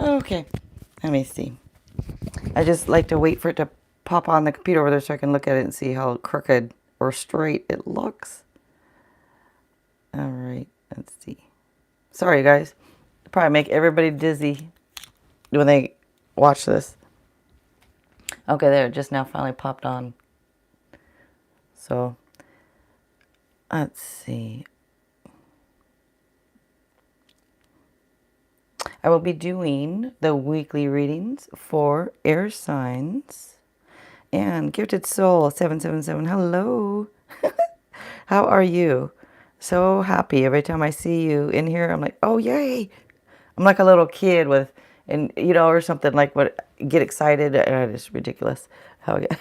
Okay, let me see. I just like to wait for it to pop on the computer over there so I can look at it and see how crooked or straight it looks. All right, let's see. Sorry, guys. Probably make everybody dizzy when they watch this. Okay, there, it just now finally popped on. So, let's see. I will be doing the weekly readings for air signs. And Gifted Soul 777, hello. How are you? So happy. Every time I see you in here, I'm like, oh, yay. I'm like a little kid with, and you know, or something like what, get excited. It's ridiculous. How I get.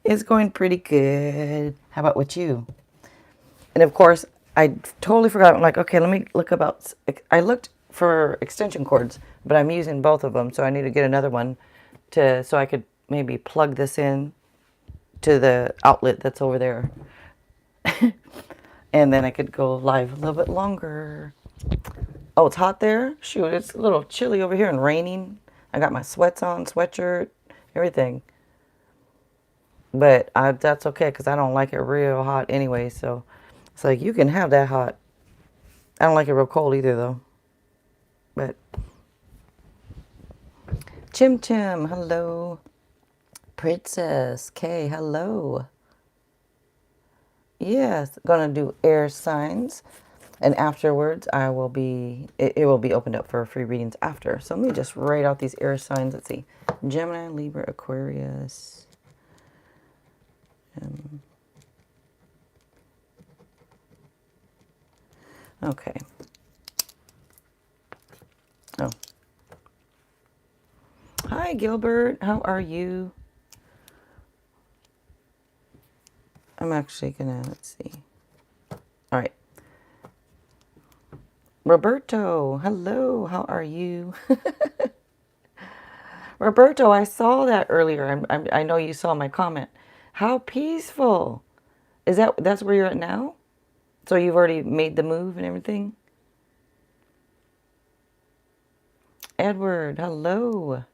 It's going pretty good. How about with you? And of course, I totally forgot. I'm like, okay, let me look about. I looked for extension cords, but I'm using both of them, so I need to get another one so I could maybe plug this in to the outlet that's over there. And then I could go live a little bit longer. Oh, it's hot there? Shoot, it's a little chilly over here and raining. I got my sweats on, sweatshirt, everything. But that's okay because I don't like it real hot anyway. So it's like you can have that hot. I don't like it real cold either though. But Chim Chim, hello. Princess K, hello. Yes, gonna do air signs. And afterwards, I will be, it will be opened up for free readings after. So let me just write out these air signs. Let's see. Gemini, Libra, Aquarius. Okay. Oh. Hi, Gilbert. How are you? I'm actually gonna, let's see. All right. Roberto, hello. How are you? Roberto, I saw that earlier. I know you saw my comment. How peaceful. That's where you're at now? So you've already made the move and everything? Edward, hello.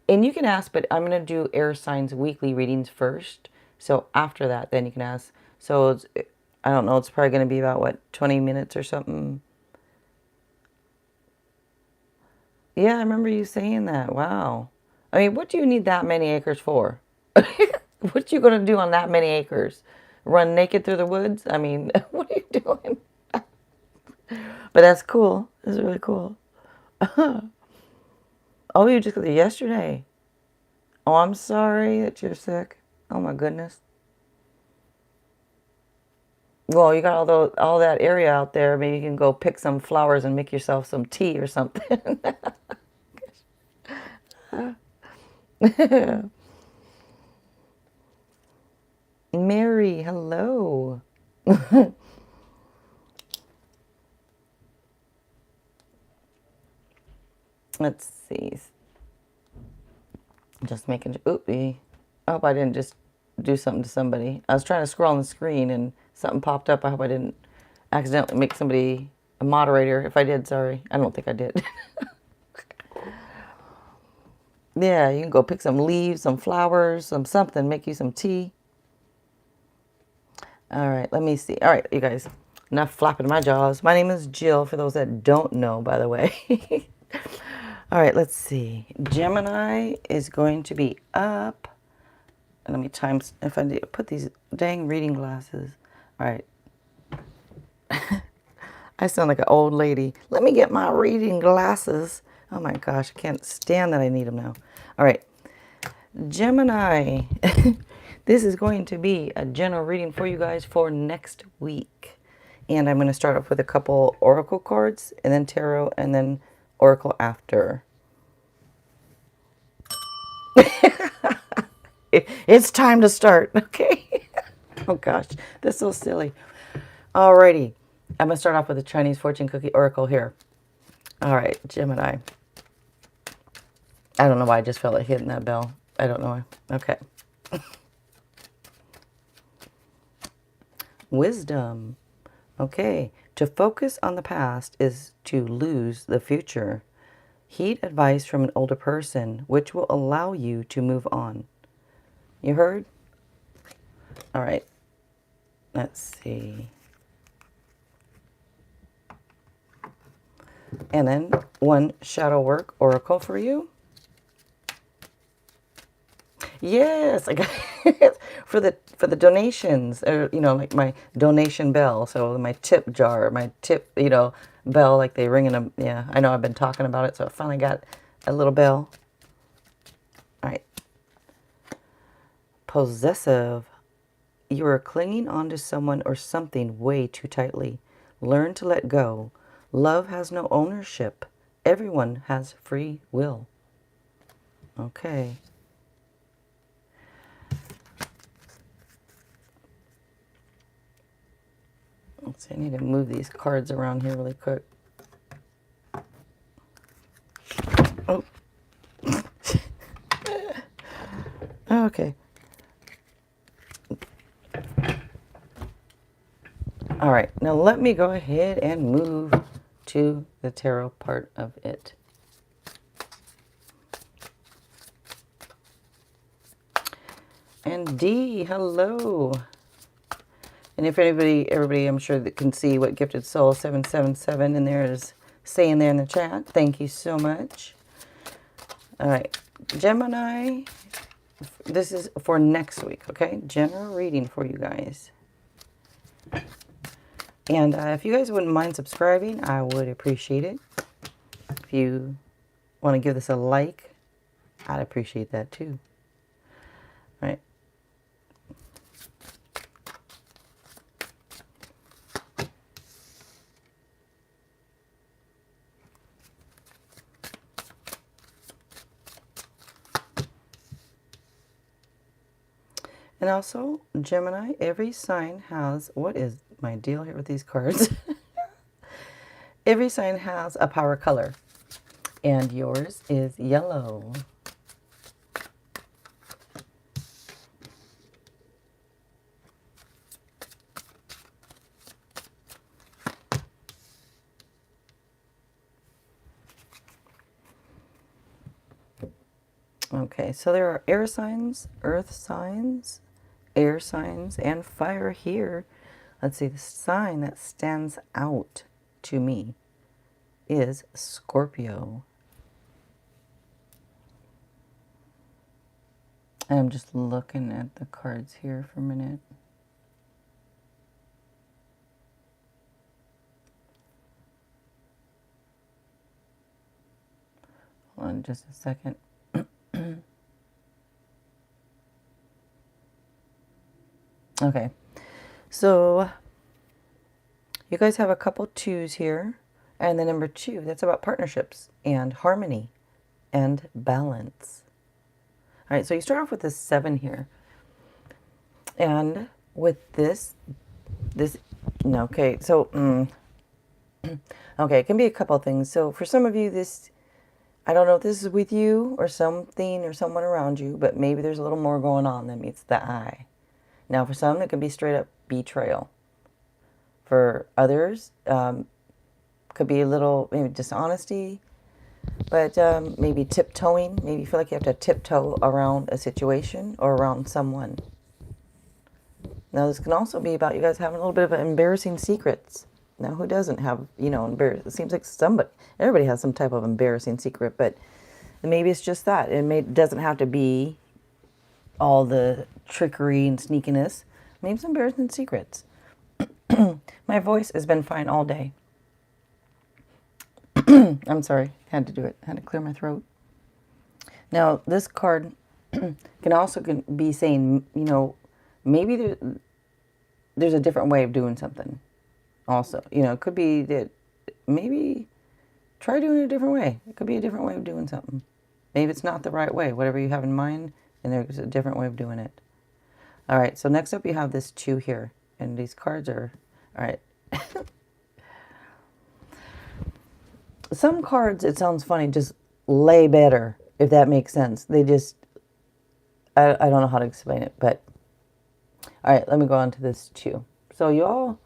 And you can ask, but I'm going to do air signs weekly readings first. So after that, then you can ask. So I don't know, it's probably going to be about, what, 20 minutes or something? Yeah, I remember you saying that. Wow. I mean, what do you need that many acres for? What you going to do on that many acres? Run naked through the woods? I mean, what are you doing? But that's cool. That's really cool. Oh, you just got there yesterday. Oh, I'm sorry that you're sick. Oh my goodness. Well, you got all that area out there. Maybe you can go pick some flowers and make yourself some tea or something. Mary, hello. Let's see. Just making. Oopie. I hope I didn't just do something to somebody. I was trying to scroll on the screen and something popped up. I hope I didn't accidentally make somebody a moderator. If I did, sorry. I don't think I did. Yeah, you can go pick some leaves, some flowers, some something, make you some tea. All right, let me see. All right, you guys, enough flapping my jaws. My name is Jill, for those that don't know, by the way. All right, let's see. Gemini is going to be up. Let me times, if I need to put these dang reading glasses. All right. I sound like an old lady. Let me get my reading glasses. Oh my gosh, I can't stand that I need them now. All right. Gemini. This is going to be a general reading for you guys for next week. And I'm going to start off with a couple oracle cards, and then tarot, and then oracle after. It's time to start, okay? Oh gosh, that's so silly. Alrighty, I'm going to start off with the Chinese fortune cookie oracle here. All right, Gemini. I don't know why I just felt like hitting that bell. I don't know why. Okay. Wisdom. Okay. To focus on the past is to lose the future. Heed advice from an older person, which will allow you to move on. You heard? All right. Let's see. And then one shadow work oracle for you. Yes, I got for the donations, or like my donation bell. So my tip jar, my tip, bell, like they ring in a. Yeah, I know I've been talking about it, so I finally got a little bell. All right. Possessive. You are clinging onto someone or something way too tightly. Learn to let go. Love has no ownership. Everyone has free will. Okay. Let's see, I need to move these cards around here really quick. Oh. Okay. All right, now let me go ahead and move to the tarot part of it. And D, hello. And if everybody, I'm sure that can see what Gifted Soul 777 in there is saying there in the chat. Thank you so much. All right, Gemini, this is for next week, okay? General reading for you guys. And if you guys wouldn't mind subscribing, I would appreciate it. If you want to give this a like, I'd appreciate that too. All right. And also, Gemini, every sign has, what is my deal here with these cards? Every sign has a power color, and yours is yellow. Okay, so there are air signs, earth signs, air signs, and fire here. Let's see, the sign that stands out to me is Scorpio. I'm just looking at the cards here for a minute. Hold on just a second. Okay, so you guys have a couple twos here, and the number 2, that's about partnerships and harmony and balance. All right, so you start off with this 7 here, and with this, no, okay, so, okay, it can be a couple of things. So for some of you, this, I don't know if this is with you or something or someone around you, but maybe there's a little more going on than meets the eye. Now, for some, it can be straight up betrayal. For others, could be a little maybe dishonesty, but maybe tiptoeing. Maybe you feel like you have to tiptoe around a situation or around someone. Now, this can also be about you guys having a little bit of embarrassing secrets. Now, who doesn't have, embarrassing? It seems like everybody has some type of embarrassing secret, but maybe it's just that. It doesn't have to be all the trickery and sneakiness. Maybe some embarrassing secrets. My voice has been fine all day. I'm sorry, had to do it. Had to clear my throat. Now, this card can also be saying, maybe there's a different way of doing something. Also, it could be that maybe try doing it a different way. It could be a different way of doing something. Maybe it's not the right way. Whatever you have in mind, and there's a different way of doing it. All right, so next up you have this 2 here. And these cards are, all right. Some cards, it sounds funny, just lay better, if that makes sense. They just, I don't know how to explain it, but, all right, let me go on to this 2. So you all,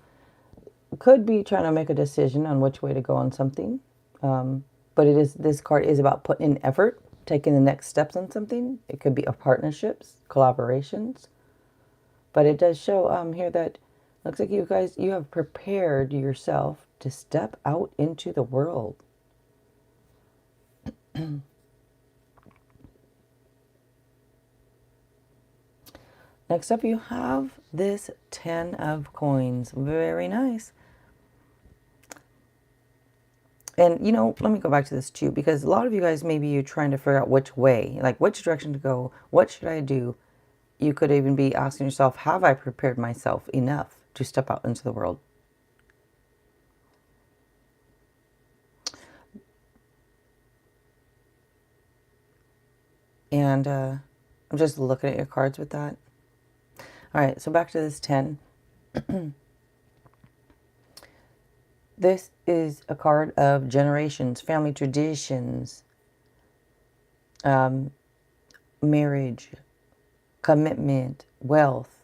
could be trying to make a decision on which way to go on something. But this card is about putting in effort, taking the next steps on something. It could be partnerships, collaborations. But it does show here that looks like you guys, you have prepared yourself to step out into the world. Next up, you have this 10 of coins. Very nice. And, you know, let me go back to this too, because a lot of you guys, maybe you're trying to figure out which way, like which direction to go. What should I do? You could even be asking yourself, have I prepared myself enough to step out into the world? And I'm just looking at your cards with that. All right, so back to this 10. This is a card of generations, family traditions, marriage, commitment, wealth.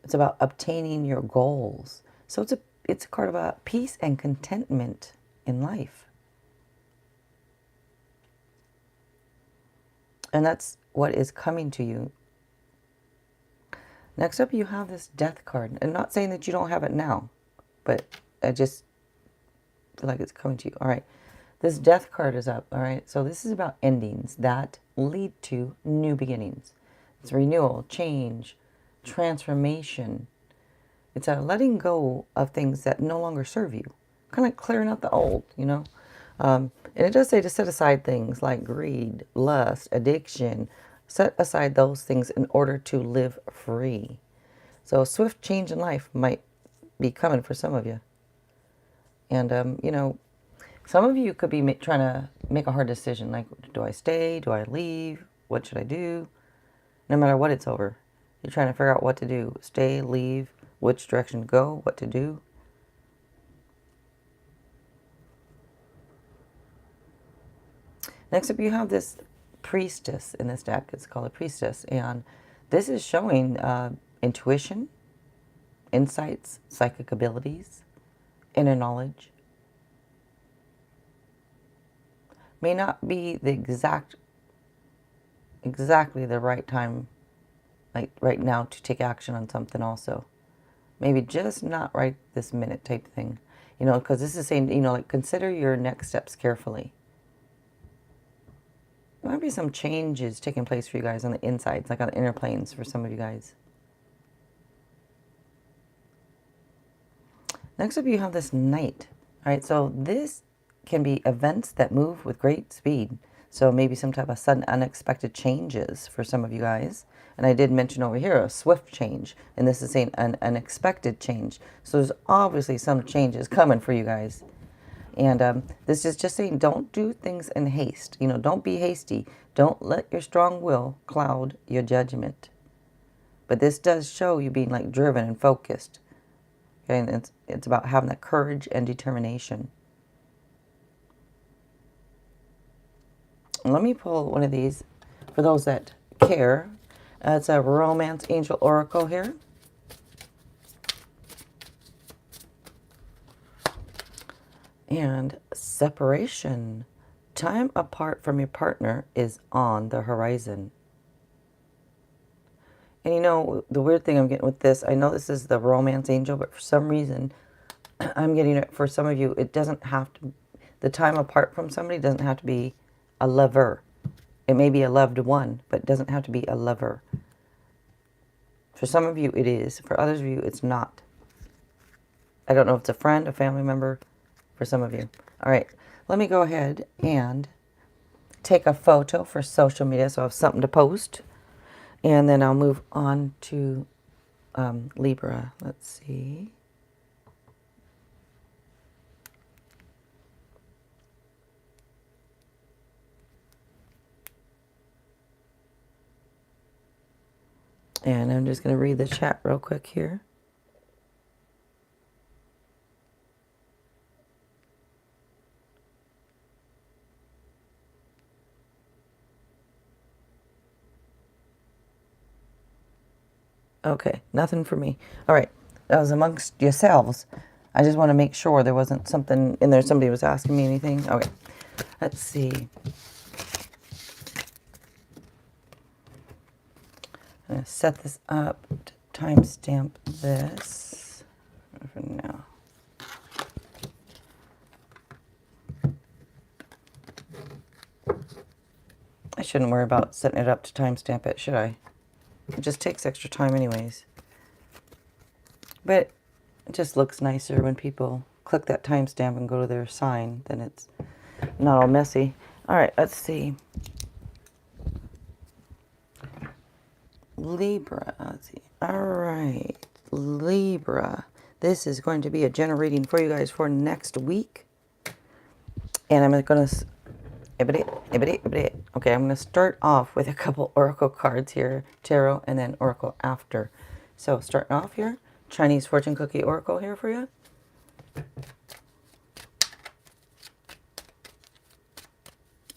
It's about obtaining your goals. So it's a card about peace and contentment in life. And that's what is coming to you. Next up, you have this death card. And not saying that you don't have it now, but I just feel like it's coming to you. All right. This death card is up. All right. So this is about endings that lead to new beginnings. It's renewal, change, transformation. It's a letting go of things that no longer serve you. Kind of like clearing out the old, you know. And it does say to set aside things like greed, lust, addiction. Set aside those things in order to live free. So a swift change in life might be coming for some of you. And, you know, some of you could be trying to make a hard decision. Like, do I stay? Do I leave? What should I do? No matter what it's over. You're trying to figure out what to do. Stay, leave, which direction to go, what to do. Next up, you have this priestess in this deck. It's called a priestess. And this is showing intuition, insights, psychic abilities, inner knowledge. May not be the exactly the right time, like right now, to take action on something also. Maybe just not right this minute type thing. You know, because this is saying, you know, like consider your next steps carefully. There might be some changes taking place for you guys on the insides, like on the inner planes for some of you guys. Next up, you have this Knight. All right, so this can be events that move with great speed. So maybe some type of sudden unexpected changes for some of you guys. And I did mention over here a swift change. And this is saying an unexpected change. So there's obviously some changes coming for you guys. And this is just saying don't do things in haste. You know, don't be hasty. Don't let your strong will cloud your judgment. But this does show you being like driven and focused. Okay, and it's about having that courage and determination. Let me pull one of these for those that care. It's a Romance Angel Oracle here. And separation. Time apart from your partner is on the horizon. And you know, the weird thing I'm getting with this, I know this is the Romance Angel, but for some reason, I'm getting it for some of you, it doesn't have to, the time apart from somebody doesn't have to be a lover. It may be a loved one, but it doesn't have to be a lover. For some of you, it is. For others of you, it's not. I don't know if it's a friend, a family member, for some of you. All right, let me go ahead and take a photo for social media so I have something to post. And then I'll move on to Libra. Let's see. And I'm just going to read the chat real quick here. Okay, nothing for me. All right, that was amongst yourselves. I just want to make sure there wasn't something in there. Somebody was asking me anything. Okay, let's see. I'm going to set this up, timestamp this for now. I shouldn't worry about setting it up to timestamp it, should I? It just takes extra time anyways. But it just looks nicer when people click that timestamp and go to their sign, then it's not all messy. All right, let's see. Libra, let's see. All right, Libra. This is going to be a generating for you guys for next week. And I'm going to... Okay, I'm going to start off with a couple oracle cards here, tarot, and then oracle after. So starting off here, Chinese fortune cookie oracle here for you.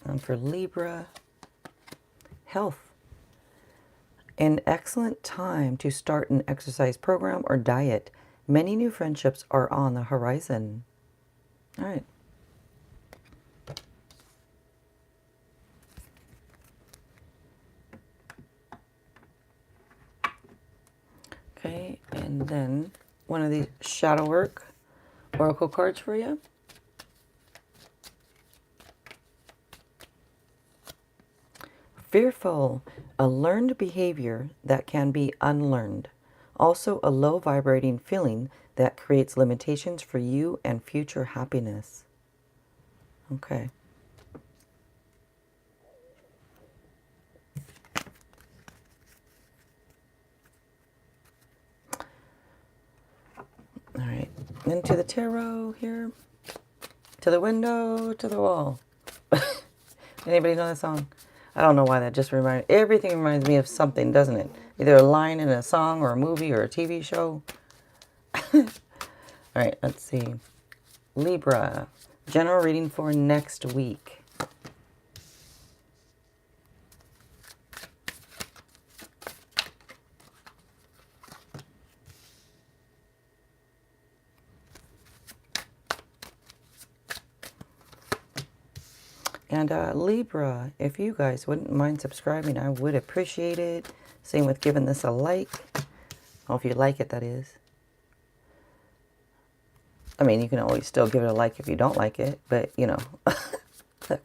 And for Libra, health. An excellent time to start an exercise program or diet. Many new friendships are on the horizon. All right. Okay, and then one of these shadow work oracle cards for you. Fearful, a learned behavior that can be unlearned. Also a low vibrating feeling that creates limitations for you and future happiness. Okay. All right, into the tarot here. To the window, to the wall. Anybody know that song? I don't know why that just reminded... Everything reminds me of something, doesn't it? Either a line in a song or a movie or a TV show. All right, let's see. Libra, general reading for next week. And Libra, if you guys wouldn't mind subscribing, I would appreciate it. Same with giving this a like. Well, if you like it, that is. I mean, you can always still give it a like if you don't like it, but, you know. Okay.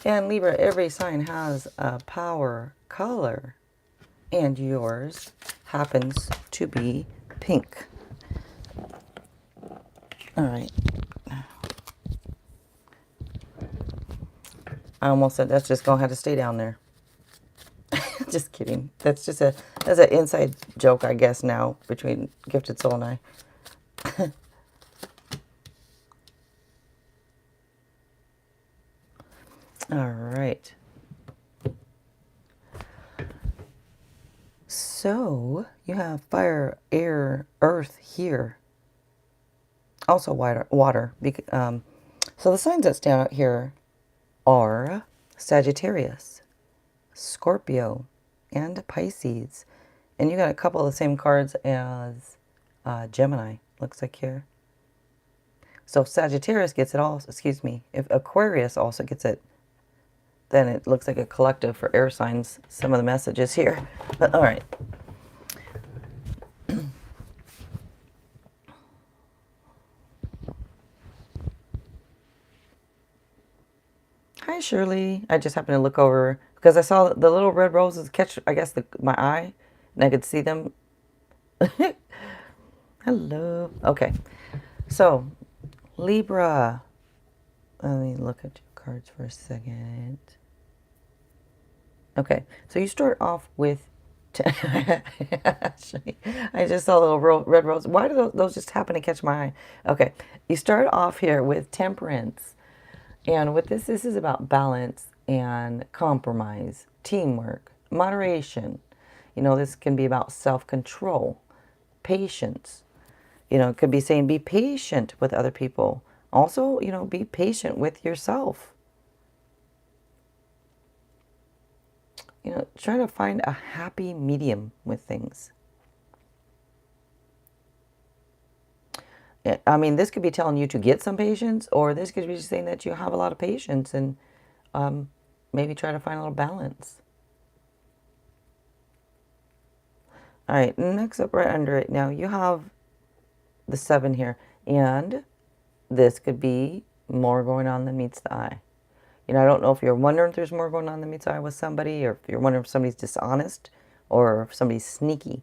And Libra, every sign has a power color, and yours happens to be pink. All right. I almost said that's just going to have to stay down there. Just kidding. That's an inside joke, I guess, now between Gifted Soul and I. All right. So you have fire, air, earth here. Also water. So the signs that stand out here are Sagittarius, Scorpio, and Pisces. And you got a couple of the same cards as Gemini, looks like here. So if Sagittarius gets it all, excuse me, if Aquarius also gets it, then it looks like a collective for air signs, some of the messages here. But all right. Hi, Shirley. I just happened to look over because I saw the little red roses catch, I guess, my eye, and I could see them. Hello. Okay. So, Libra. Let me look at your cards for a second. Okay. So you start off with... Actually, I just saw a little red rose. Why do those just happen to catch my eye? Okay. You start off here with Temperance. And with this is about balance and compromise, teamwork, moderation. You know, this can be about self-control, patience. You know, it could be saying be patient with other people. Also, you know, be patient with yourself. You know, try to find a happy medium with things. I mean, this could be telling you to get some patience, or this could be just saying that you have a lot of patience and maybe try to find a little balance. All right, next up right under it now, you have the 7 here. And this could be more going on than meets the eye. You know, I don't know if you're wondering if there's more going on than meets the eye with somebody, or if you're wondering if somebody's dishonest or if somebody's sneaky.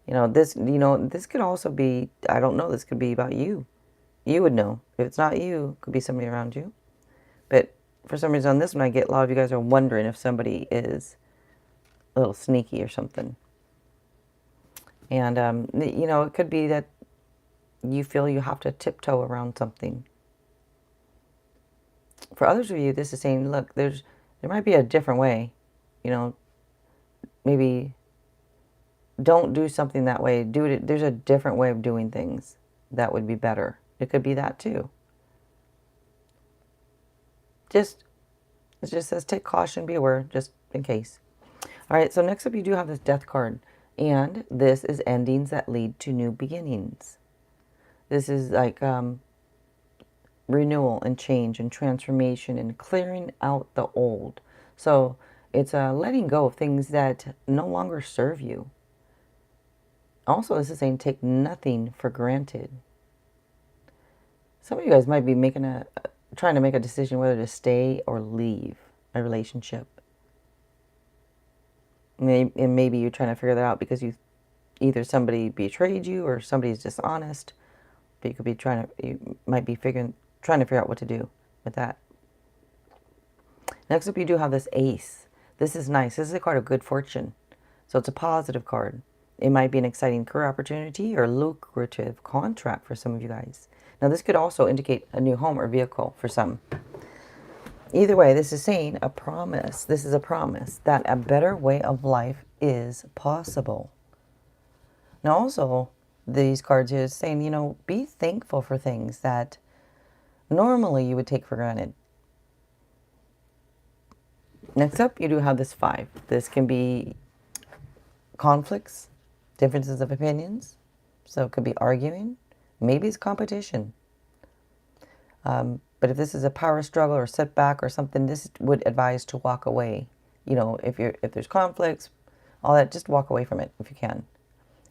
This could also be, I don't know, this could be about you. You would know. If it's not you, it could be somebody around you. But for some reason on this one, I get a lot of you guys are wondering if somebody is a little sneaky or something. And, it could be that you feel you have to tiptoe around something. For others of you, this is saying, look, there might be a different way. Maybe don't do something that way. Do it. There's a different way of doing things that would be better. It could be that too. It just says take caution, be aware, just in case. All right, so next up you do have this Death card. And this is endings that lead to new beginnings. This is like renewal and change and transformation and clearing out the old. So it's letting go of things that no longer serve you. Also, this is saying take nothing for granted. Some of you guys might be trying to make a decision whether to stay or leave a relationship. And maybe you're trying to figure that out because either somebody betrayed you or somebody's dishonest. But you might be trying to figure out what to do with that. Next up, you do have this Ace. This is nice. This is a card of good fortune. So it's a positive card. It might be an exciting career opportunity or lucrative contract for some of you guys. Now, this could also indicate a new home or vehicle for some. Either way, this is saying a promise. This is a promise that a better way of life is possible. Now, also, these cards here is saying, be thankful for things that normally you would take for granted. Next up, you do have this 5. This can be conflicts, differences of opinions. So it could be arguing. Maybe it's competition. But if this is a power struggle or setback or something, this would advise to walk away. If there's conflicts, all that, just walk away from it if you can.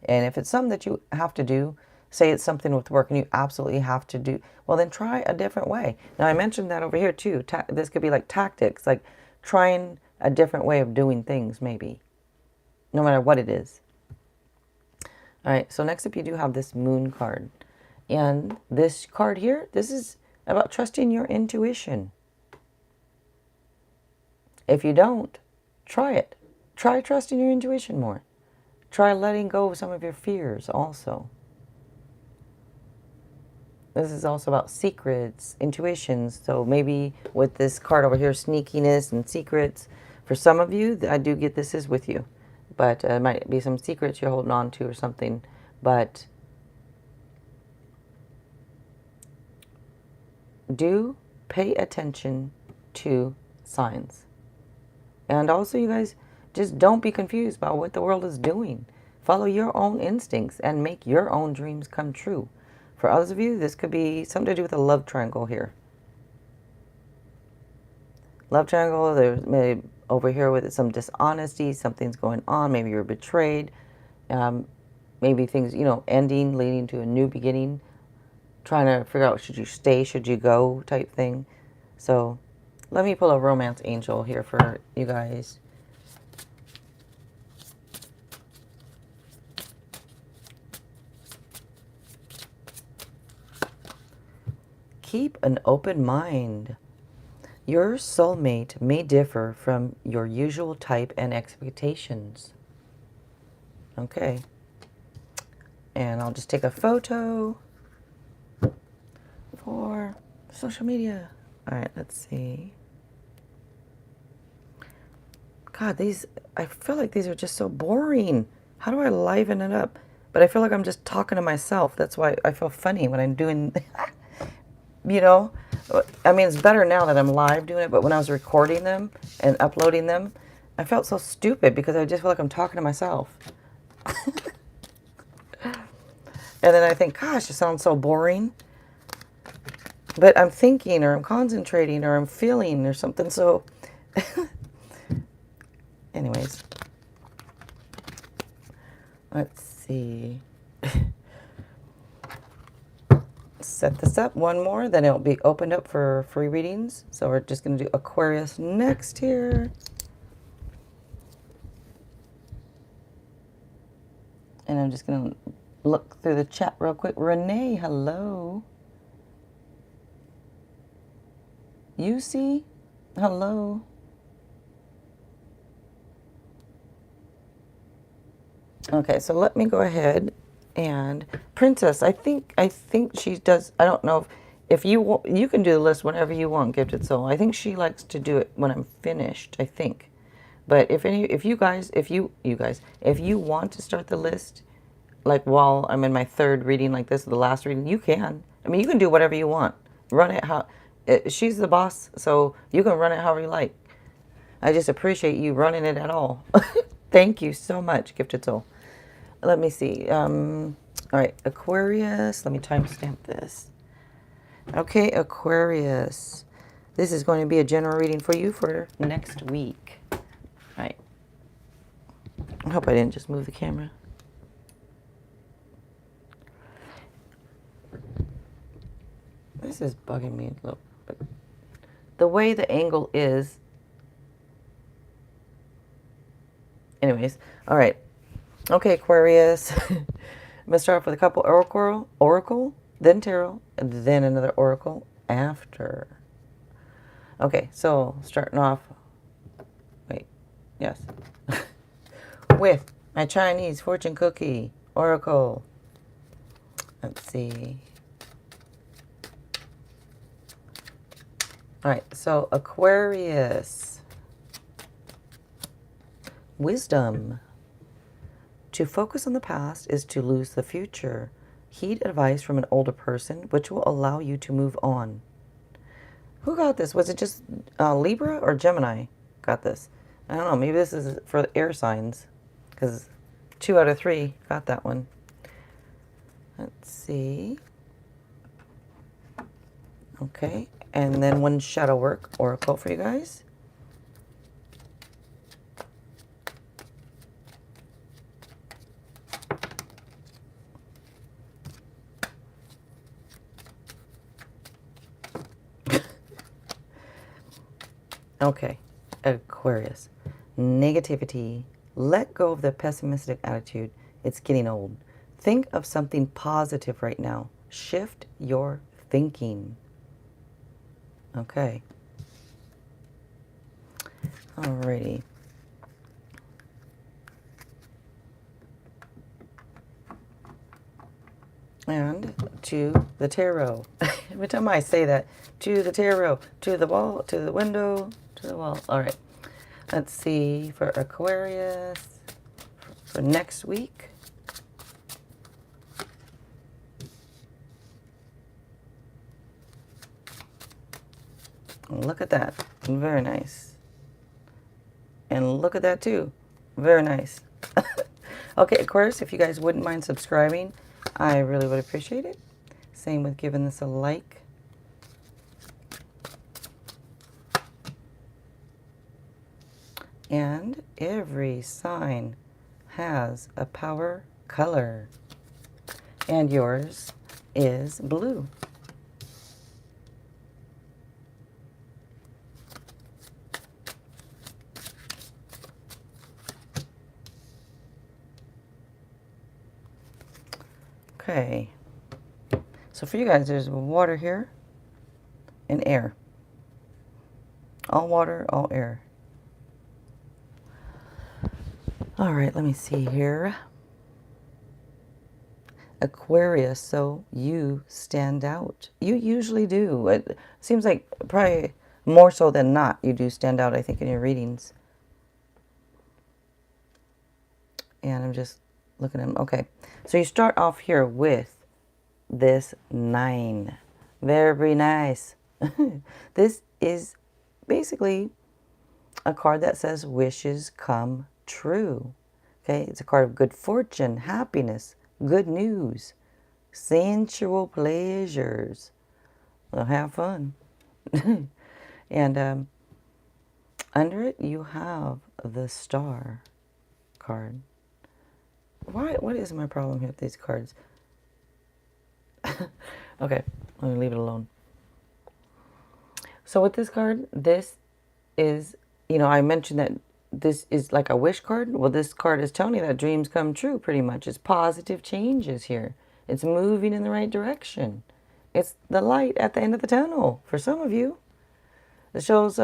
And if it's something that you have to do, say it's something with work and you absolutely have to do, well, then try a different way. Now, I mentioned that over here too. This could be like tactics, like trying a different way of doing things, maybe, no matter what it is. All right, so next up you do have this Moon card. And this card here, this is about trusting your intuition. If you don't, try it. Try trusting your intuition more. Try letting go of some of your fears also. This is also about secrets, intuitions. So maybe with this card over here, sneakiness and secrets. For some of you, I do get this is with you. But it might be some secrets you're holding on to or something. But do pay attention to signs. And also, you guys, just don't be confused about what the world is doing. Follow your own instincts and make your own dreams come true. For others of you, this could be something to do with a love triangle here. Love triangle, there's maybe over here with some dishonesty, something's going on, maybe you're betrayed. Maybe things, ending, leading to a new beginning. Trying to figure out, should you stay, should you go type thing. So let me pull a romance angel here for you guys. Keep an open mind. Your soulmate may differ from your usual type and expectations. Okay. And I'll just take a photo for social media. All right, let's see. God, I feel like these are just so boring. How do I liven it up? But I feel like I'm just talking to myself. That's why I feel funny when I'm doing, I mean, it's better now that I'm live doing it, but when I was recording them and uploading them, I felt so stupid because I just feel like I'm talking to myself. And then I think, gosh, it sounds so boring. But I'm thinking, or I'm concentrating, or I'm feeling, or something. So, anyways, let's see. Set this up one more, then it'll be opened up for free readings. So we're just going to do Aquarius next here. And I'm just going to look through the chat real quick. Renee, hello. UC, hello. Okay, so let me go ahead and Princess. I think she does. I don't know if you can do the list whenever you want, Gifted Soul. I think she likes to do it when I'm finished. I think, but if you guys want to start the list, like while I'm in my third reading like this, the last reading, you can. I mean, you can do whatever you want. Run it how. She's the boss, so you can run it however you like. I just appreciate you running it at all. Thank you so much, Gifted Soul. Let me see. All right, Aquarius. Let me timestamp this. Okay, Aquarius. This is going to be a general reading for you for next week. All right. I hope I didn't just move the camera. This is bugging me a little bit. The way the angle is. Anyways, all right. Okay, Aquarius. I'm going to start off with a couple oracle, then tarot, and then another oracle after. Okay, so starting off, yes, with my Chinese fortune cookie oracle. Let's see. All right, so Aquarius. Wisdom. To focus on the past is to lose the future. Heed advice from an older person, which will allow you to move on. Who got this? Was it just Libra or Gemini got this? I don't know. Maybe this is for the air signs, because 2 out of 3 got that one. Let's see. Okay, and then one shadow work oracle for you guys. Okay, Aquarius. Negativity. Let go of the pessimistic attitude. It's getting old. Think of something positive right now. Shift your thinking. Okay. Alrighty. And to the tarot. Every time I say that, to the tarot, to the wall, to the window, to the wall. All right. Let's see for Aquarius for next week. Look at that. Very nice. And look at that too. Very nice. Okay, Aquarius, if you guys wouldn't mind subscribing, I really would appreciate it. Same with giving this a like. And every sign has a power color. And yours is blue. Okay. So for you guys, there's water here and air. All water, all air. All right, let me see here. Aquarius, so you stand out. You usually do. It seems like probably more so than not, you do stand out, I think, in your readings. And I'm just looking at them. Okay, so you start off here with this 9. Very nice. This is basically a card that says wishes come true. Okay, it's a card of good fortune, happiness, good news. Sensual pleasures. Well, have fun. And under it, you have the Star card. What is my problem here with these cards? Okay, I'm going to leave it alone. So with this card, this is, I mentioned that this is like a wish card. Well, this card is telling you that dreams come true pretty much. It's positive changes here. It's moving in the right direction. It's the light at the end of the tunnel for some of you. It shows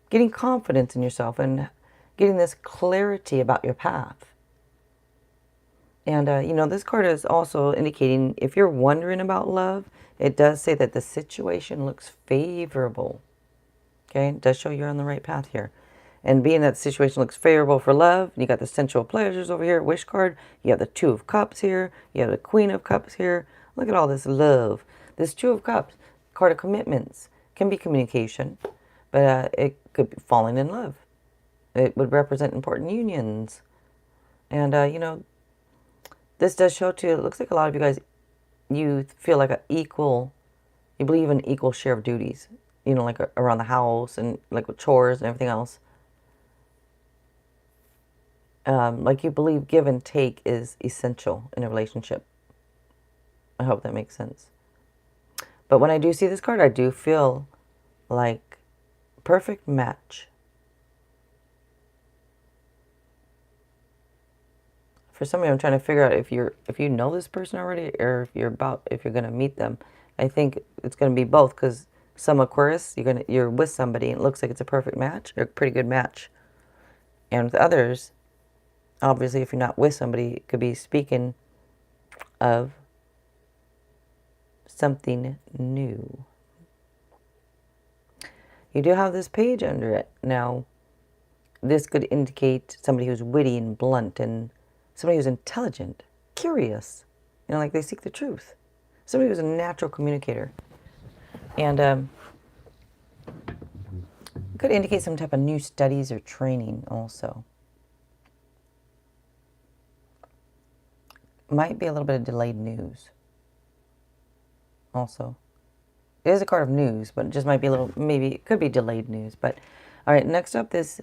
getting confidence in yourself and getting this clarity about your path. And, this card is also indicating if you're wondering about love, it does say that the situation looks favorable. Okay, it does show you're on the right path here. And being that the situation looks favorable for love, you got the sensual pleasures over here, wish card. You have the Two of Cups here. You have the Queen of Cups here. Look at all this love. This Two of Cups, card of commitments, can be communication, but it could be falling in love. It would represent important unions. And, this does show too, it looks like a lot of you guys, you feel like you believe in equal share of duties, like around the house and like with chores and everything else. Like you believe give and take is essential in a relationship. I hope that makes sense. But when I do see this card, I do feel like perfect match. For some of you, I'm trying to figure out if you know this person already or if you're gonna meet them. I think it's gonna be both, because some Aquarius, you're with somebody and it looks like it's a perfect match, or a pretty good match. And with others, obviously if you're not with somebody, it could be speaking of something new. You do have this page under it. Now, this could indicate somebody who's witty and blunt, and somebody who's intelligent, curious, like they seek the truth. Somebody who's a natural communicator. And could indicate some type of new studies or training also. Might be a little bit of delayed news also. It is a card of news, but it just might be a little, maybe it could be delayed news. But all right, next up, this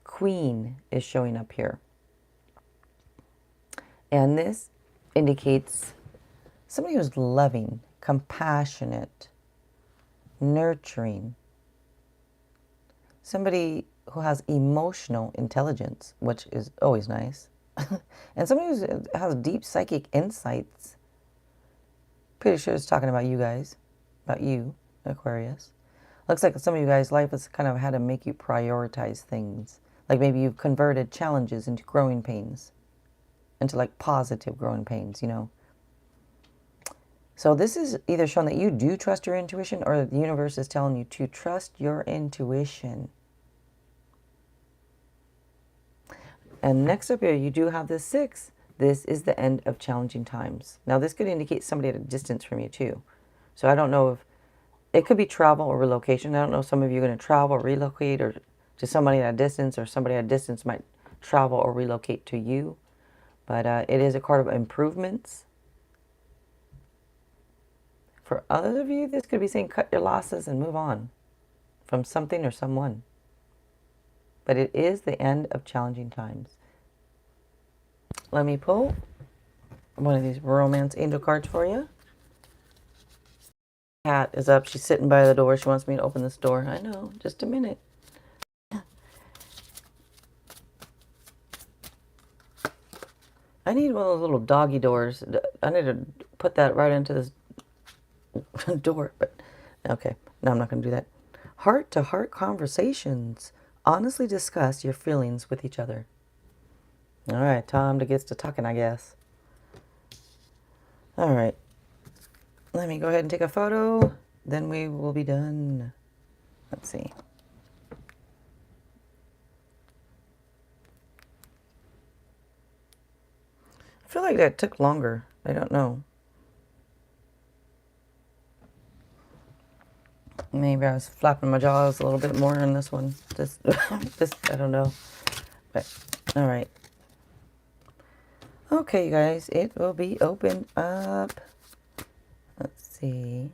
Queen is showing up here. And this indicates somebody who's loving, compassionate, nurturing. Somebody who has emotional intelligence, which is always nice. And somebody who has deep psychic insights. Pretty sure it's talking about you guys. About you, Aquarius. Looks like some of you guys' life has kind of had to make you prioritize things. Like maybe you've converted challenges into growing pains. Into like positive growing pains, So this is either showing that you do trust your intuition, or the universe is telling you to trust your intuition. And next up here, you do have the 6. This is the end of challenging times. Now this could indicate somebody at a distance from you too. So I don't know if, it could be travel or relocation. I don't know if some of you are going to travel or relocate or to somebody at a distance, or somebody at a distance might travel or relocate to you. But it is a card of improvements. For others of you, this could be saying cut your losses and move on from something or someone. But it is the end of challenging times. Let me pull one of these romance angel cards for you. Cat is up. She's sitting by the door. She wants me to open this door. I know. Just a minute. I need one of those little doggy doors. I need to put that right into this door. But okay. No, I'm not going to do that. Heart-to-heart conversations. Honestly discuss your feelings with each other. All right. Time to get to talking, I guess. All right. Let me go ahead and take a photo. Then we will be done. Let's see. I feel like that took longer. I don't know. Maybe I was flapping my jaws a little bit more on this one. Just, I don't know. But, all right. Okay, you guys, it will be opened up. see.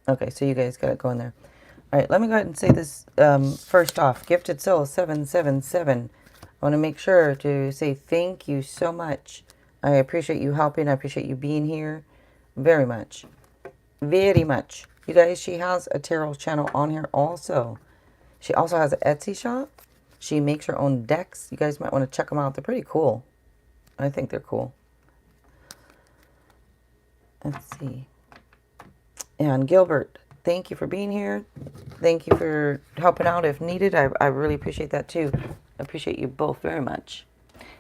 Okay, so you guys got it going there. All right, let me go ahead and say this first off. Gifted Soul 777. I want to make sure to say thank you so much. I appreciate you helping. I appreciate you being here very much. Very much. You guys, she has a tarot channel on here also. She also has an Etsy shop. She makes her own decks. You guys might want to check them out. They're pretty cool. I think they're cool. Let's see. And Gilbert, thank you for being here. Thank you for helping out if needed. I really appreciate that too. I appreciate you both very much.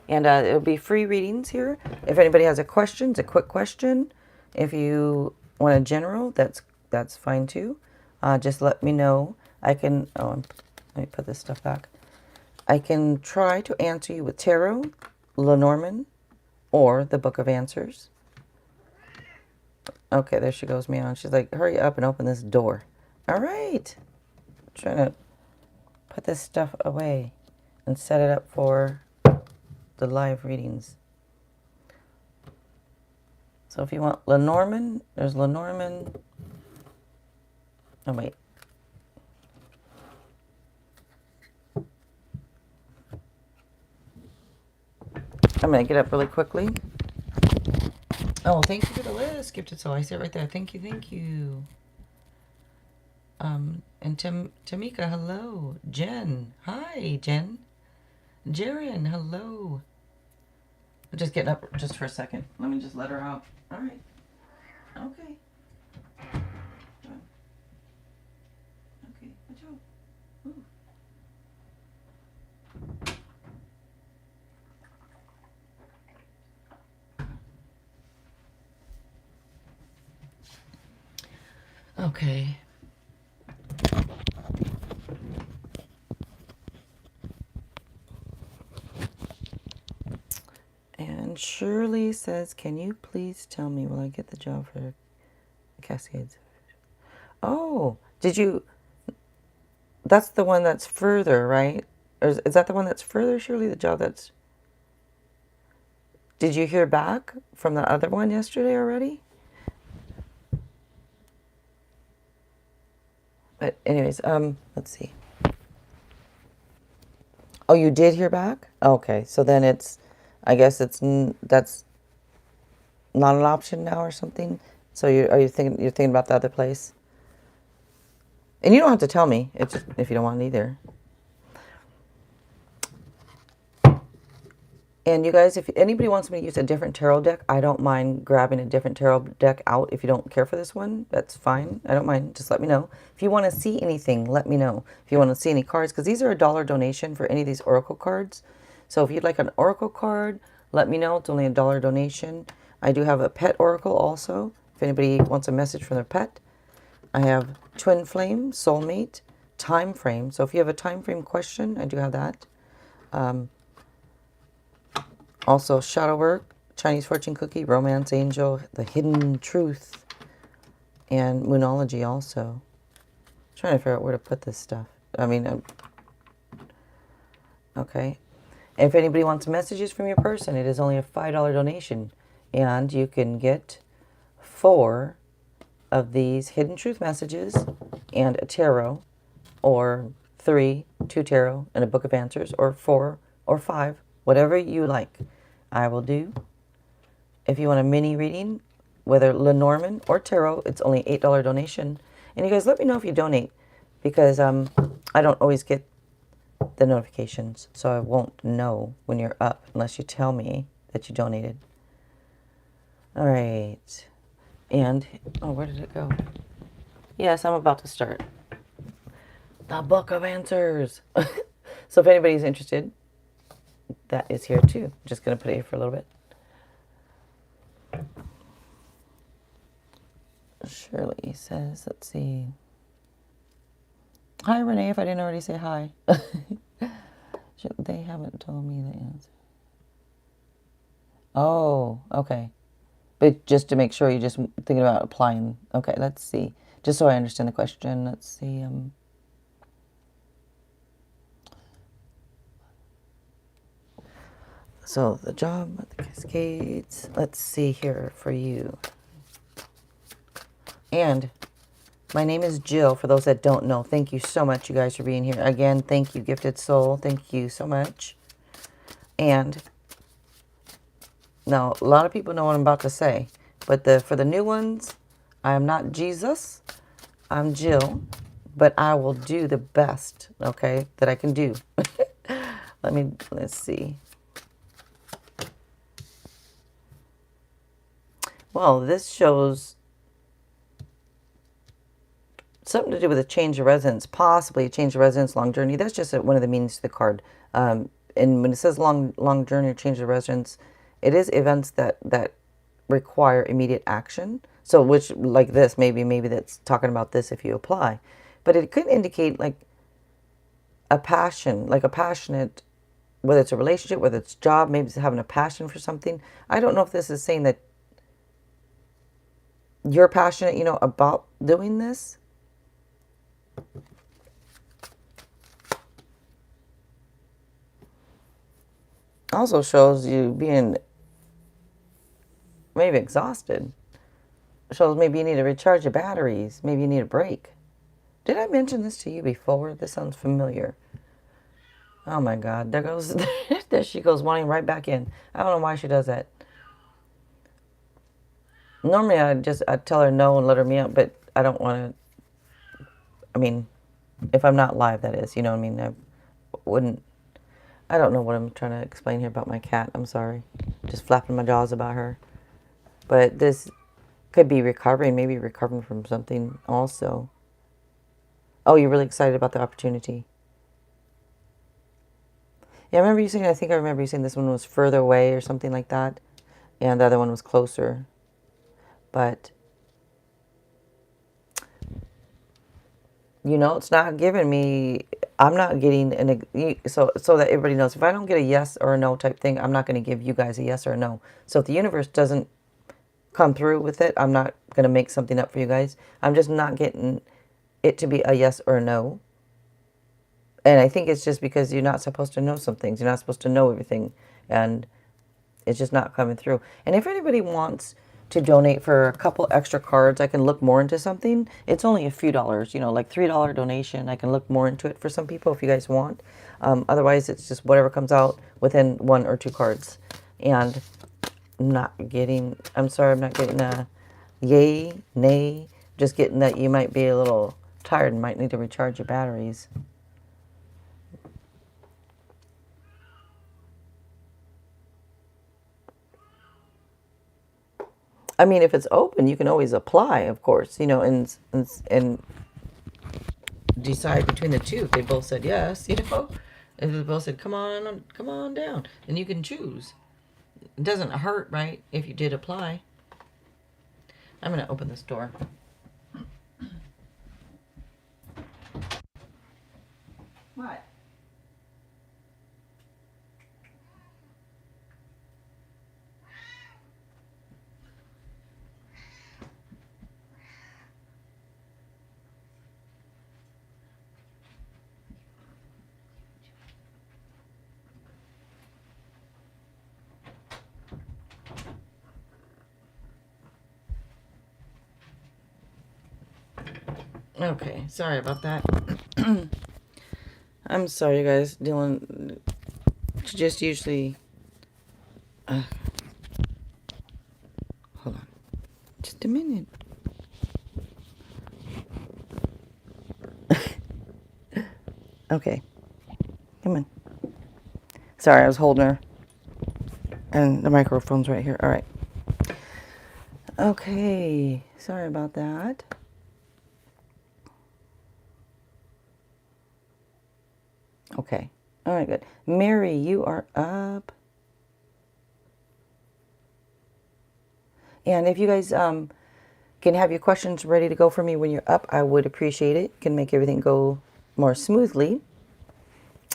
And it'll be free readings here. If anybody has a question, it's a quick question. If you want a general, that's fine too. Just let me know. I can, let me put this stuff back. I can try to answer you with tarot, Lenormand, or the Book of Answers. Okay, there she goes, meow. She's like, hurry up and open this door. All right. I'm trying to put this stuff away and set it up for the live readings. So if you want Lenormand, there's Lenormand. Oh, wait. I'm going to get up really quickly. Oh, thank you for the list, Gifted Soul. I see it right there. Thank you, thank you. And Tamika, hello. Jen, hi, Jen. Jaren, hello. I'm just getting up just for a second. Let me just let her out. All right. Okay. Okay. Watch out. Ooh. Okay. And Shirley says, can you please tell me, will I get the job for Cascades? Oh, did you, that's the one that's further, right? Or is that the one that's further, Shirley, the job that's, did you hear back from the other one yesterday already? But anyways, let's see. Oh, you did hear back? Okay, so then it's, I guess that's not an option now or something. So you're thinking about the other place? And you don't have to tell me. It's just if you don't want it either. And you guys, if anybody wants me to use a different tarot deck, I don't mind grabbing a different tarot deck out. If you don't care for this one, that's fine. I don't mind. Just let me know. If you want to see anything, let me know. If you want to see any cards, because these are $1 donation for any of these oracle cards. So if you'd like an oracle card, let me know. It's only $1 donation. I do have a pet oracle also. If anybody wants a message from their pet. I have twin flame, soulmate, time frame. So if you have a time frame question, I do have that. Also, shadow work, Chinese fortune cookie, romance angel, the hidden truth, and moonology also. I'm trying to figure out where to put this stuff. I mean, okay. And if anybody wants messages from your person, it is only a $5 donation. And you can get 4 of these hidden truth messages and a tarot, or 3, 2 tarot, and a book of answers, or 4 or 5, whatever you like. I will do. If you want a mini reading, whether Lenormand or tarot, it's only $8 donation. And you guys let me know if you donate, because I don't always get the notifications, so I won't know when you're up unless you tell me that you donated. All right. And, oh, where did it go? Yes, I'm about to start. The Book of Answers. So if anybody's interested, that is here too. I'm just going to put it here for a little bit. Shirley says, let's see. Hi, Renee, if I didn't already say hi. They haven't told me the answer. Oh, okay. But just to make sure, you're just thinking about applying. Okay, let's see. Just so I understand the question, let's see. So the job at the Cascades. Let's see here for you. And my name is Jill, for those that don't know. Thank you so much, you guys, for being here. Again, thank you, Gifted Soul. Thank you so much. And now, a lot of people know what I'm about to say. But for the new ones, I am not Jesus. I'm Jill. But I will do the best, okay, that I can do. Let's see. Well, this shows something to do with a change of residence, possibly a change of residence, long journey. That's just one of the meanings of the card. And when it says long journey or change of residence, it is events that require immediate action. So, which like this, maybe that's talking about this if you apply, but it could indicate like a passion, like a passionate, whether it's a relationship, whether it's a job, maybe it's having a passion for something. I don't know if this is saying that you're passionate, about doing this. Also shows you being maybe exhausted. Shows maybe you need to recharge your batteries. Maybe you need a break. Did I mention this to you before? This sounds familiar. Oh my God, there goes, there she goes, wanting right back in. I don't know why she does that. Normally I'd tell her no and let her me out, but I don't want to, I mean, if I'm not live, that is, you know what I mean? I wouldn't, I don't know what I'm trying to explain here about my cat. I'm sorry. Just flapping my jaws about her. But this could be recovering, maybe recovering from something also. Oh, you're really excited about the opportunity. Yeah, I think I remember you saying this one was further away or something like that. And the other one was closer. But, it's not giving me, I'm not getting, so that everybody knows, if I don't get a yes or a no type thing, I'm not going to give you guys a yes or a no. So if the universe doesn't come through with it, I'm not going to make something up for you guys. I'm just not getting it to be a yes or a no. And I think it's just because you're not supposed to know some things. You're not supposed to know everything. And it's just not coming through. And if anybody wants to donate for a couple extra cards, I can look more into something. It's only a few dollars, like $3 donation. I can look more into it for some people if you guys want. Otherwise, it's just whatever comes out within 1 or 2 cards. And I'm not getting a yay, nay. Just getting that you might be a little tired and might need to recharge your batteries. I mean, if it's open, you can always apply, of course, and decide between the two. If they both said yes, if they both said come on down, then you can choose. It doesn't hurt, right? If you did apply. I'm gonna open this door. What? Okay, sorry about that. I'm sorry, you guys. Just usually. Hold on. Just a minute. Okay. Come on. Sorry, I was holding her. And the microphone's right here. All right. Okay. Sorry about that. Okay. All right, good. Mary, you are up. And if you guys can have your questions ready to go for me when you're up, I would appreciate it. Can make everything go more smoothly.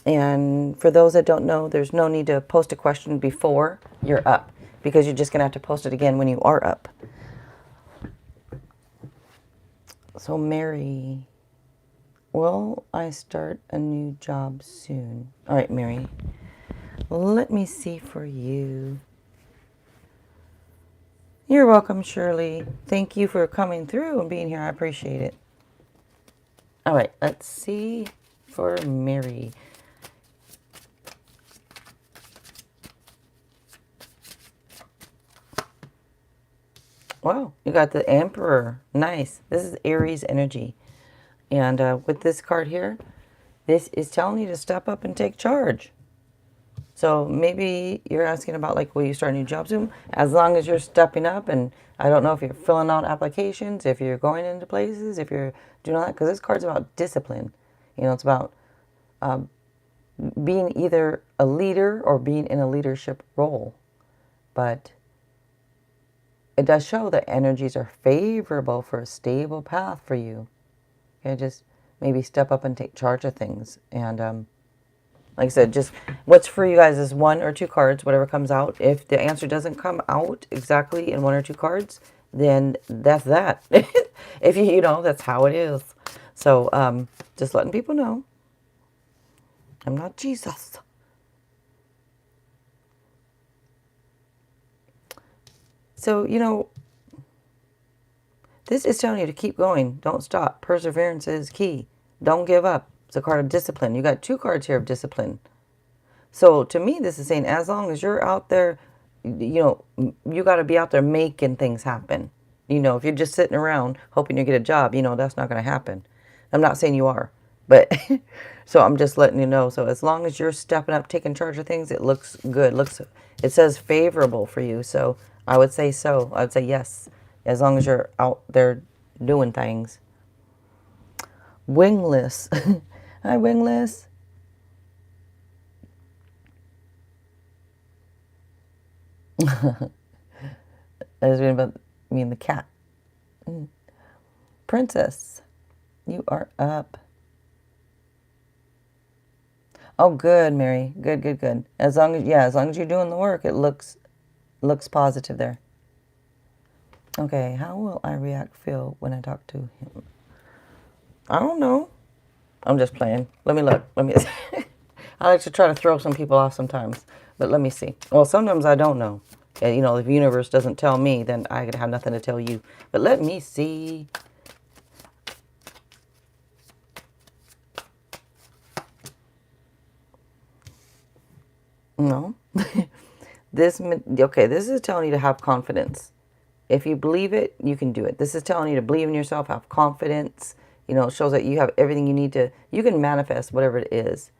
And for those that don't know, there's no need to post a question before you're up, because you're just going to have to post it again when you are up. So Mary, will I start a new job soon? All right, Mary. Let me see for you. You're welcome, Shirley. Thank you for coming through and being here. I appreciate it. All right, let's see for Mary. Wow, you got the Emperor. Nice. This is Aries energy. And with this card here, this is telling you to step up and take charge. So maybe you're asking about like, will you start a new job soon? As long as you're stepping up, and I don't know if you're filling out applications, if you're going into places, if you're doing all that, because this card's about discipline. You know, it's about being either a leader or being in a leadership role. But it does show that energies are favorable for a stable path for you. Okay, just maybe step up and take charge of things. And like I said, just what's for you guys is 1 or 2 cards, whatever comes out. If the answer doesn't come out exactly in 1 or 2 cards, then that's that. If you know, that's how it is. So just letting people know. I'm not Jesus. So, you know, this is telling you to keep going. Don't stop. Perseverance is key. Don't give up. It's a card of discipline. You got 2 cards here of discipline. So to me, this is saying as long as you're out there, you know, you got to be out there making things happen. You know, if you're just sitting around hoping you get a job, you know, that's not going to happen. I'm not saying you are, but so I'm just letting you know. So as long as you're stepping up, taking charge of things, it looks good. It says favorable for you. So I would say so. I would say yes, as long as you're out there doing things. Wingless. Hi, Wingless. I was reading about me and the cat. Princess, you are up. Oh, good, Mary. Good, good, good. As long as you're doing the work, it looks positive there. Okay, how will I feel when I talk to him? I don't know. I'm just playing. Let me look. I like to try to throw some people off sometimes, but let me see. Well, sometimes I don't know. You know, if the universe doesn't tell me, then I could have nothing to tell you. But let me see. No. This is telling you to have confidence. If you believe it, you can do it. This is telling you to believe in yourself, have confidence. You know, it shows that you have everything you need to, you can manifest whatever it is.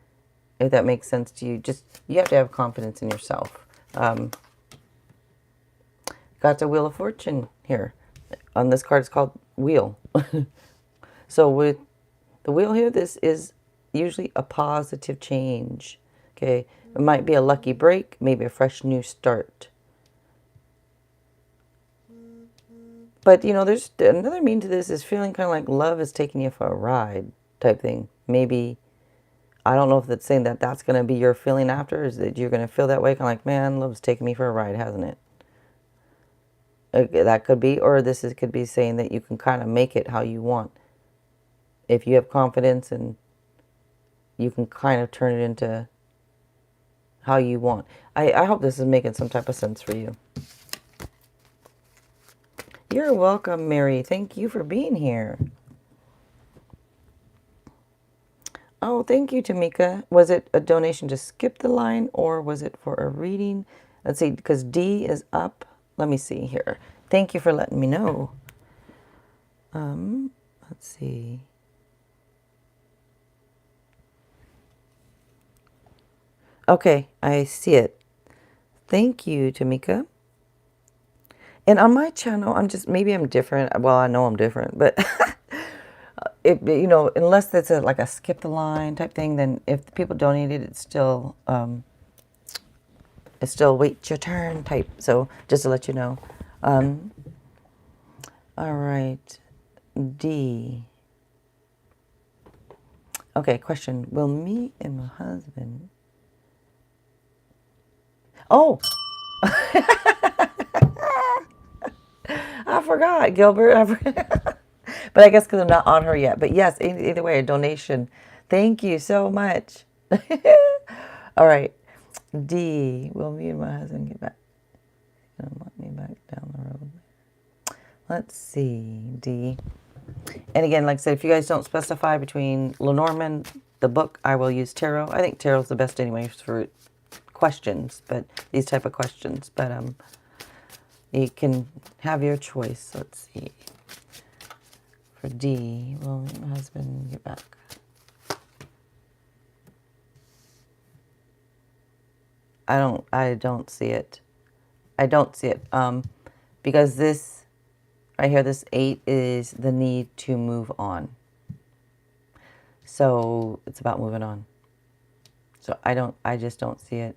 If that makes sense to you, you have to have confidence in yourself. Got the Wheel of Fortune here. On this card, it's called Wheel. So with the wheel here, this is usually a positive change. Okay, it might be a lucky break, maybe a fresh new start. But, you know, there's another meaning to this is feeling kind of like love is taking you for a ride type thing. Maybe, I don't know if it's saying that that's going to be your feeling after. Is that you're going to feel that way? Kind of like, man, love's taking me for a ride, hasn't it? That could be, or could be saying that you can kind of make it how you want. If you have confidence, and you can kind of turn it into how you want. I hope this is making some type of sense for you. You're welcome, Mary. Thank you for being here. Oh, thank you, Tamika. Was it a donation to skip the line, or was it for a reading? Let's see, because D is up. Let me see here. Thank you for letting me know. Let's see. Okay, I see it. Thank you, Tamika. And on my channel, maybe I'm different. Well, I know I'm different, but you know, unless it's like a skip the line type thing, then if the people donated, it's still wait your turn type. So just to let you know. All right, D. Okay, question. Will me and my husband... Oh! I forgot, Gilbert. But I guess because I'm not on her yet. But yes, either way, a donation. Thank you so much. All right. D, will me and my husband get back? Gonna want me back down the road. Let's see, D. And again, like I said, if you guys don't specify between Lenormand, the book, I will use tarot. I think tarot's the best anyway for questions, but these type of questions. But you can have your choice. Let's see. For D, will my husband get back? I don't see it. I don't see it. Because this, right here, this 8 is the need to move on. So it's about moving on. So I just don't see it.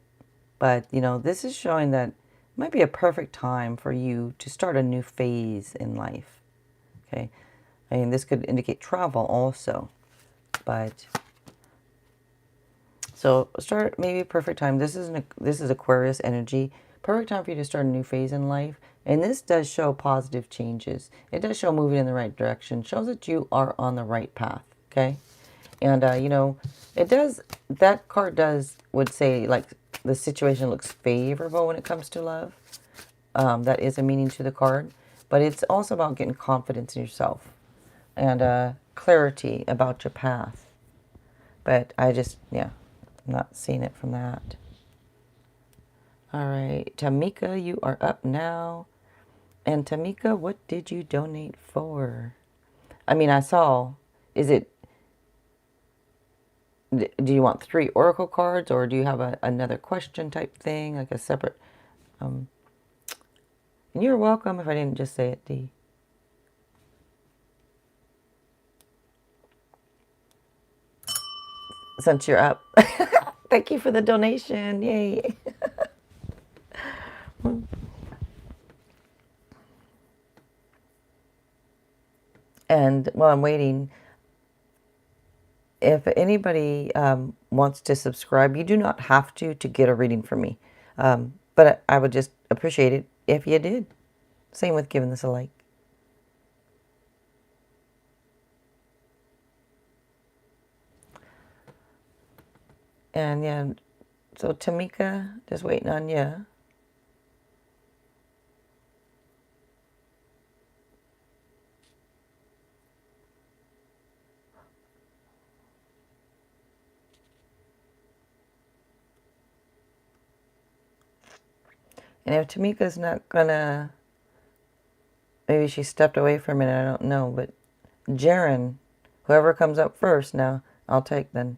But, you know, this is showing that it might be a perfect time for you to start a new phase in life. Okay. I mean, this could indicate travel also. But, so start maybe a perfect time. This is Aquarius energy. Perfect time for you to start a new phase in life. And this does show positive changes. It does show moving in the right direction. Shows that you are on the right path. Okay. And, you know, it does, that card would say, like, the situation looks favorable when it comes to love. That is a meaning to the card. But it's also about getting confidence in yourself and clarity about your path. But I just, yeah, I'm not seeing it from that. All right, Tamika, you are up now. And Tamika, what did you donate for? I mean, I saw, is it, do you want 3 oracle cards, or do you have another question type thing, like a separate? And you're welcome if I didn't just say it, D. Since you're up. Thank you for the donation. Yay. And while I'm waiting, if anybody wants to subscribe, you do not have to get a reading from me. But I would just appreciate it if you did. Same with giving this a like. And yeah, so Tamika, just waiting on you. And if Tamika's not gonna, maybe she stepped away for a minute, I don't know. But Jaren, whoever comes up first now, I'll take then.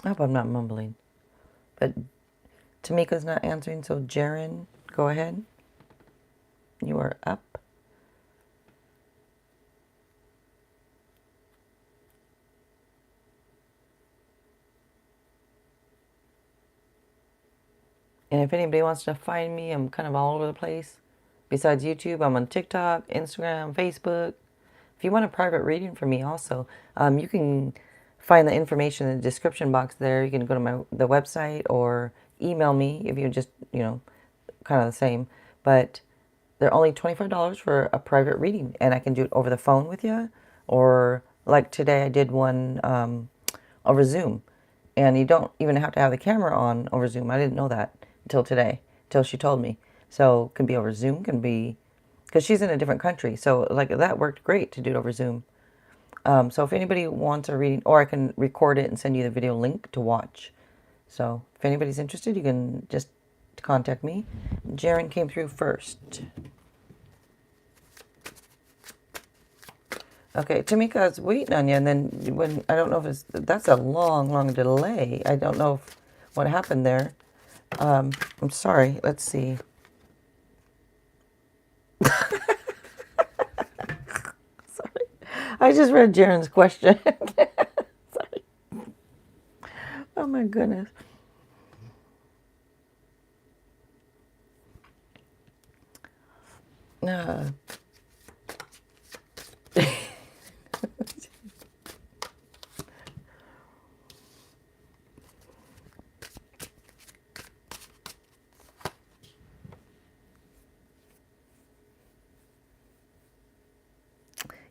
I hope I'm not mumbling. But Tamika's not answering, so Jaren, go ahead. You are up. And if anybody wants to find me, I'm kind of all over the place. Besides YouTube, I'm on TikTok, Instagram, Facebook. If you want a private reading from me also, you can find the information in the description box there. You can go to the website or email me if you just, you know, kind of the same. But they're only $25 for a private reading. And I can do it over the phone with you. Or like today I did one over Zoom. And you don't even have to have the camera on over Zoom. I didn't know that until today, until she told me. So it can be over Zoom, can be, because she's in a different country. So like that worked great to do it over Zoom. So if anybody wants a reading, or I can record it and send you the video link to watch. So if anybody's interested, you can just contact me. Jaren came through first. Okay, Tamika's waiting on you, and then when, I don't know if that's a long, long delay. I don't know what happened there. I'm sorry. Let's see. Sorry. I just read Jaren's question. Sorry. Oh my goodness. Uh,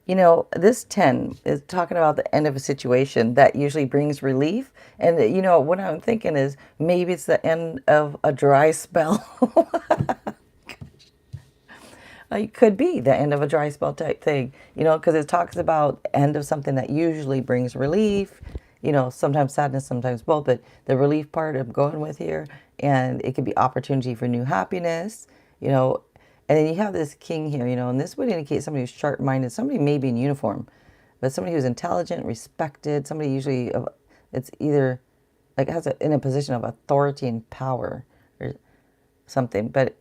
You know, this 10 is talking about the end of a situation that usually brings relief. And, you know, what I'm thinking is maybe it's the end of a dry spell. It could be the end of a dry spell type thing, you know, because it talks about end of something that usually brings relief, you know, sometimes sadness, sometimes both, but the relief part I'm going with here, and it could be opportunity for new happiness, you know, and then you have this king here, you know, and this would indicate somebody who's sharp-minded, somebody maybe in uniform, but somebody who's intelligent, respected, somebody usually, it's either like has in a position of authority and power or something, but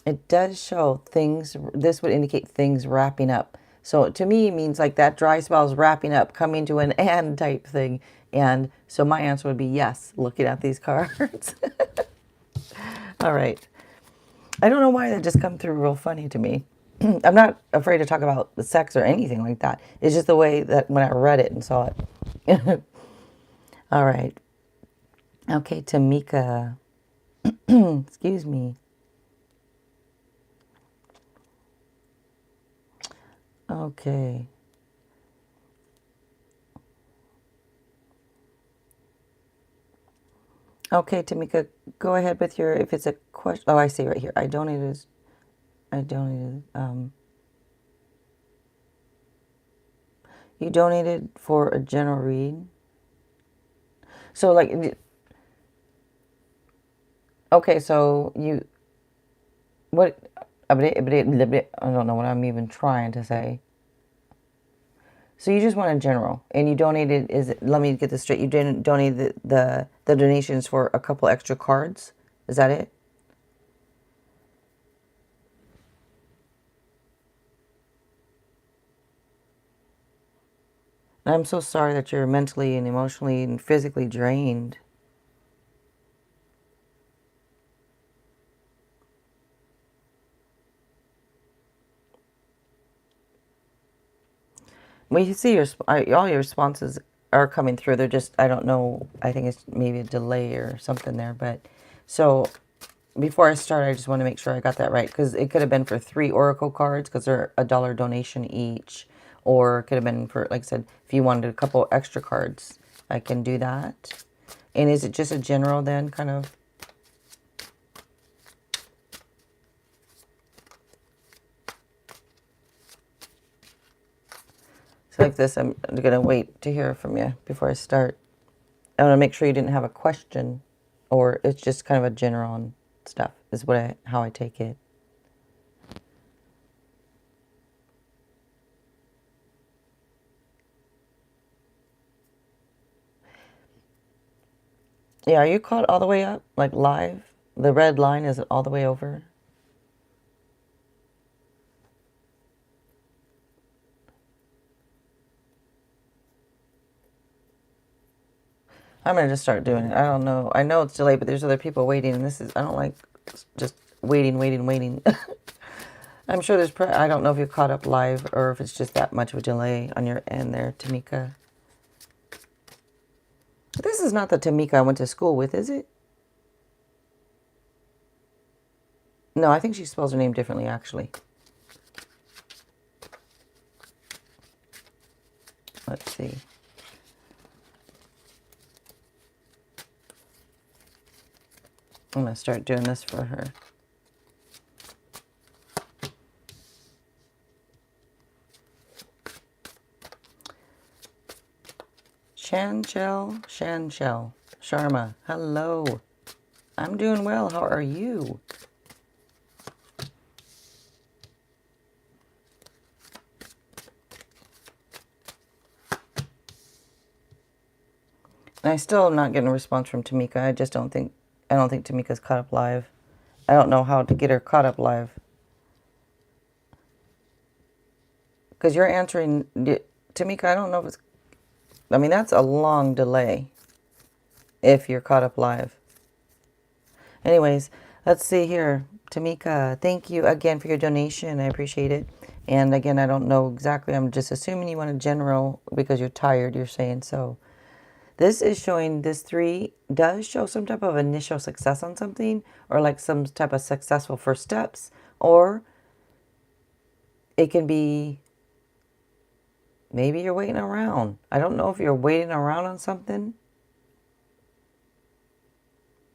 it does show things, this would indicate things wrapping up. So to me, it means like that dry spell is wrapping up, coming to an end type thing. And so my answer would be yes, looking at these cards. All right. I don't know why that just come through real funny to me. I'm not afraid to talk about the sex or anything like that. It's just the way that when I read it and saw it. All right. Okay, Tamika. Excuse me. Okay. Okay, Tamika, go ahead with your, if it's a question. Oh, I see right here. I donated, you donated for a general read. So like, okay, so you, what, I don't know what I'm even trying to say. So you just want a general, and you donated, let me get this straight, you didn't donate the donations for a couple extra cards? Is that it? And I'm so sorry that you're mentally and emotionally and physically drained. Well, you see all your responses are coming through. They're just, I don't know, I think it's maybe a delay or something there. But so before I start, I just want to make sure I got that right, because it could have been for 3 Oracle cards because they're $1 donation each. Or it could have been for, like I said, if you wanted a couple extra cards, I can do that. And is it just a general then, kind of? So like this, I'm going to wait to hear from you before I start. I want to make sure you didn't have a question, or it's just kind of a general and stuff, is how I take it. Yeah, are you caught all the way up, like live? The red line, is it all the way over? I'm going to just start doing it. I don't know. I know it's delayed, but there's other people waiting, and I don't like just waiting. I'm sure I don't know if you're caught up live or if it's just that much of a delay on your end there, Tamika. This is not the Tamika I went to school with, is it? No, I think she spells her name differently, actually. Let's see. I'm going to start doing this for her. Shanchel, Sharma, hello. I'm doing well. How are you? I still am not getting a response from Tamika. I don't think Tamika's caught up live. I don't know how to get her caught up live. Because you're answering, Tamika, I don't know if it's, I mean, that's a long delay if you're caught up live. Anyways, let's see here. Tamika, thank you again for your donation. I appreciate it. And again, I don't know exactly. I'm just assuming you want a general because you're tired, you're saying so. This is showing, this 3 does show some type of initial success on something, or like some type of successful first steps, or it can be Maybe you're waiting around. I don't know if you're waiting around on something,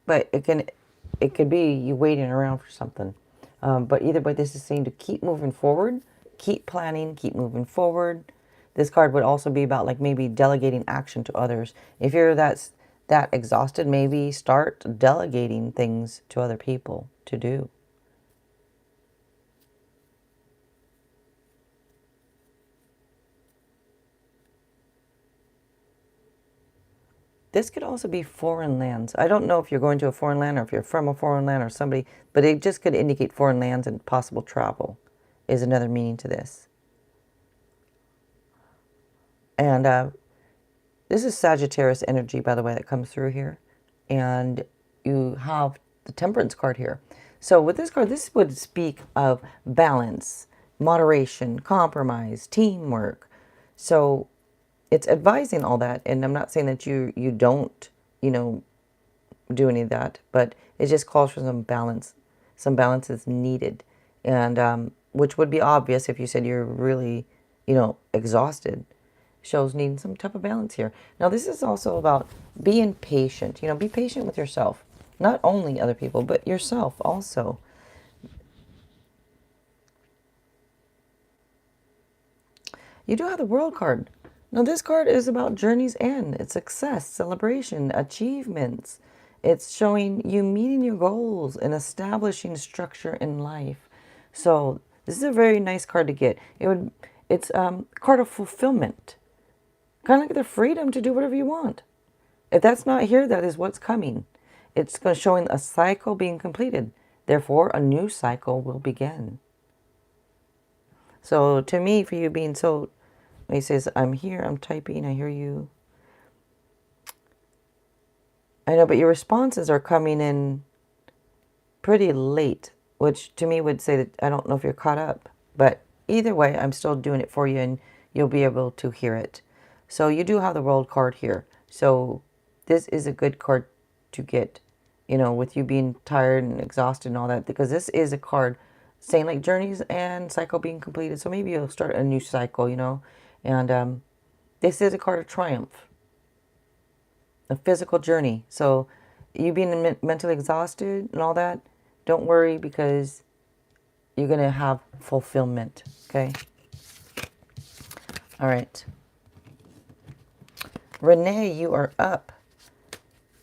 but it could be you waiting around for something. But either way, this is saying to keep moving forward, keep planning, keep moving forward. This card would also be about like maybe delegating action to others. If you're that exhausted, maybe start delegating things to other people to do. This could also be foreign lands. I don't know if you're going to a foreign land or if you're from a foreign land or somebody, but it just could indicate foreign lands and possible travel is another meaning to this. And this is Sagittarius energy, by the way, that comes through here. And you have the Temperance card here. So with this card, this would speak of balance, moderation, compromise, teamwork. So it's advising all that. And I'm not saying that you don't, do any of that, but it just calls for some balance. Some balance is needed. And which would be obvious if you said you're really, exhausted. Shows needing some type of balance here. Now, this is also about being patient. Be patient with yourself. Not only other people, but yourself also. You do have the World card. Now, this card is about journey's end. It's success, celebration, achievements. It's showing you meeting your goals and establishing structure in life. So, this is a very nice card to get. It's card of fulfillment. Kind of like the freedom to do whatever you want. If that's not here, that is what's coming. It's showing a cycle being completed. Therefore, a new cycle will begin. So to me, for you being so, he says, I'm here, I'm typing, I hear you. I know, but your responses are coming in pretty late, which to me would say that I don't know if you're caught up. But either way, I'm still doing it for you and you'll be able to hear it. So you do have the World card here. So this is a good card to get, with you being tired and exhausted and all that, because this is a card saying like journeys and cycle being completed. So maybe you'll start a new cycle, and this is a card of triumph, a physical journey. So you being mentally exhausted and all that, don't worry, because you're going to have fulfillment, okay? All right. Renee, you are up.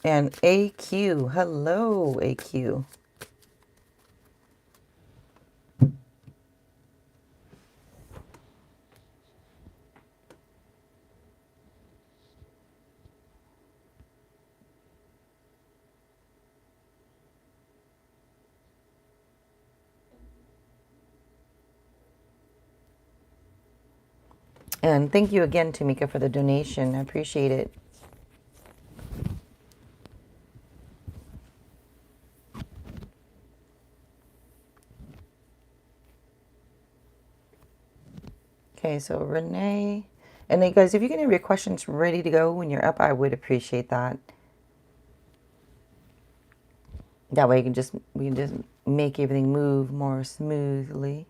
And AQ, hello, AQ. And thank you again, Tamika, for the donation. I appreciate it. Okay, so Renee. And then guys, if you can have your questions ready to go when you're up, I would appreciate that. That way we can just make everything move more smoothly.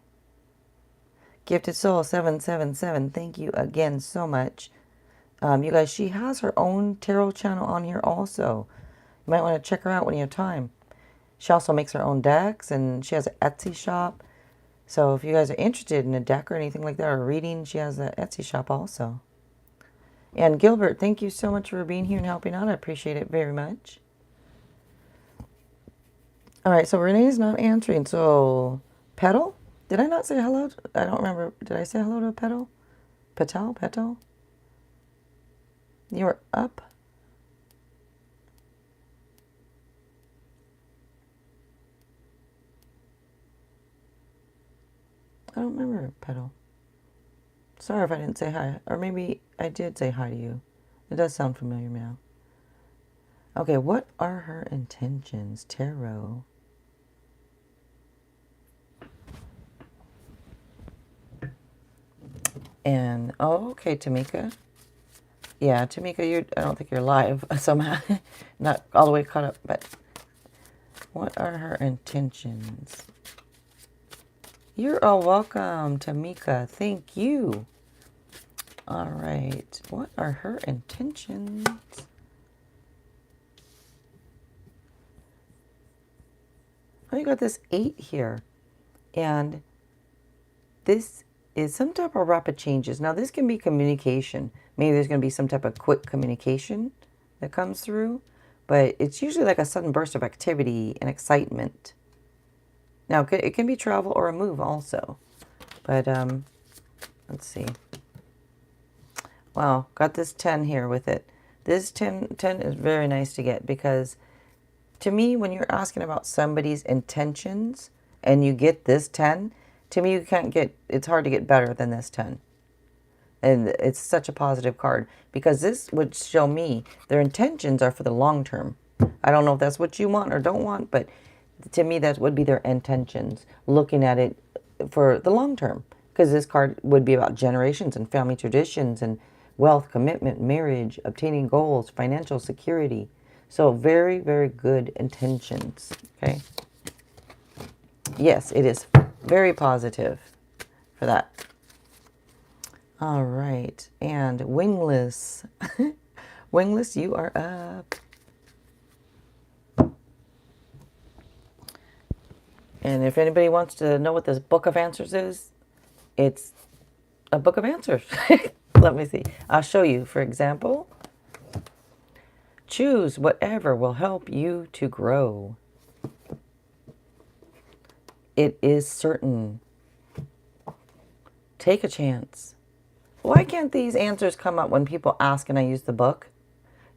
Gifted Soul 777, thank you again so much. You guys, she has her own tarot channel on here also. You might want to check her out when you have time. She also makes her own decks, and she has an Etsy shop. So if you guys are interested in a deck or anything like that, or reading, she has an Etsy shop also. And Gilbert, thank you so much for being here and helping out. I appreciate it very much. All right, so Renee's not answering. So, Petal? Did I not say hello? I don't remember. Did I say hello to Petal? Petal? You're up. I don't remember Petal. Sorry if I didn't say hi. Or maybe I did say hi to you. It does sound familiar now. Okay, what are her intentions? Tarot. And, oh, okay, Tamika. Yeah, Tamika, I don't think you're live somehow. Not all the way caught up, but what are her intentions? You're all welcome, Tamika. Thank you. All right. What are her intentions? Oh, you got this 8 here. And this is some type of rapid changes. Now, this can be communication. Maybe there's going to be some type of quick communication that comes through. But it's usually like a sudden burst of activity and excitement. Now, it can be travel or a move also. But let's see. Wow, got this 10 here with it. This 10 is very nice to get because to me, when you're asking about somebody's intentions and you get this 10, to me, it's hard to get better than this 10. And it's such a positive card because this would show me their intentions are for the long term. I don't know if that's what you want or don't want, but to me, that would be their intentions, looking at it for the long term. Because this card would be about generations and family traditions and wealth, commitment, marriage, obtaining goals, financial security. So very, very good intentions, okay? Yes, it is very positive for that. All right, and Wingless. Wingless, you are up. And if anybody wants to know what this book of answers is, it's a book of answers. Let me see. I'll show you. For example, choose whatever will help you to grow. It is certain. Take a chance. Why can't these answers come up when people ask and I use the book?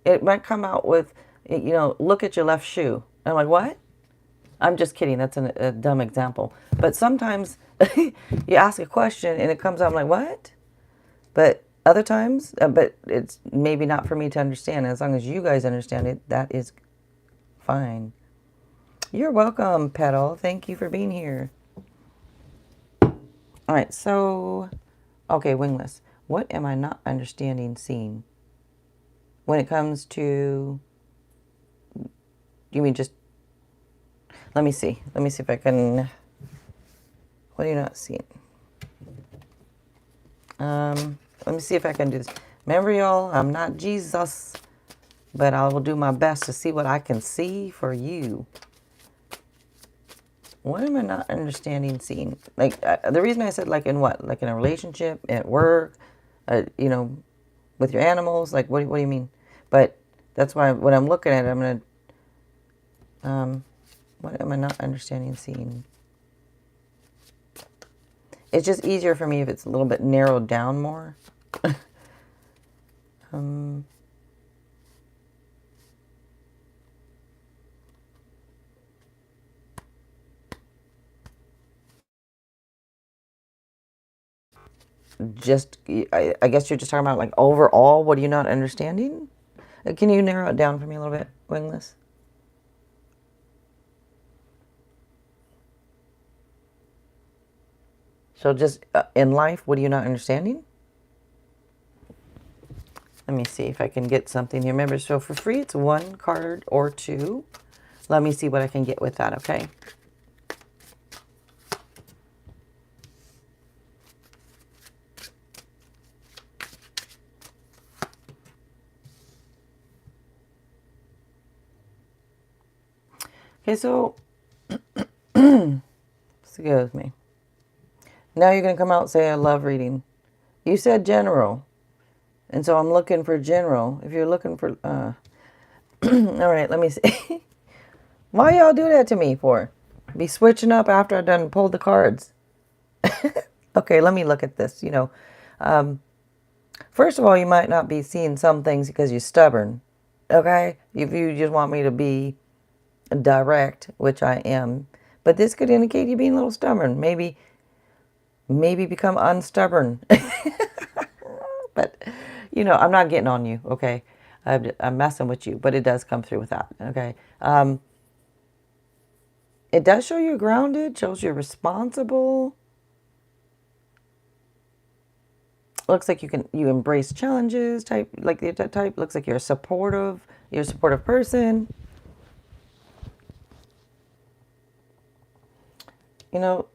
It might come out with, you know, look at your left shoe. I'm like, what? I'm just kidding. That's a dumb example. But sometimes you ask a question and it comes out, I'm like, what? But other times, but it's maybe not for me to understand. As long as you guys understand it, that is fine. You're welcome, Petal. Thank you for being here. All right, so, okay, Wingless. What am I not understanding seeing? When it comes to, you mean just, let me see. Let me see if I can, what are you not seeing? Let me see if I can do this. Remember, y'all, I'm not Jesus, but I will do my best to see what I can see for you. What am I not understanding seeing? Like, the reason I said, like, in what? Like, in a relationship, at work, you know, with your animals? Like, what do you mean? But that's why when I'm looking at it, I'm going to, what am I not understanding seeing? It's just easier for me if it's a little bit narrowed down more. Just, I guess you're just talking about, like, overall, what are you not understanding? Can you narrow it down for me a little bit, Wingless? So just in life, what are you not understanding? Let me see if I can get something here. Remember, so for free, it's 1 card or 2. Let me see what I can get with that, okay? Okay, so, excuse me. Now you're going to come out and say, I love reading. You said general. And so I'm looking for general. If you're looking for, all right, let me see. Why y'all do that to me for? Be switching up after I done pulled the cards. Okay, let me look at this. You know, first of all, you might not be seeing some things because you're stubborn. Okay? If you just want me to be direct, which I am. But this could indicate you being a little stubborn. Maybe become unstubborn. But, you know, I'm not getting on you, okay? I'm messing with you, but it does come through with that, okay? It does show you're grounded, shows you're responsible. Looks like you embrace challenges, type, like the type. Looks like you're a supportive person. You know,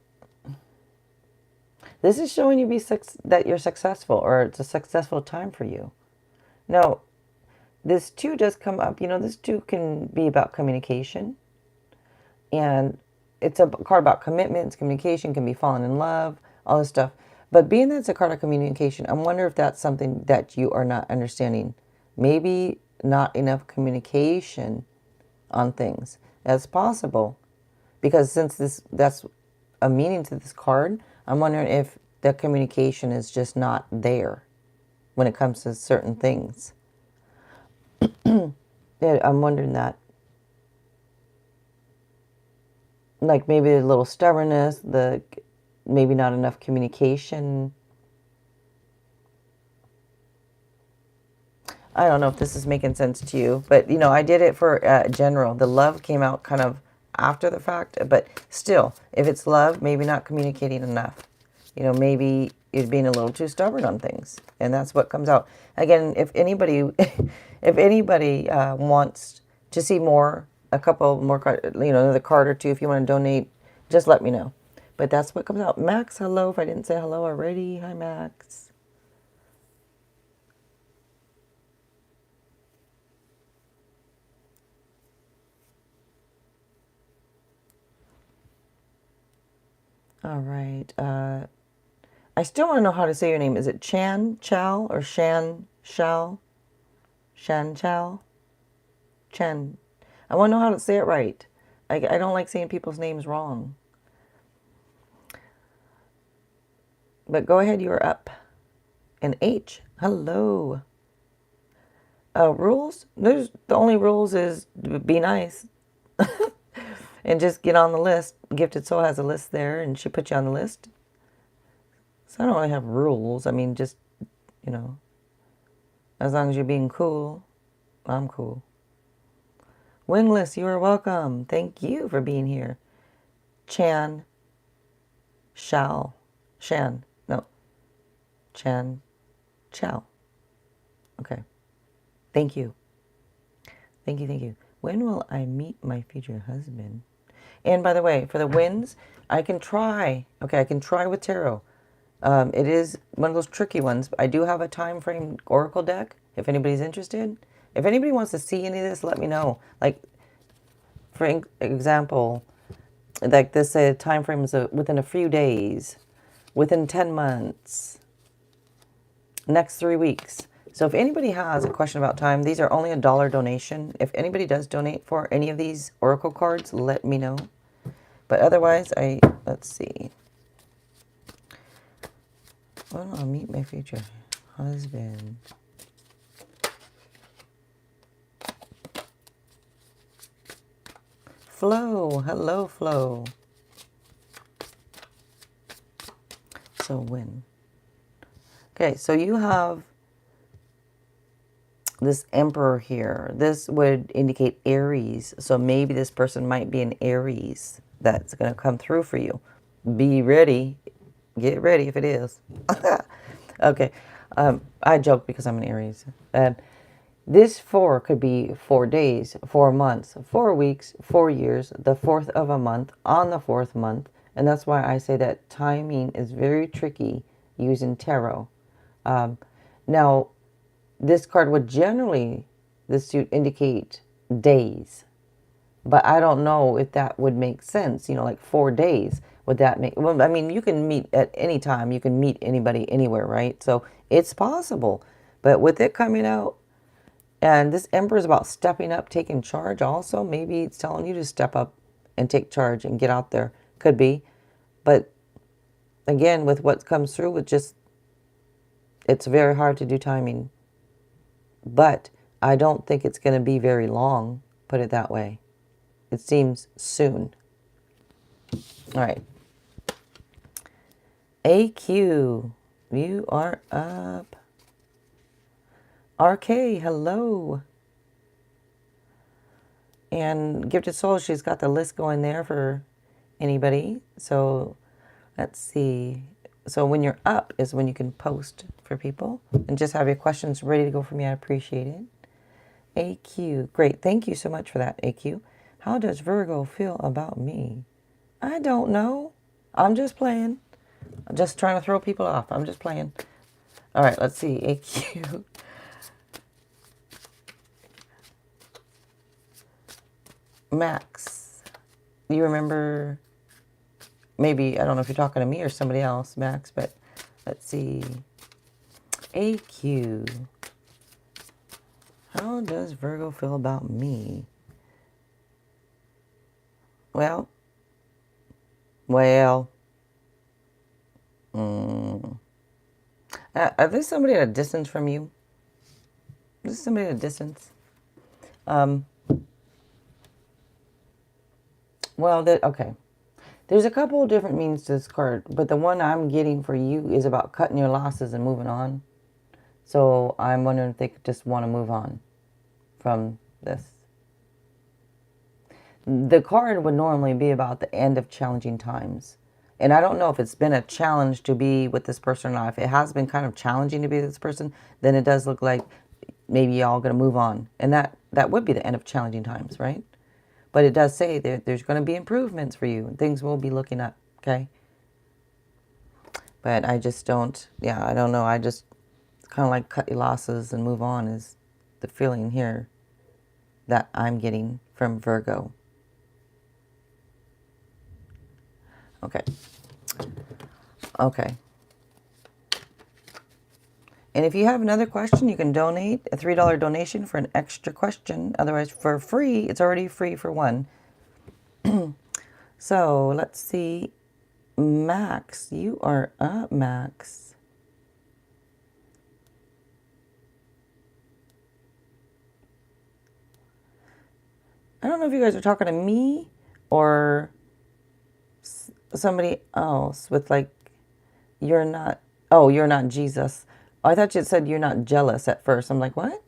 This is showing you that you're successful, or it's a successful time for you. Now, this 2 does come up. You know, this 2 can be about communication. And it's a card about commitments, communication, can be falling in love, all this stuff. But being that it's a card of communication, I wonder if that's something that you are not understanding. Maybe not enough communication on things. That's possible. Because since that's a meaning to this card, I'm wondering if the communication is just not there when it comes to certain things. Yeah, I'm wondering that. Like maybe a little stubbornness, maybe not enough communication. I don't know if this is making sense to you, but you know, I did it for general. The love came out kind of after the fact, but still, if it's love, maybe not communicating enough. You know, maybe you're being a little too stubborn on things, and that's what comes out. Again, if anybody, if anybody wants to see more, a couple more, you know, another card or 2, if you want to donate, just let me know. But that's what comes out. Max, hello. If I didn't say hello already, hi Max. All right. I still want to know how to say your name. Is it Chan Chow or Shan Shao? Shan Chow? Chen. I want to know how to say it right. I don't like saying people's names wrong. But go ahead, you're up. And H, hello. Rules? The only rules is be nice. And just get on the list. Gifted Soul has a list there, and she put you on the list. So I don't really have rules. I mean, just, you know, as long as you're being cool, I'm cool. Wingless, you are welcome. Thank you for being here. Chan, Shao, Shan, no, Chan, Chow. Okay. Thank you. Thank you, thank you. When will I meet my future husband? And by the way, for the winds, I can try. Okay, I can try with tarot. It is one of those tricky ones. I do have a time frame oracle deck if anybody's interested. If anybody wants to see any of this, let me know. Like, for example, like this time frame is within a few days, within 10 months, next 3 weeks. So if anybody has a question about time, these are only $1 donation. If anybody does donate for any of these oracle cards, let me know. But otherwise, let's see. Well, I'll meet my future husband. Flo, hello, Flo. So when? Okay, so you have this Emperor here. This would indicate Aries. So maybe this person might be an Aries that's going to come through for you. Be ready. Get ready if it is. Okay. I joke because I'm an Aries. This 4 could be 4 days, 4 months, 4 weeks, 4 years, the 4th of a month, on the 4th month. And that's why I say that timing is very tricky using tarot. Now, this card would generally, this suit indicate days. But I don't know if that would make sense. You know, like 4 days. Would that make... Well, I mean, you can meet at any time. You can meet anybody anywhere, right? So it's possible. But with it coming out, and this Emperor is about stepping up, taking charge also. Maybe it's telling you to step up and take charge and get out there. Could be. But again, with what comes through, it's very hard to do timing. But I don't think it's going to be very long, put it that way. It seems soon. All right. AQ, you are up. RK, hello. And Gifted Soul, she's got the list going there for anybody. So let's see. So when you're up is when you can post for people. And just have your questions ready to go for me. I appreciate it. AQ, great. Thank you so much for that, AQ. How does Virgo feel about me? I don't know. I'm just playing. I'm just trying to throw people off. I'm just playing. All right, let's see. AQ. Max. You remember, maybe, I don't know if you're talking to me or somebody else, Max, but let's see. AQ. How does Virgo feel about me? Well. Is this somebody at a distance from you? Is this somebody at a distance? Well, okay. There's a couple of different meanings to this card, but the one I'm getting for you is about cutting your losses and moving on. So I'm wondering if they just want to move on from this. The card would normally be about the end of challenging times. And I don't know if it's been a challenge to be with this person or not. If it has been kind of challenging to be with this person, then it does look like maybe y'all going to move on. And that would be the end of challenging times, right? But it does say that there's going to be improvements for you. And things will be looking up, okay? But I just don't, yeah, I don't know. I just kind of like cut your losses and move on is the feeling here that I'm getting from Virgo. Okay. Okay. And if you have another question, you can donate a $3 donation for an extra question. Otherwise, for free, it's already free for one. So let's see. Max, you are up, Max. I don't know if you guys are talking to me or somebody else with like, you're not Jesus. Oh, I thought you said you're not jealous at first. I'm like, what?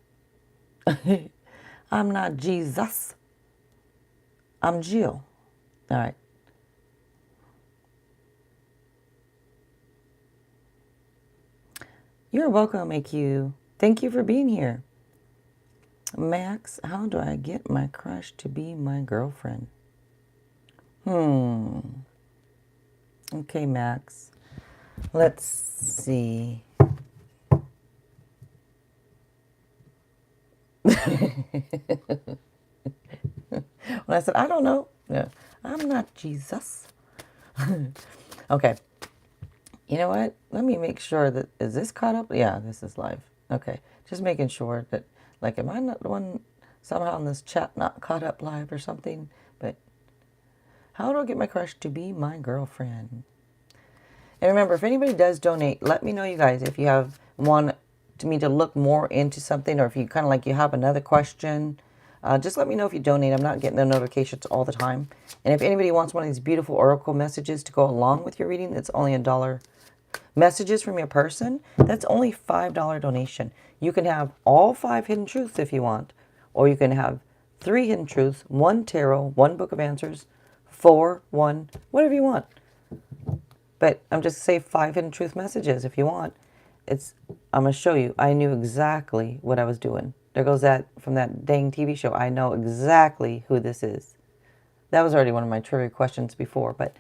I'm not Jesus. I'm Jill. All right. You're welcome, AQ. Thank you for being here. Max, how do I get my crush to be my girlfriend? Okay, Max. Let's see. When I said, I don't know. Yeah, I'm not Jesus. Okay. You know what? Let me make sure that, is this caught up? Yeah, this is live. Okay. Just making sure that, like, am I not the one somehow in this chat not caught up live or something? But how do I get my crush to be my girlfriend? And remember, if anybody does donate, let me know, you guys, if you have want me to look more into something, or if you kind of like you have another question. Just let me know if you donate. I'm not getting the notifications all the time. And if anybody wants one of these beautiful oracle messages to go along with your reading, it's only $1. Messages from your person, that's only $5 donation. You can have all 5 hidden truths if you want, or you can have 3 hidden truths, 1 tarot, 1 book of answers, 4, 1, whatever you want. But I'm just say 5 hidden truth messages if you want. I'm going to show you. I knew exactly what I was doing. There goes that from that dang TV show. I know exactly who this is. That was already one of my trivia questions before, but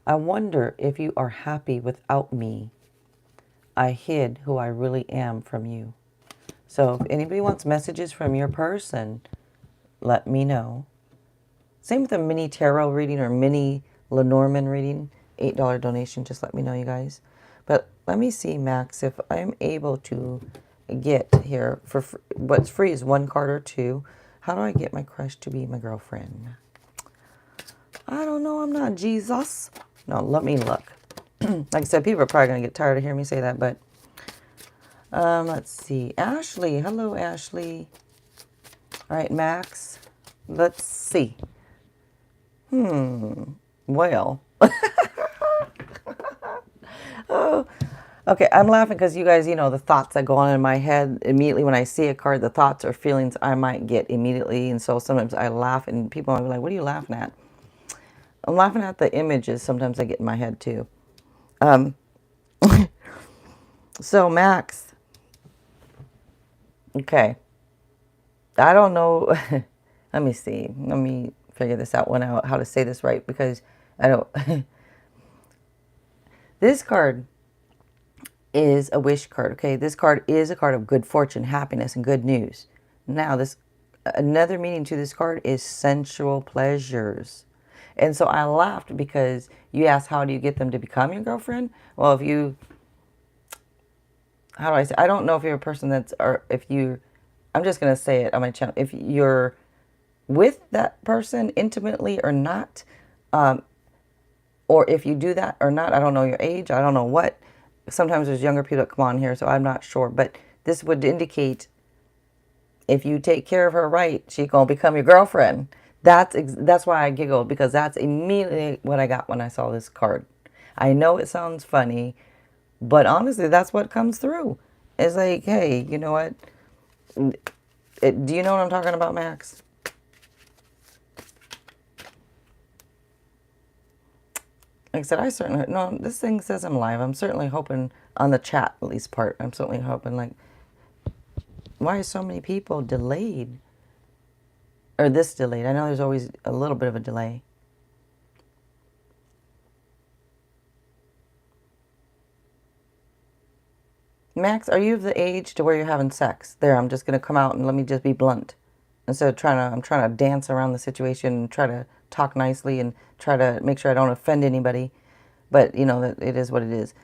I wonder if you are happy without me. I hid who I really am from you. So if anybody wants messages from your person, let me know. Same with a mini tarot reading or mini Lenormand reading. $8 donation. Just let me know, you guys. But let me see, Max, if I'm able to get here for what's free is 1 card or 2. How do I get my crush to be my girlfriend? I don't know. I'm not Jesus. No, let me look. Like I said, people are probably going to get tired of hearing me say that, but let's see. Ashley. Hello, Ashley. All right, Max. Let's see. Well. Oh, okay, I'm laughing because you guys, the thoughts that go on in my head immediately when I see a card, the thoughts or feelings I might get immediately. And so sometimes I laugh and people might be like, what are you laughing at? I'm laughing at the images sometimes I get in my head too. So Max, okay, I don't know. Let me see. Let me figure this out how to say this right, because I don't. This card is a wish card, okay? This card is a card of good fortune, happiness, and good news. Now, another meaning to this card is sensual pleasures. And so I laughed because you asked, how do you get them to become your girlfriend? Well, if you, how do I say, I don't know if you're a person that's, or if you, I'm just going to say it on my channel. If you're with that person intimately or not, or if you do that or not, I don't know your age, I don't know what. Sometimes there's younger people that come on here, so I'm not sure. But this would indicate if you take care of her right, she's going to become your girlfriend. That's why I giggled, because that's immediately what I got when I saw this card. I know it sounds funny, but honestly, that's what comes through. It's like, hey, you know what? Do you know what I'm talking about, Max? Like I said, I certainly, no, this thing says I'm live. I'm certainly hoping on the chat, at least part, I'm certainly hoping, like, why are so many people delayed? Or this delayed? I know there's always a little bit of a delay. Max, are you of the age to where you're having sex? There, I'm just going to come out and let me just be blunt. Instead of I'm trying to dance around the situation and try to talk nicely and try to make sure I don't offend anybody. But, you know, that it is what it is.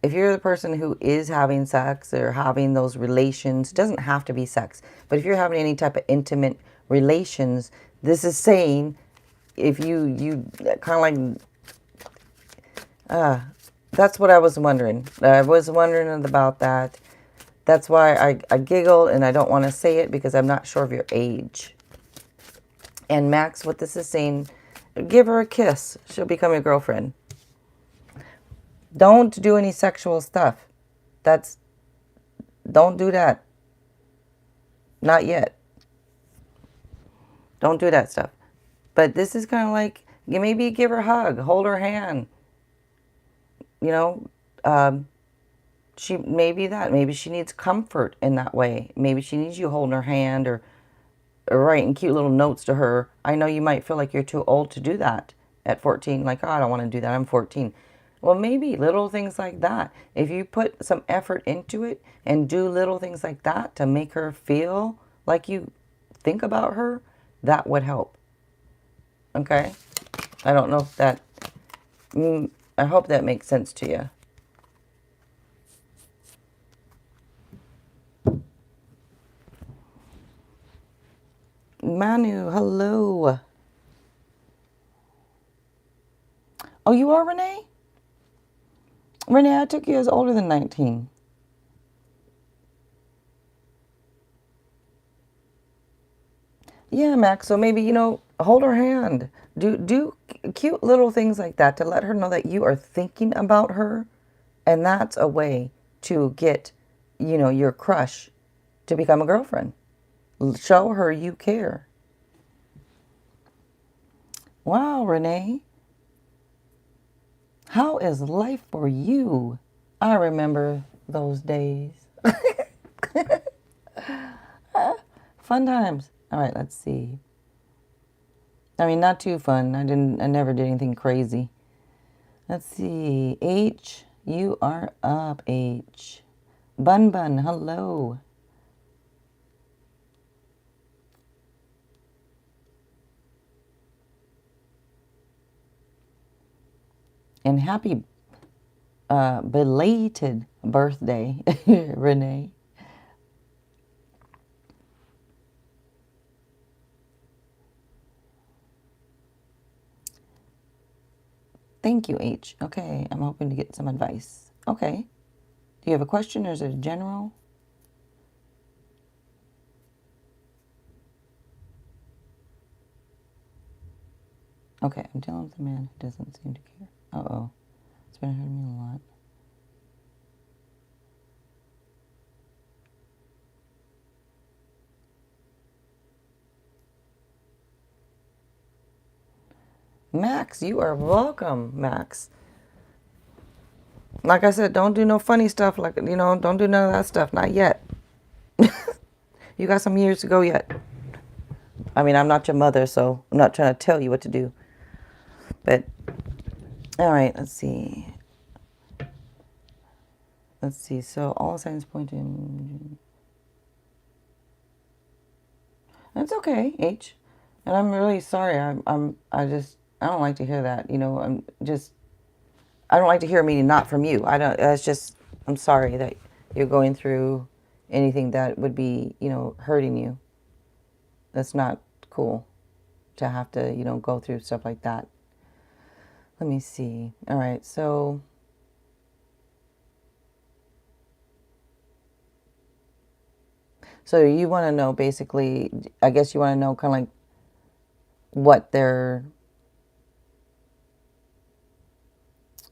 If you're the person who is having sex or having those relations, it doesn't have to be sex, but if you're having any type of intimate relations, this is saying, if you kind of like, that's what I was wondering. I was wondering about that. That's why I giggled, and I don't want to say it because I'm not sure of your age. And Max, what this is saying, give her a kiss. She'll become your girlfriend. Don't do any sexual stuff. Don't do that. Not yet. Don't do that stuff. But this is kind of like, maybe give her a hug, hold her hand. You know, maybe she needs comfort in that way. Maybe she needs you holding her hand or writing cute little notes to her. I know you might feel like you're too old to do that at 14. Like, oh, I don't want to do that. I'm 14. Well, maybe little things like that. If you put some effort into it and do little things like that to make her feel like you think about her, that would help. Okay? I don't know if that, I hope that makes sense to you. Manu, hello. Oh, you are Renee? Renee, I took you as older than 19. Yeah, Max. So maybe, you know, hold her hand. Do cute little things like that to let her know that you are thinking about her. And that's a way to get, you know, your crush to become a girlfriend. Show her you care. Wow, Renee. How is life for you? I remember those days. Fun times. All right, let's see. I mean, not too fun. I never did anything crazy. Let's see. H, you are up, H. Bun Bun, hello. And happy belated birthday, Renee. Thank you, H. Okay, I'm hoping to get some advice. Okay. Do you have a question or is it a general? Okay, I'm dealing with a man who doesn't seem to care. Uh-oh. It's been hurting me a lot. Max, you are welcome, Max. Like I said, don't do no funny stuff. Like, you know, don't do none of that stuff. Not yet. You got some years to go yet. I mean, I'm not your mother, so I'm not trying to tell you what to do. But, all right, let's see. Let's see. So all signs point in. That's okay, H. And I'm really sorry. I don't like to hear that. You know, I don't like to hear a meaning not from you. I don't. That's just. I'm sorry that you're going through anything that would be, you know, hurting you. That's not cool to have to, you know, go through stuff like that. Let me see. All right, so you want to know basically, I guess you want to know kind of like what their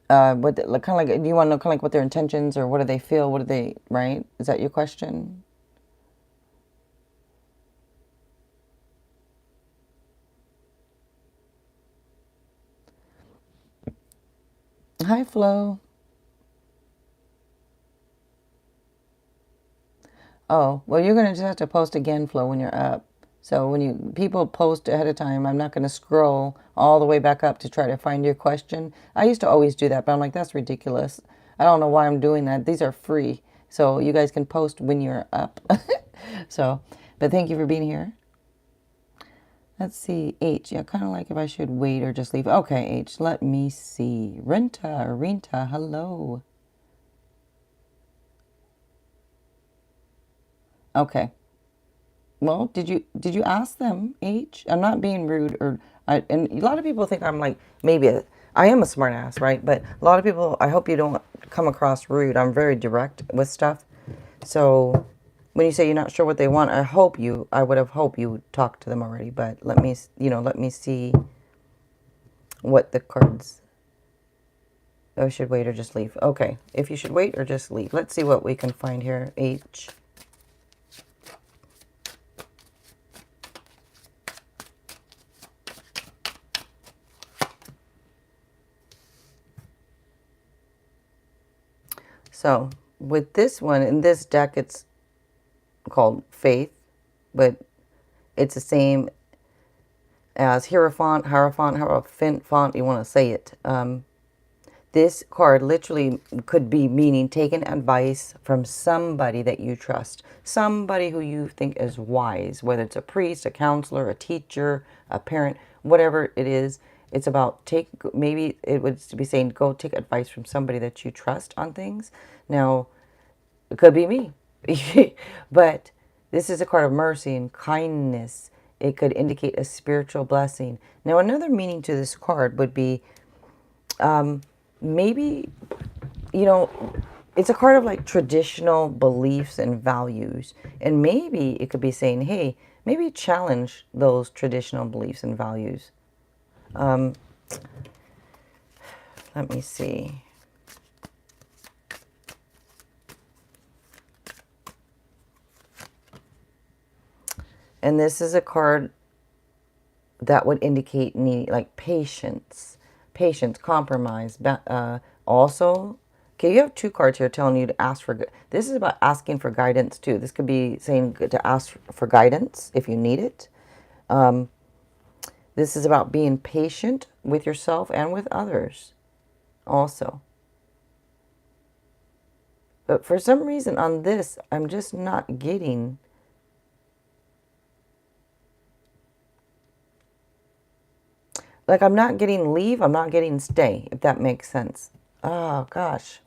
like, kind of like, do you want to know kind of like what their intentions, or what do they feel? What do they, right? Is that your question? Hi, Flo. Oh, well, you're going to just have to post again, Flo, when you're up. So when people post ahead of time, I'm not going to scroll all the way back up to try to find your question. I used to always do that, but I'm like, that's ridiculous. I don't know why I'm doing that. These are free. So you guys can post when you're up. So, but thank you for being here. Let's see, H. Yeah, kind of like if I should wait or just leave. Okay, H, let me see. Rinta, hello. Okay. Well, did you ask them, H? I'm not being rude, and a lot of people think I'm like, I am a smart ass, right? But a lot of people, I hope you don't come across rude. I'm very direct with stuff. So when you say you're not sure what they want, I would have hoped you talked to them already. But let me see what the cards. Oh, should wait or just leave. Okay, if you should wait or just leave. Let's see what we can find here, H. So with this one, in this deck, it's called Faith, but it's the same as Hierophant, however font you want to say it. This card literally could be meaning taking advice from somebody that you trust, somebody who you think is wise, whether it's a priest, a counselor, a teacher, a parent, whatever it is. It's about maybe it would be saying go take advice from somebody that you trust on things. Now, it could be me, but this is a card of mercy and kindness. It could indicate a spiritual blessing. Now, another meaning to this card would be maybe, you know, it's a card of like traditional beliefs and values. And maybe it could be saying, hey, maybe challenge those traditional beliefs and values. Let me see. And this is a card that would indicate need, like patience, compromise. Also, okay, you have two cards here telling you to ask for. This is about asking for guidance too. This could be saying to ask for guidance if you need it. This is about being patient with yourself and with others, also. But for some reason on this, I'm just not getting. Like, I'm not getting leave, I'm not getting stay, if that makes sense. Oh, gosh.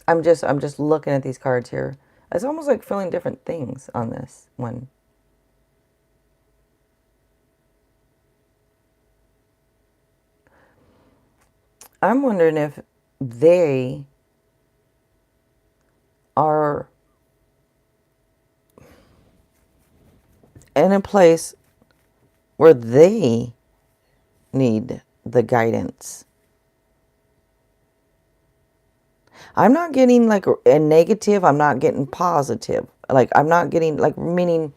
I'm just looking at these cards here. It's almost like feeling different things on this one. I'm wondering if they are in a place where they need the guidance. I'm not getting like a negative, I'm not getting positive. Like, I'm not getting like meaning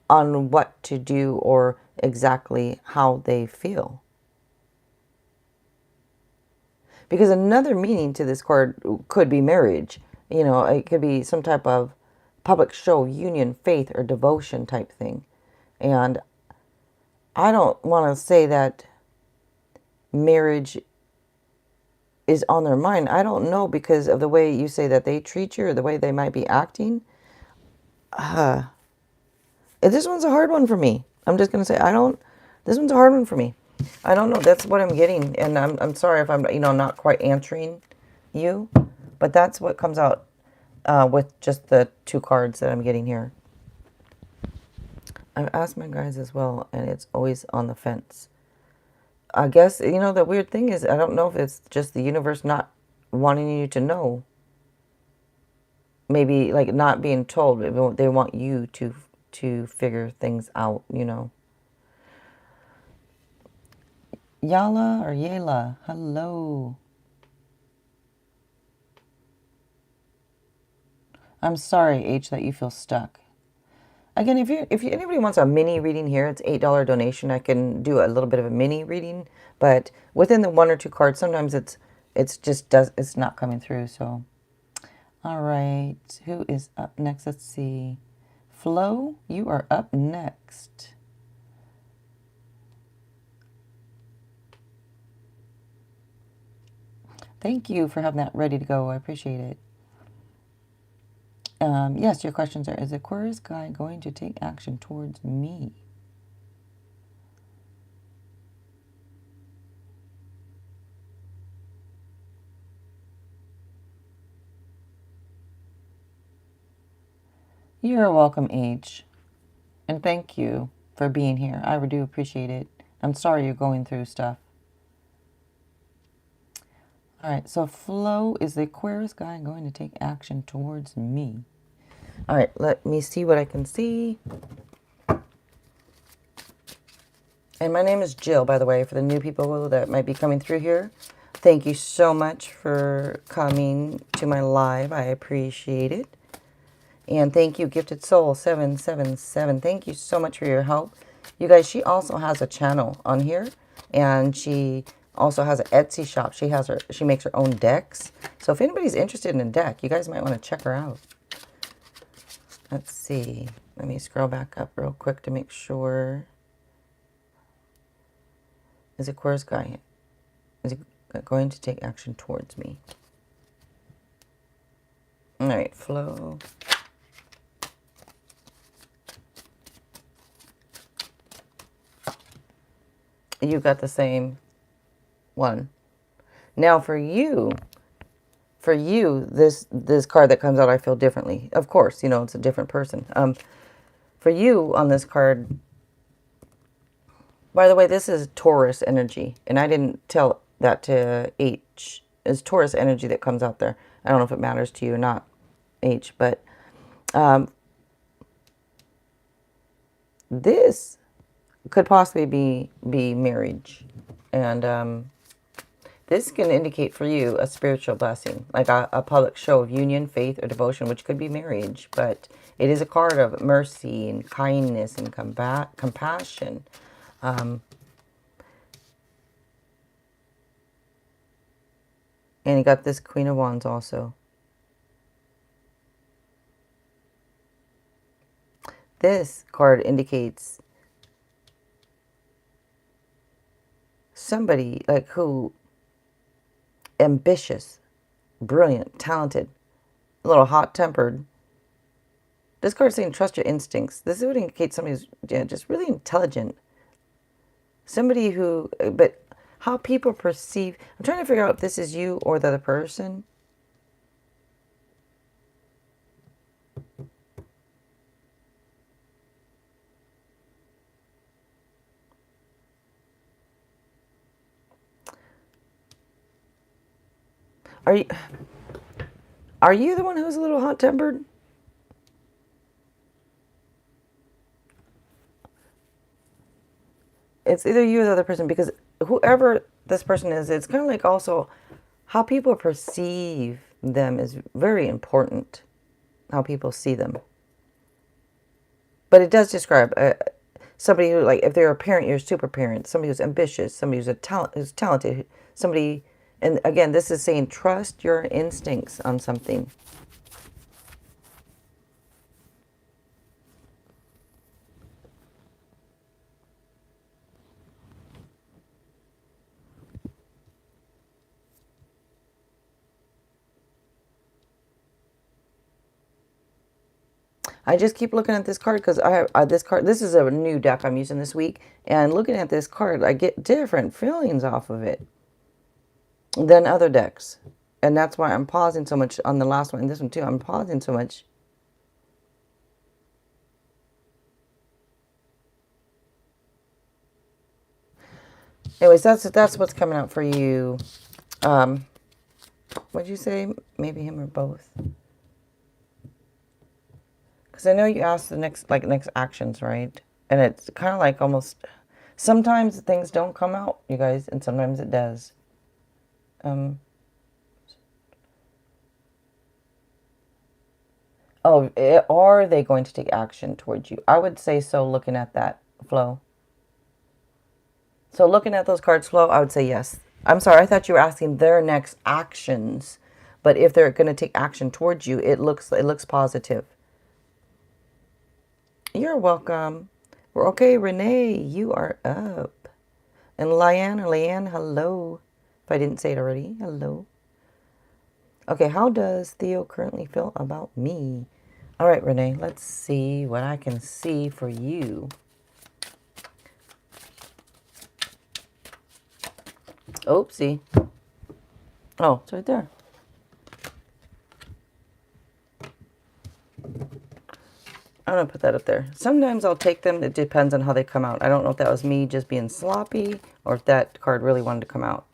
on what to do or exactly how they feel. Because another meaning to this card could be marriage. You know, it could be some type of public show of union, faith, or devotion type thing. And I don't want to say that marriage is on their mind. I don't know, because of the way you say that they treat you or the way they might be acting. This one's a hard one for me. I'm just going to say, this one's a hard one for me. I don't know. That's what I'm getting. And I'm sorry if I'm, not quite answering you, but that's what comes out with just the 2 cards that I'm getting here. I've asked my guys as well, and it's always on the fence. I guess, the weird thing is, I don't know if it's just the universe not wanting you to know. Maybe, like, not being told. They want you to figure things out, Yala or Yela, hello. I'm sorry, H, that you feel stuck. Again, if anybody wants a mini reading here, it's $8 donation. I can do a little bit of a mini reading, but within the 1 or 2 cards, sometimes it's not coming through. So, all right, who is up next? Let's see, Flo, you are up next. Thank you for having that ready to go. I appreciate it. Yes, your questions are, is Aquarius guy going to take action towards me? You're welcome, H. And thank you for being here. I do appreciate it. I'm sorry you're going through stuff. All right, so Flo, is the Aquarius guy going to take action towards me? All right, let me see what I can see. And my name is Jill, by the way, for the new people that might be coming through here. Thank you so much for coming to my live. I appreciate it. And thank you, Gifted Soul 777. Thank you so much for your help. You guys, she also has a channel on here, and she also has an Etsy shop. She makes her own decks. So if anybody's interested in a deck, you guys might want to check her out. Let's see. Let me scroll back up real quick to make sure. Is Aquarius guy, is he going to take action towards me? All right, Flo. You got the same one. Now for you, this card that comes out, I feel differently. Of course, it's a different person. For you on this card, by the way, this is Taurus energy, and I didn't tell that to H. It's Taurus energy that comes out there. I don't know if it matters to you or not, H, but this could possibly be marriage, and this can indicate for you a spiritual blessing, like a public show of union, faith, or devotion, which could be marriage, but it is a card of mercy and kindness and compassion. And you got this Queen of Wands also. This card indicates somebody like who ambitious, brilliant, talented, a little hot-tempered. This card's saying trust your instincts. This would indicate somebody who's just really intelligent. Somebody who, but how people perceive. I'm trying to figure out if this is you or the other person. Are you the one who's a little hot-tempered? It's either you or the other person, because whoever this person is, it's kind of like also how people perceive them is very important. How people see them. But it does describe somebody who, like, if they're a parent, you're a super parent. Somebody who's ambitious. Somebody who's talented. Somebody, and again, this is saying trust your instincts on something. I just keep looking at this card because I have this card. This is a new deck I'm using this week. And looking at this card, I get different feelings off of it than other decks. And that's why I'm pausing so much on the last one and this one too. I'm pausing so much. Anyways, that's what's coming out for you. What'd you say? Maybe him or both? Because I know you asked the next actions, right? And it's kind of like almost, sometimes things don't come out, you guys, and sometimes it does. Oh, are they going to take action towards you? I would say so, looking at that flow. So looking at those cards flow, I would say yes. I'm sorry, I thought you were asking their next actions. But if they're going to take action towards you, it looks positive. You're welcome. We're okay, Renee, you are up. And Leanne, hello. If I didn't say it already, hello. Okay, how does Theo currently feel about me? All right, Renee, let's see what I can see for you. Oopsie. Oh, it's right there. I'm going to put that up there. Sometimes I'll take them. It depends on how they come out. I don't know if that was me just being sloppy or if that card really wanted to come out.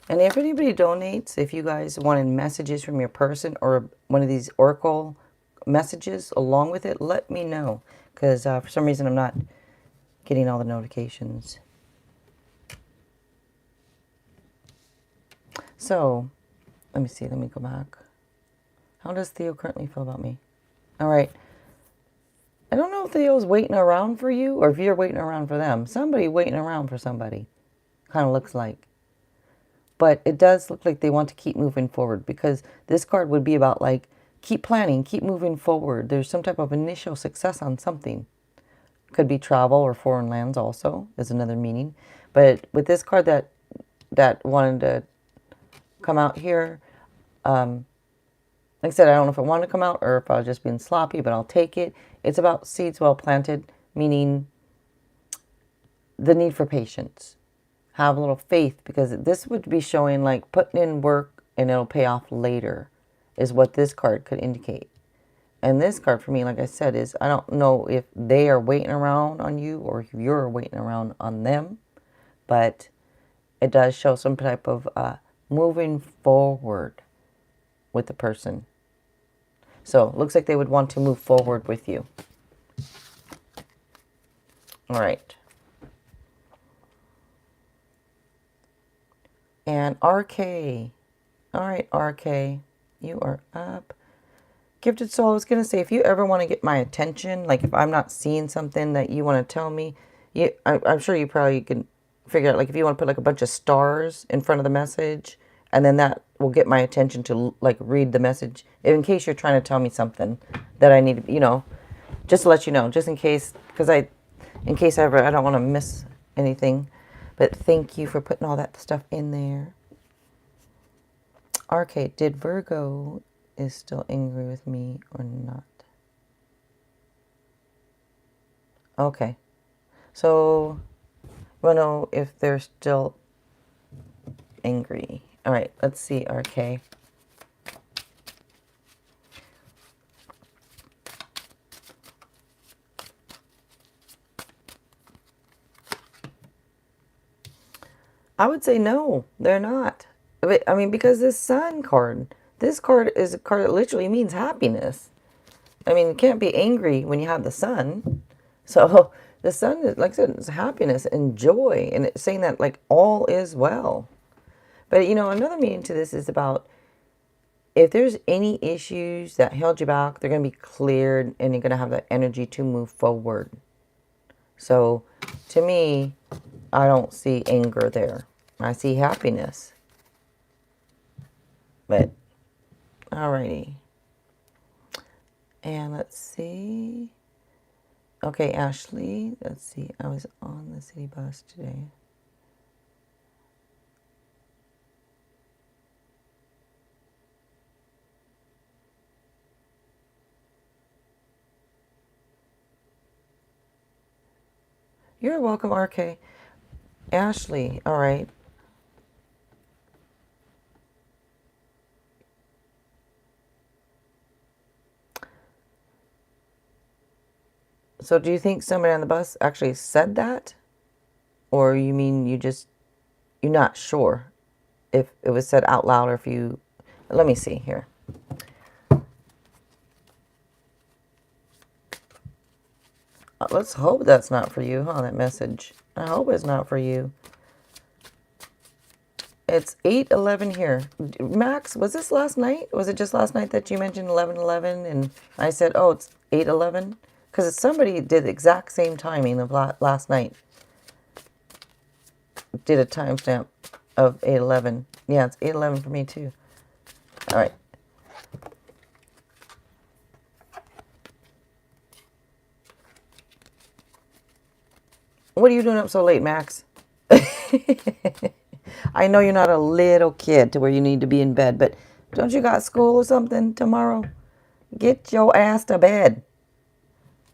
And if anybody donates, if you guys wanted messages from your person or one of these oracle messages along with it, let me know. Because for some reason I'm not getting all the notifications. So, let me see. Let me go back. How does Theo currently feel about me? All right. I don't know if Theo's waiting around for you or if you're waiting around for them. Somebody waiting around for somebody. Kind of looks like. But it does look like they want to keep moving forward because this card would be about like, keep planning, keep moving forward. There's some type of initial success on something. Could be travel or foreign lands also is another meaning. But with this card that wanted to come out here, like I said, I don't know if it wanted to come out or if I was just being sloppy, but I'll take it. It's about seeds well planted, meaning the need for patience. Have a little faith because this would be showing like putting in work and it'll pay off later is what this card could indicate. And this card for me, like I said, is I don't know if they are waiting around on you or if you're waiting around on them, but it does show some type of moving forward with the person. So it looks like they would want to move forward with you. All right. And RK. All right, RK. You are up. Gifted soul, I was going to say, if you ever want to get my attention, like if I'm not seeing something that you want to tell me, I'm sure you probably can figure out, like if you want to put like a bunch of stars in front of the message, and then that will get my attention to like read the message, in case you're trying to tell me something that I need, just to let you know, just in case, because in case I don't want to miss anything. But thank you for putting all that stuff in there. RK, did Virgo is still angry with me or not? Okay. So, I want to know if they're still angry. All right, let's see, RK. I would say no, they're not. I mean, because this card is a card that literally means happiness. I mean, you can't be angry when you have the sun. So the sun, like I said, is happiness and joy. And it's saying that like all is well. But another meaning to this is about if there's any issues that held you back, they're going to be cleared and you're going to have that energy to move forward. So to me, I don't see anger there. I see happiness. But, alrighty. And let's see. Okay, Ashley, let's see. I was on the city bus today. You're welcome, RK. Ashley, all right. So do you think somebody on the bus actually said that? Or you mean you're not sure if it was said out loud or if you, let me see here. Let's hope that's not for you, huh, that message. I hope it's not for you. It's 8:11 here. Max, was this last night? Was it just last night that you mentioned 11:11 and I said, oh, it's 8:11? Because somebody did the exact same timing of last night. Did a timestamp of 8:11. Yeah, it's 8:11 for me too. All right. What are you doing up so late, Max? I know you're not a little kid to where you need to be in bed, but don't you got school or something tomorrow? Get your ass to bed.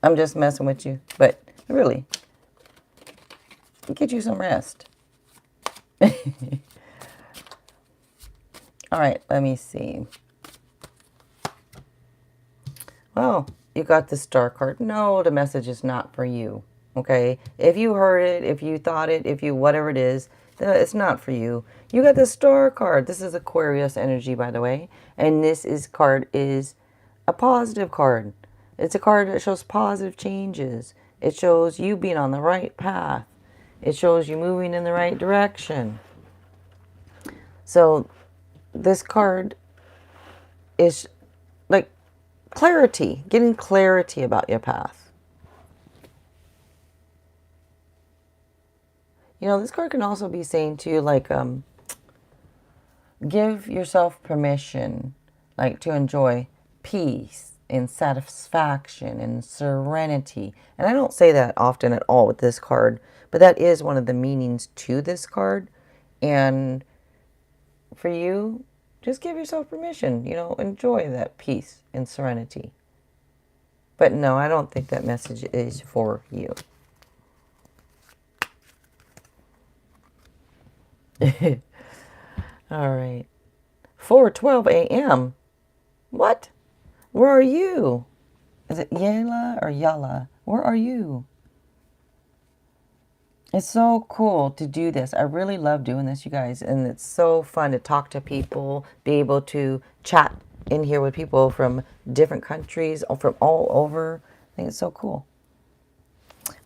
I'm just messing with you, but really, get you some rest. All right, let me see. Well, you got the star card. No, the message is not for you. Okay, if you heard it, if you thought it, if you whatever it is, it's not for you. You got the star card. This is Aquarius energy, by the way, and card is a positive card. It's a card that shows positive changes. It shows you being on the right path. It shows you moving in the right direction. So this card is like clarity, getting clarity about your path. You know, this card can also be saying to you, like, give yourself permission, like, to enjoy peace and satisfaction and serenity. And I don't say that often at all with this card, but that is one of the meanings to this card. And for you, just give yourself permission, you know, enjoy that peace and serenity. But no, I don't think that message is for you. All right. 4:12 a.m. What? Where are you? Is it Yala or Yala? Where are you? It's so cool to do this. I really love doing this, you guys. And it's so fun to talk to people, be able to chat in here with people from different countries or from all over. I think it's so cool.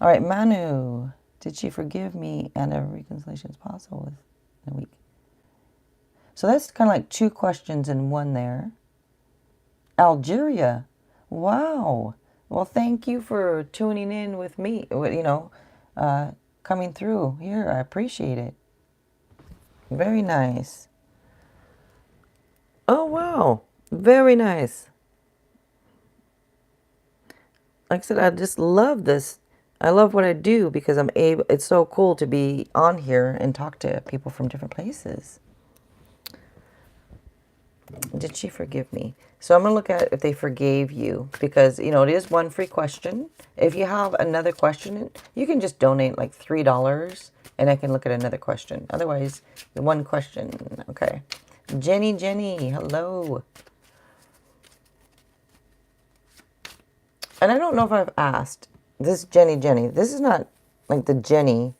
All right, Manu. Did she forgive me and a reconciliation is possible within a week? So that's kind of like two questions in one there. Algeria. Wow. Well, thank you for tuning in with me, you know, coming through here. I appreciate it. Very nice. Oh, wow. Very nice. Like I said, I just love this. I love what I do because it's so cool to be on here and talk to people from different places. Did she forgive me? So I'm going to look at if they forgave you because, you know, it is one free question. If you have another question, you can just donate like $3 and I can look at another question. Otherwise, the one question. Okay. Jenny, hello. And I don't know if I've asked. This Jenny. This is not like the Jenny.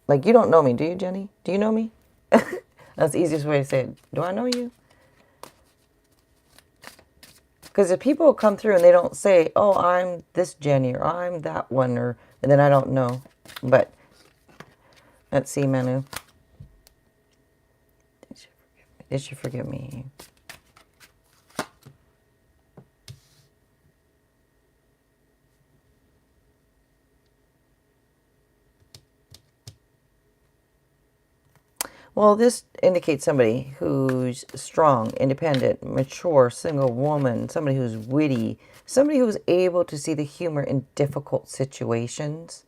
Like, you don't know me, do you, Jenny? Do you know me? That's the easiest way to say it. Do I know you? Because if people come through and they don't say, oh, I'm this Jenny or I'm that one, and then I don't know. But let's see, Manu. Did she forgive me? Well, this indicates somebody who's strong, independent, mature, single woman, somebody who's witty, somebody who's able to see the humor in difficult situations.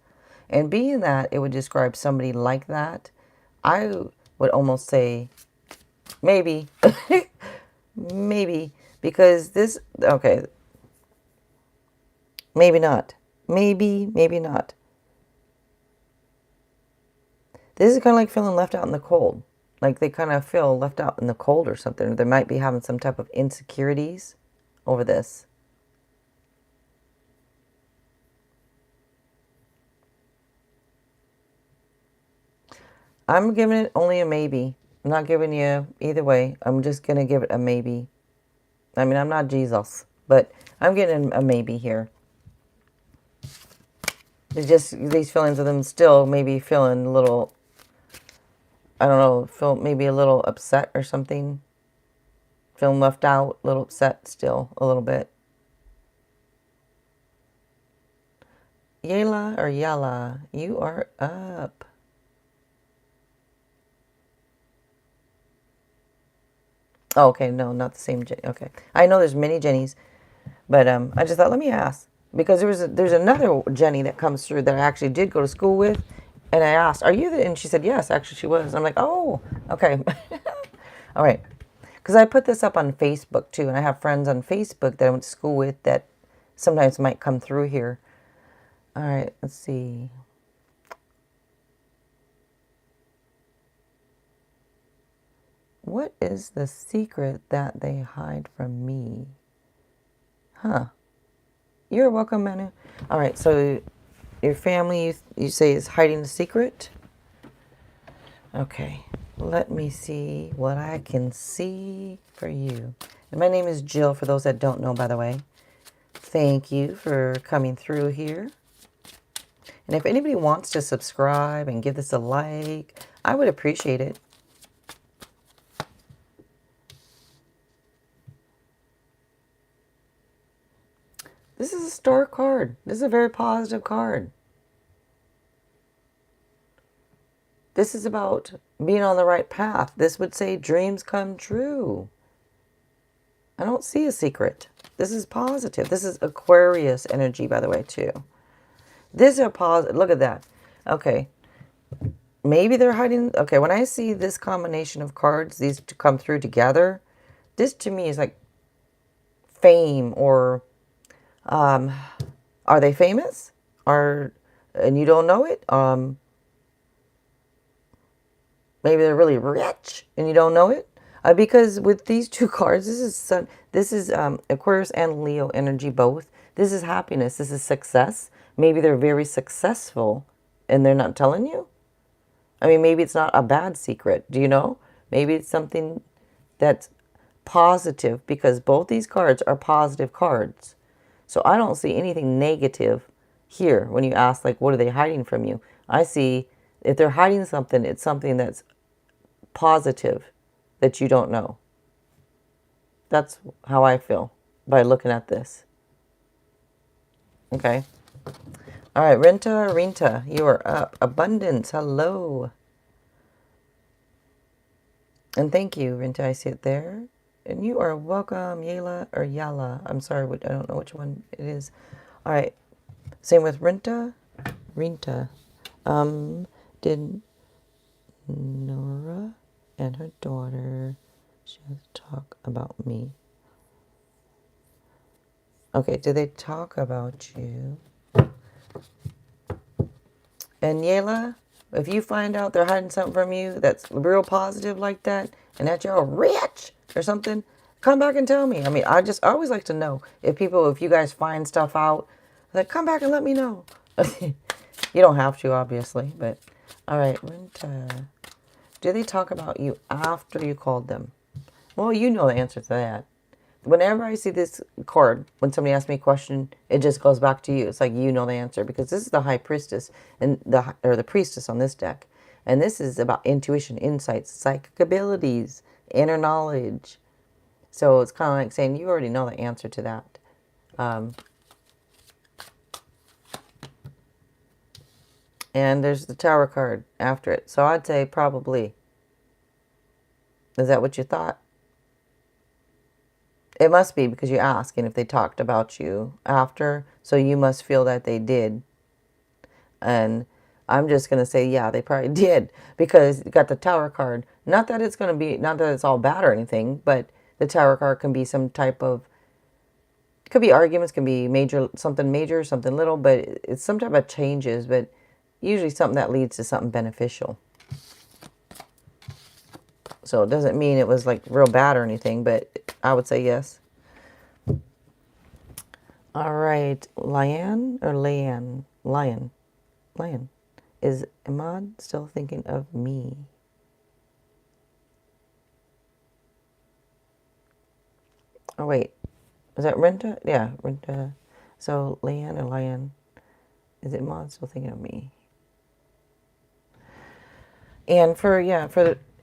And being that it would describe somebody like that, I would almost say maybe, maybe, because this, okay, maybe not, maybe not. This is kind of like feeling left out in the cold. Like they kind of feel left out in the cold or something. Or they might be having some type of insecurities over this. I'm giving it only a maybe. I'm not giving you either way. I'm just going to give it a maybe. I mean, I'm not Jesus, but I'm getting a maybe here. It's just these feelings of them still maybe feeling a little, I don't know, feel maybe a little upset or something. Feeling left out, a little upset still, a little bit. Yela or Yala, you are up. Oh, okay, no, not the same Jenny. Okay, I know there's many Jennies, but I just thought let me ask because there's another Jenny that comes through that I actually did go to school with, and I asked, "Are you?" And she said, "Yes." Actually, she was. I'm like, "Oh, okay, all right," because I put this up on Facebook too, and I have friends on Facebook that I went to school with that sometimes might come through here. All right, let's see. What is the secret that they hide from me? Huh. You're welcome, Manu. All right, so your family, you say, is hiding a secret? Okay, let me see what I can see for you. And my name is Jill, for those that don't know, by the way. Thank you for coming through here. And if anybody wants to subscribe and give this a like, I would appreciate it. This is a star card. This is a very positive card. This is about being on the right path. This would say dreams come true. I don't see a secret. This is positive. This is Aquarius energy, by the way, too. This is a positive. Look at that. Okay. Maybe they're hiding. Okay, when I see this combination of cards, these to come through together, this to me is like fame or are they famous? And you don't know it? Maybe they're really rich and you don't know it. Because with these two cards, this is Aquarius and Leo energy both. This is happiness. This is success. Maybe they're very successful and they're not telling you. I mean, maybe it's not a bad secret. Do you know? Maybe it's something that's positive because both these cards are positive cards. So I don't see anything negative here when you ask, like, what are they hiding from you? I see if they're hiding something, it's something that's positive that you don't know. That's how I feel by looking at this. Okay. All right, Rinta, you are up. Abundance, hello. And thank you, Rinta, I see it there. And you are welcome, Yela or Yala. I'm sorry, I don't know which one it is. All right, same with Rinta. Did Nora and her daughter, she has to talk about me. Okay, did they talk about you? And Yela, if you find out they're hiding something from you that's real positive like that, and that you're rich or something, come back and tell me. I mean, I always like to know if you guys find stuff out, like, come back and let me know. You don't have to, obviously, but all right. Do they talk about you after you called them? Well, you know the answer to that. Whenever I see this card, when somebody asks me a question, it just goes back to you. It's like you know the answer because this is the High Priestess and the Priestess on this deck, and this is about intuition, insights, psychic abilities, inner knowledge. So it's kind of like saying you already know the answer to that. And there's the Tower card after it. So I'd say probably. Is that what you thought? It must be because you're asking if they talked about you after. So you must feel that they did. And I'm just going to say, yeah, they probably did. Because you got the Tower card. Not that it's going to be, not that it's all bad or anything. But the Tower card can be some type of, it could be arguments, can be major, something little. But it's some type of changes. But usually something that leads to something beneficial. So it doesn't mean it was like real bad or anything, but I would say yes. All right, Lion or Lion? Lion. Lion. Is Ahmad still thinking of me? Oh, wait. Is that Renta? Yeah, Renta. So, Lian or Lion. Is it Ahmad still thinking of me? And for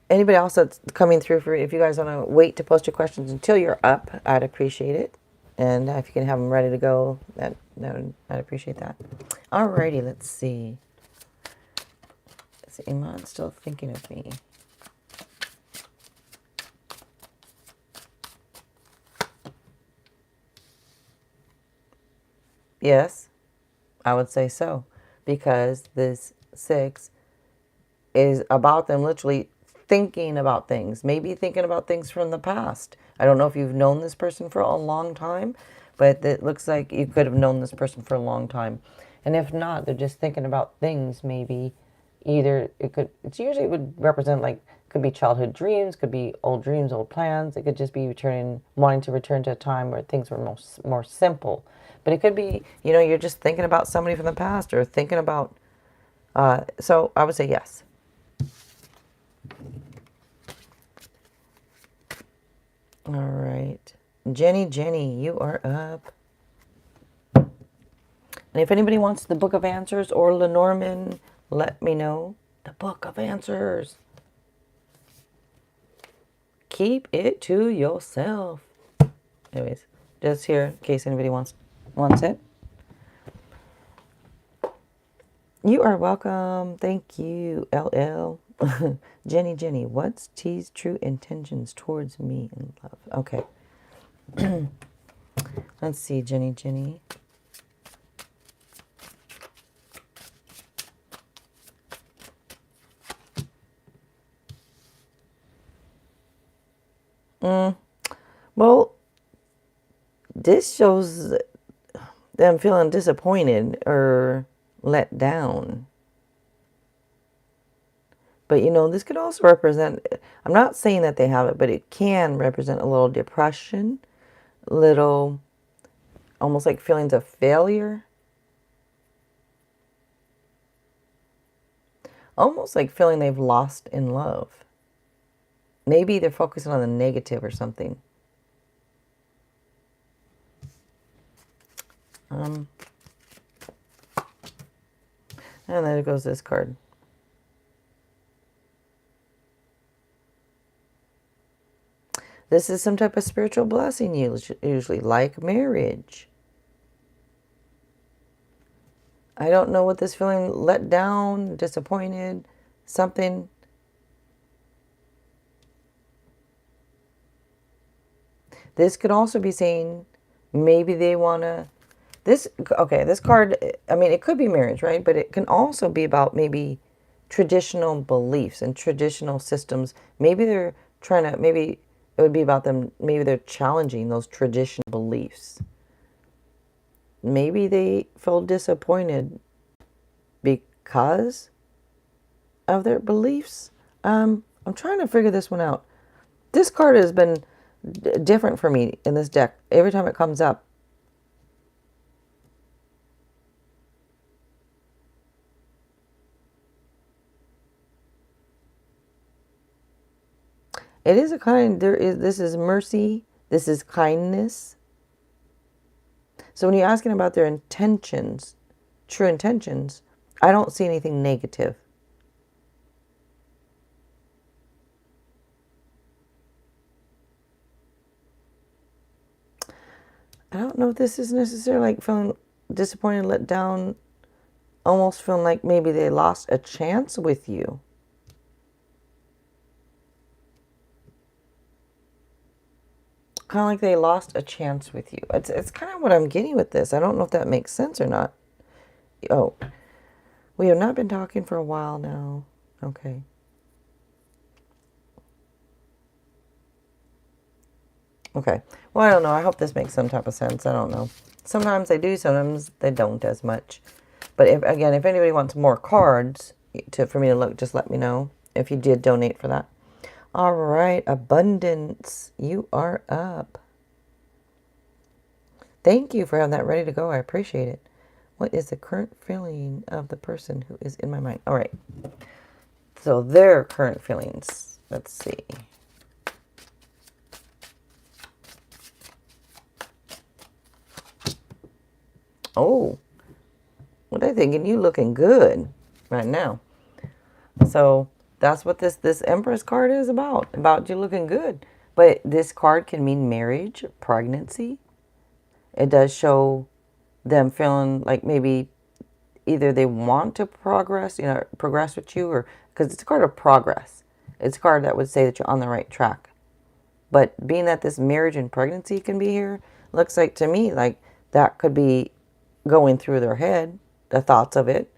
anybody else that's coming through, for if you guys want to wait to post your questions until you're up, I'd appreciate it. And if you can have them ready to go, I'd appreciate that. Alrighty, let's see. Is Iman still thinking of me? Yes, I would say so, because this 6 is about them literally thinking about things, maybe thinking about things from the past. I don't know if you've known this person for a long time, but it looks like you could have known this person for a long time. And if not, they're just thinking about things, maybe either it's usually would represent like, could be childhood dreams, could be old dreams, old plans. It could just be wanting to return to a time where things were more simple. But it could be, you're just thinking about somebody from the past or thinking about, so I would say yes. All right. Jenny, you are up. And if anybody wants the Book of Answers or Lenormand, let me know. The Book of Answers. Keep it to yourself. Anyways, just here in case anybody wants it. You are welcome. Thank you, LL. Jenny, what's T's true intentions towards me in love? Okay. Let's see, Jenny. Well, this shows them feeling disappointed or let down. But, this could also represent, I'm not saying that they have it, but it can represent a little depression, little, almost like feelings of failure. Almost like feeling they've lost in love. Maybe they're focusing on the negative or something. And there goes this card. This is some type of spiritual blessing, usually, like marriage. I don't know what this feeling, let down, disappointed, something. This could also be saying maybe they want to, this card, I mean, it could be marriage, right? But it can also be about maybe traditional beliefs and traditional systems. Maybe they're trying to, maybe it would be about them, maybe they're challenging those traditional beliefs. Maybe they feel disappointed because of their beliefs. I'm trying to figure this one out. This card has been different for me in this deck every time it comes up. It is a kind, this is mercy, this is kindness. So when you're asking about their intentions, true intentions, I don't see anything negative. I don't know if this is necessarily like feeling disappointed, let down, almost feeling like maybe they lost a chance with you. Kind of like they lost a chance with you. It's kind of what I'm getting with this. I don't know if that makes sense or not. Oh, we have not been talking for a while now. Okay. Okay. Well, I don't know. I hope this makes some type of sense. I don't know. Sometimes they do, sometimes they don't as much. But if anybody wants more cards for me to look, just let me know if you did donate for that. All right, abundance, you are up. Thank you for having that ready to go. I appreciate it. What is the current feeling of the person who is in my mind? All right. So their current feelings. Let's see. Oh, what I thinking? You looking good right now. So that's what this Empress card is about you looking good. But this card can mean marriage, pregnancy. It does show them feeling like maybe either they want to progress with you, or because it's a card of progress. It's a card that would say that you're on the right track. But being that this marriage and pregnancy can be here, looks like to me like that could be going through their head, the thoughts of it.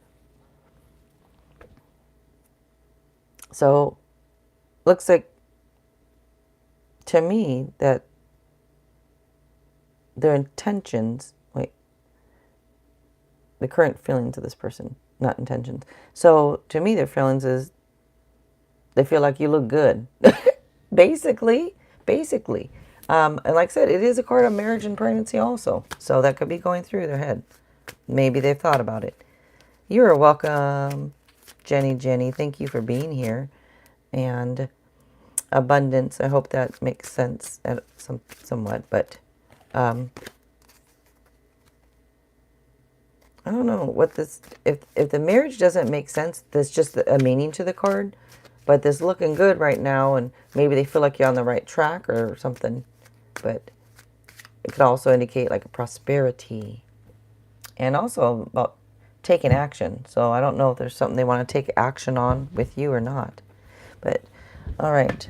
So looks like to me that their intentions, the current feelings of this person, not intentions. So to me, their feelings is they feel like you look good. basically. And like I said, it is a card of marriage and pregnancy also. So that could be going through their head. Maybe they've thought about it. You're welcome, Jenny. Thank you for being here. And abundance, I hope that makes sense somewhat. But I don't know what this, if the marriage doesn't make sense, there's just a meaning to the card. But this looking good right now, and maybe they feel like you're on the right track or something. But it could also indicate like a prosperity. And also about taking action. So I don't know if there's something they want to take action on with you or not. But, all right.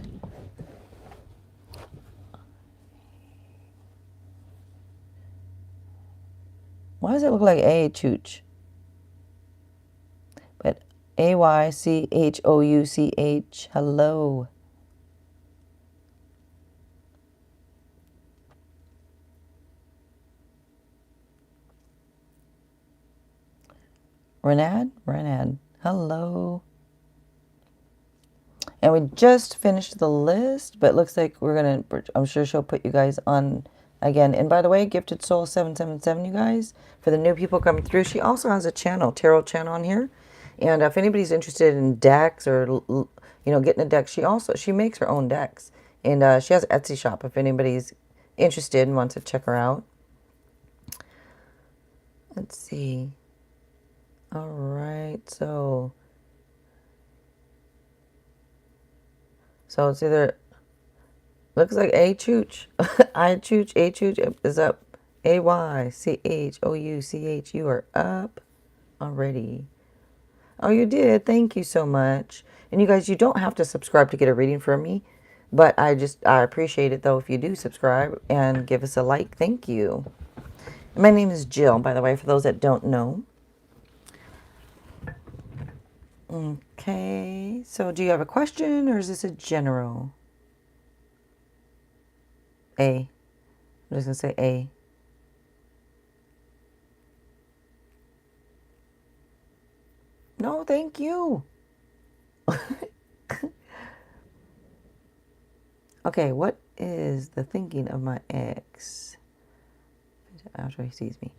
Why does it look like A, chooch? But Aychouch, hello. Renad, hello. And we just finished the list, but it looks like I'm sure she'll put you guys on again. And by the way, Gifted Soul 777, you guys, for the new people coming through, she also has a channel, tarot channel on here. And if anybody's interested in decks or, getting a deck, she makes her own decks. And she has an Etsy shop if anybody's interested and wants to check her out. Let's see. All right, so it's either, looks like Aychouch. Aychouch is up. Aychouch. You are up already. Oh, you did. Thank you so much. And you guys, you don't have to subscribe to get a reading from me. But I appreciate it, though, if you do subscribe and give us a like. Thank you. My name is Jill, by the way, for those that don't know. Okay, so do you have a question, or is this a general? A. I'm just going to say A. No, thank you. Okay, what is the thinking of my ex after he sees me?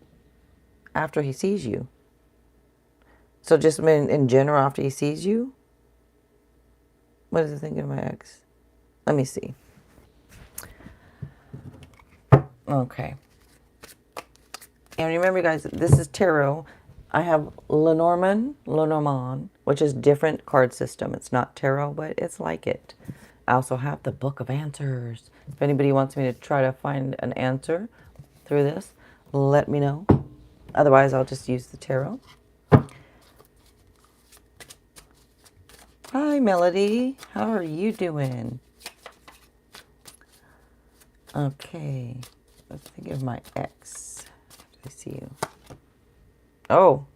After he sees you? So just in general, after he sees you? What is the thinking of my ex? Let me see. Okay. And remember, guys, this is tarot. I have Lenormand, which is different card system. It's not tarot, but it's like it. I also have the Book of Answers. If anybody wants me to try to find an answer through this, let me know. Otherwise, I'll just use the tarot. Hi, Melody. How are you doing? Okay. Let's think of my ex. I see you. Oh.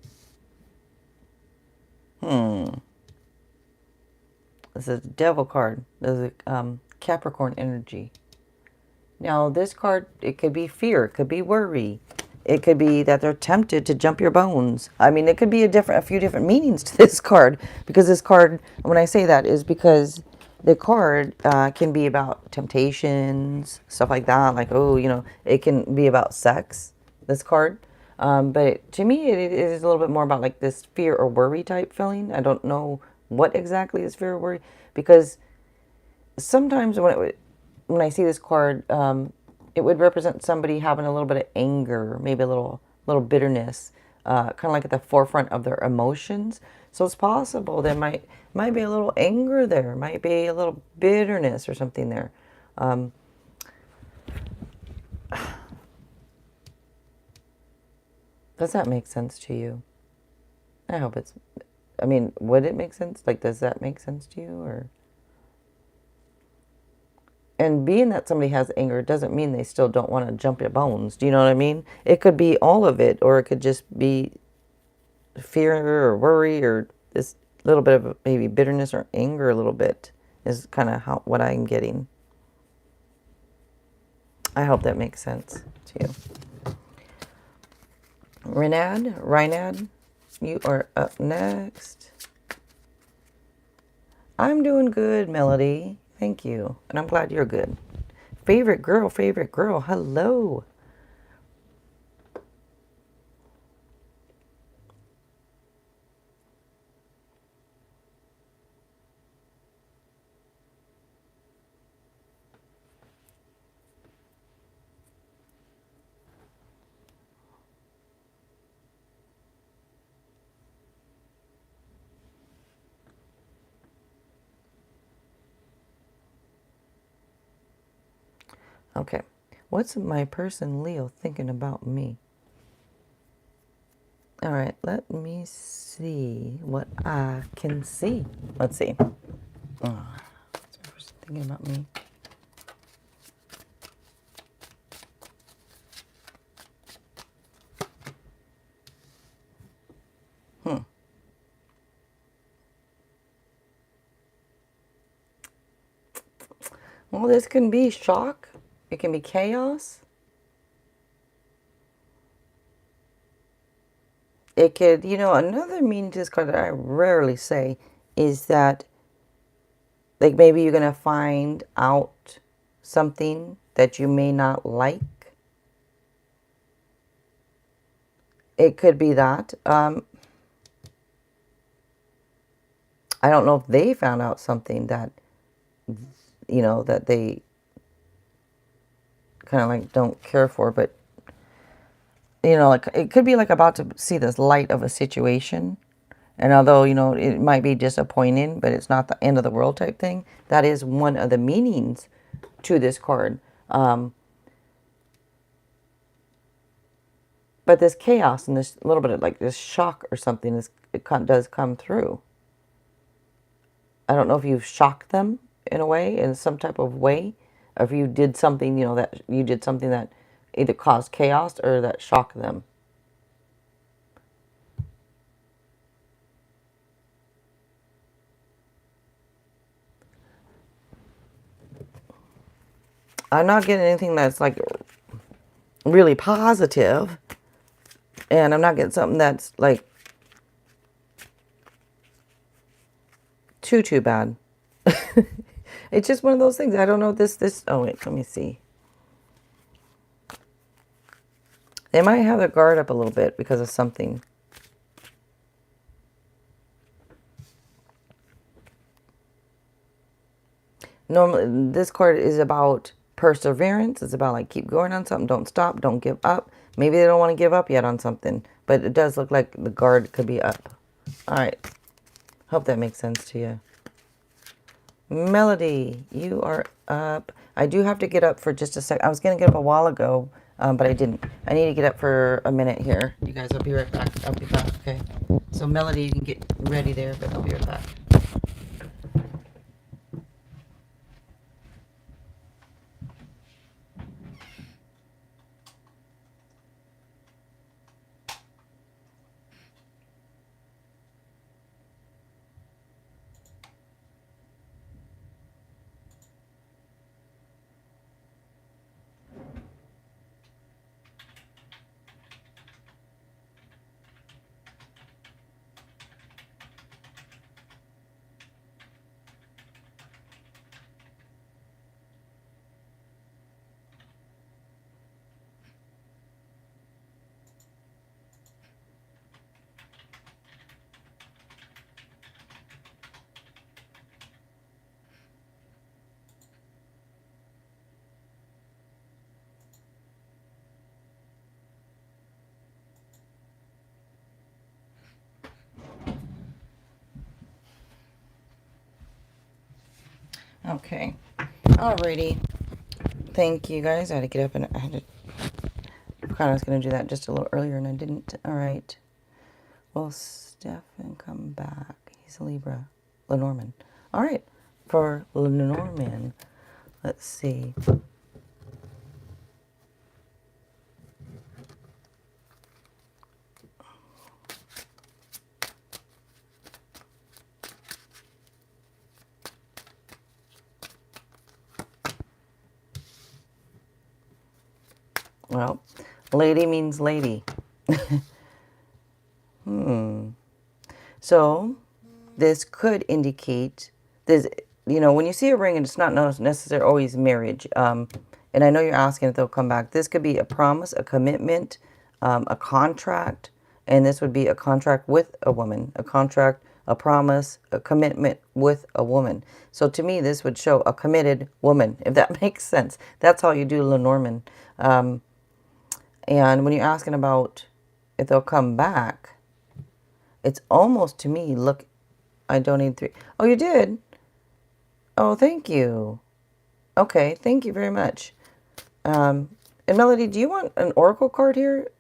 This is a Devil card. This is a Capricorn energy. Now, this card, it could be fear. It could be worry. It could be that they're tempted to jump your bones. I mean, it could be a few different meanings to this card. Because this card, when I say that, is because the card can be about temptations, stuff like that. Like, oh, you know, it can be about sex, this card. But to me, it is a little bit more about like this fear or worry type feeling. I don't know what exactly is fear or worry, because sometimes when I see this card, it would represent somebody having a little bit of anger, maybe a little bitterness, kind of like at the forefront of their emotions. So it's possible there might be a little anger there, might be a little bitterness or something there. Does that make sense to you? I hope it's. I mean, would it make sense? Like, does that make sense to you, or? And being that somebody has anger doesn't mean they still don't want to jump your bones. Do you know what I mean? It could be all of it, or it could just be fear or worry or this little bit of maybe bitterness or anger a little bit is kind of how what I'm getting. I hope that makes sense to you. Reinad, you are up next. I'm doing good, Melody. Thank you. And I'm glad you're good. Favorite girl, hello. Okay. What's my person Leo thinking about me? All right, let me see what I can see. Let's see. Oh, what's my person thinking about me? Well, this can be shock. It can be chaos. It could, you know, another meaning to this card that I rarely say is that, like, maybe you're going to find out something that you may not like. It could be that. I don't know if they found out something that, you know, that they kind of like don't care for, but, you know, like it could be like about to see this light of a situation. And although, you know, it might be disappointing, but it's not the end of the world type thing, that is one of the meanings to this card. But this chaos and this little bit of like this shock or something does come through. I don't know if you've shocked them in a way, in some type of way, or if you did something, you know, that you did something that either caused chaos or that shocked them. I'm not getting anything that's like really positive, and I'm not getting something that's like too bad. It's just one of those things. I don't know this. Oh wait, let me see. They might have their guard up a little bit because of something. Normally, this card is about perseverance. It's about like keep going on something. Don't stop. Don't give up. Maybe they don't want to give up yet on something, but it does look like the guard could be up. All right. Hope that makes sense to you. Melody, you are up. I do have to get up for just a sec. I was going to get up a while ago, but I didn't. I need to get up for a minute here. You guys, I'll be right back. I'll be back, okay? So Melody, you can get ready there, but I'll be right back. Okay. Alrighty. Thank you guys. I had to get up and I was going to do that just a little earlier and I didn't. All right. Will Stefan come back? He's a Libra. Lenormand. All right. For Lenormand, let's see. Well, lady means lady. So this could indicate this, when you see a ring and it's not necessarily always marriage. And I know you're asking if they'll come back. This could be a promise, a commitment, a contract. And this would be a contract with a woman, a contract, a promise, a commitment with a woman. So to me, this would show a committed woman, if that makes sense. That's how you do Lenormand. And when you're asking about if they'll come back, it's almost to me, look, I donated 3. Oh, you did? Oh, thank you. Okay, thank you very much. And Melody, do you want an oracle card here?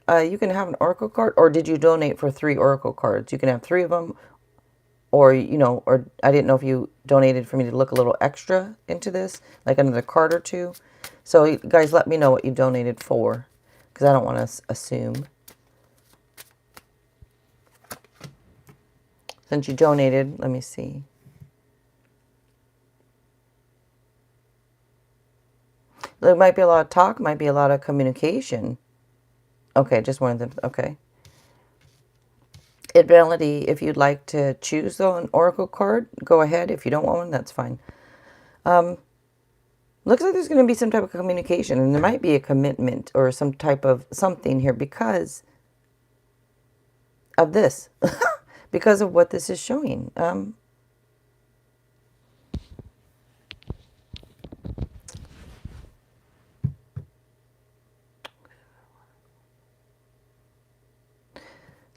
You can have an oracle card, or did you donate for 3 oracle cards? You can have 3 of them, or, or I didn't know if you donated for me to look a little extra into this, like another card or 2. So you guys let me know what you donated for, because I don't want to assume. Since you donated, let me see. There might be a lot of talk, might be a lot of communication. Okay, just one of them. Okay. Melody, if you'd like to choose an oracle card, go ahead. If you don't want one, that's fine. Looks like there's going to be some type of communication, and there might be a commitment or some type of something here because of this, because of what this is showing.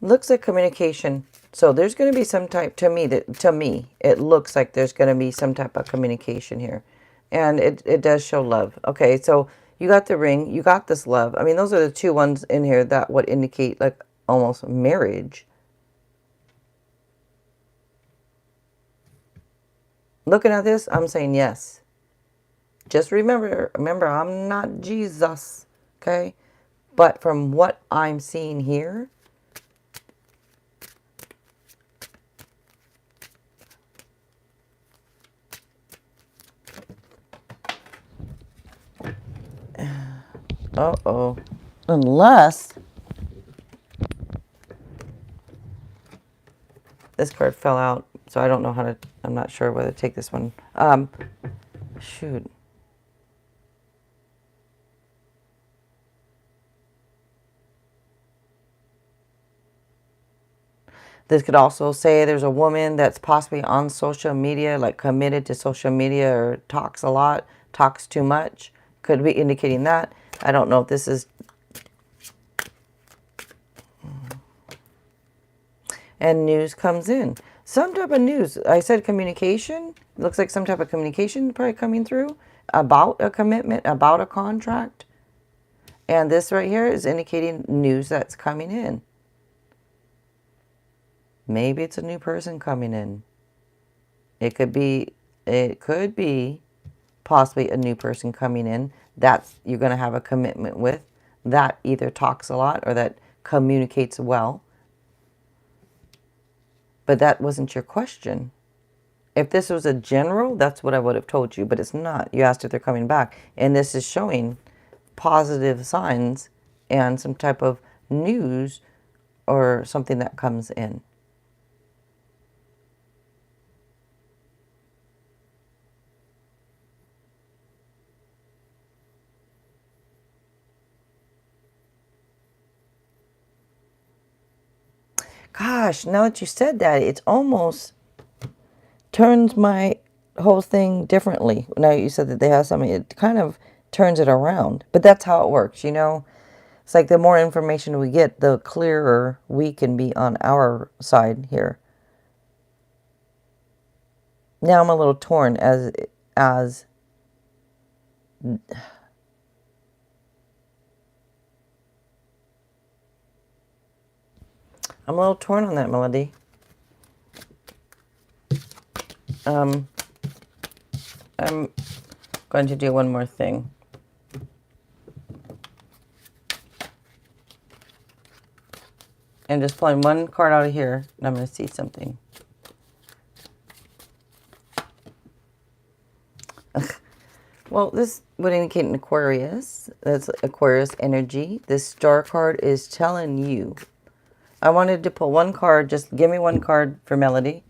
Looks like communication. So there's going to be some type, to me, it looks like there's going to be some type of communication here. And it does show love. Okay, so you got the ring, you got this love. I mean, those are the 2 ones in here that would indicate like almost marriage. Looking at this, I'm saying yes. Just remember, I'm not Jesus, okay? But from what I'm seeing here, uh-oh, unless this card fell out, so I don't know how to, I'm not sure whether to take this one. Shoot. This could also say there's a woman that's possibly on social media, like committed to social media, or talks a lot, talks too much. Could be indicating that. I don't know if this is... And news comes in. Some type of news. I said communication. Looks like some type of communication probably coming through about a commitment, about a contract. And this right here is indicating news that's coming in. Maybe it's a new person coming in. It could be possibly a new person coming in that you're going to have a commitment with, that either talks a lot or that communicates well. But that wasn't your question. If this was a general, that's what I would have told you, but it's not. You asked if they're coming back. And this is showing positive signs and some type of news or something that comes in. Gosh, now that you said that, it's almost turns my whole thing differently. Now you said that they have something, it kind of turns it around. But that's how it works, you know? It's like the more information we get, the clearer we can be on our side here. Now I'm a little torn as I'm a little torn on that, Melody. I'm going to do one more thing. And just pulling one card out of here, and I'm going to see something. Well, this would indicate an Aquarius. That's Aquarius energy. This star card is telling you. I wanted to pull one card. Just give me one card for Melody,